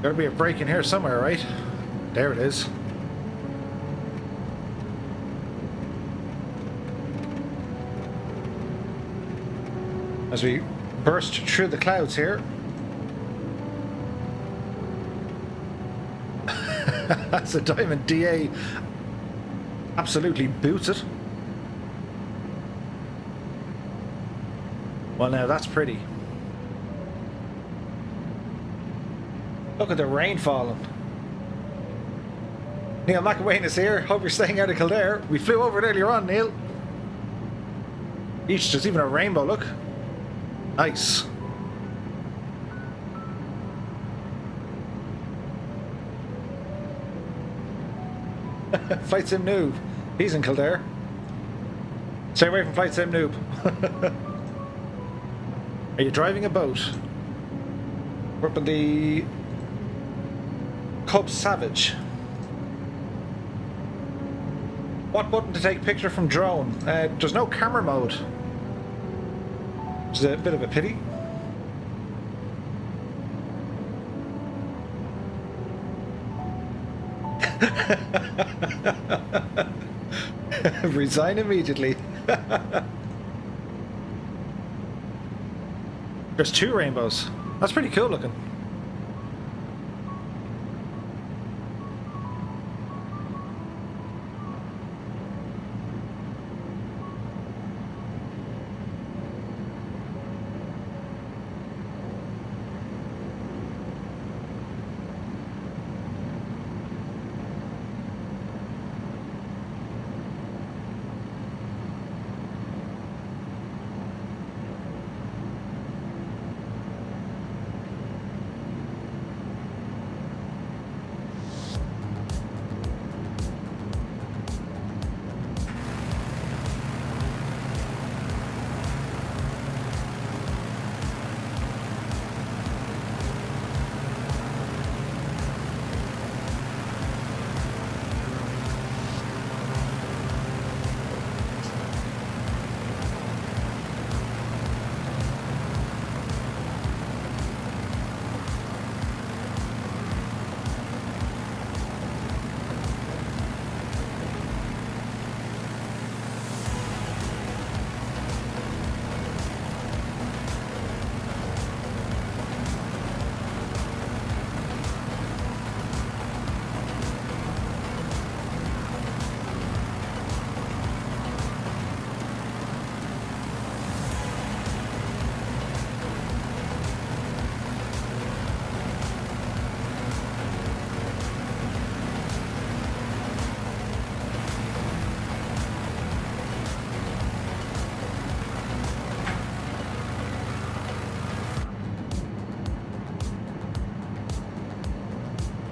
There'll be a break in here somewhere, right? There it is. As we burst through the clouds here. That's a Diamond DA. Absolutely boots it. Well, now that's pretty. Look at the rain falling. Neil McAwain is here. Hope you're staying out of Kildare. We flew over it earlier on, Neil. Each, there's even a rainbow, look. Nice. Flight Sim Noob. He's in Kildare. Stay away from Flight Sim Noob. Are you driving a boat? We're up in the Cub Savage. What button to take picture from drone? There's no camera mode. Which is a bit of a pity. Resign immediately. There's two rainbows. That's pretty cool looking.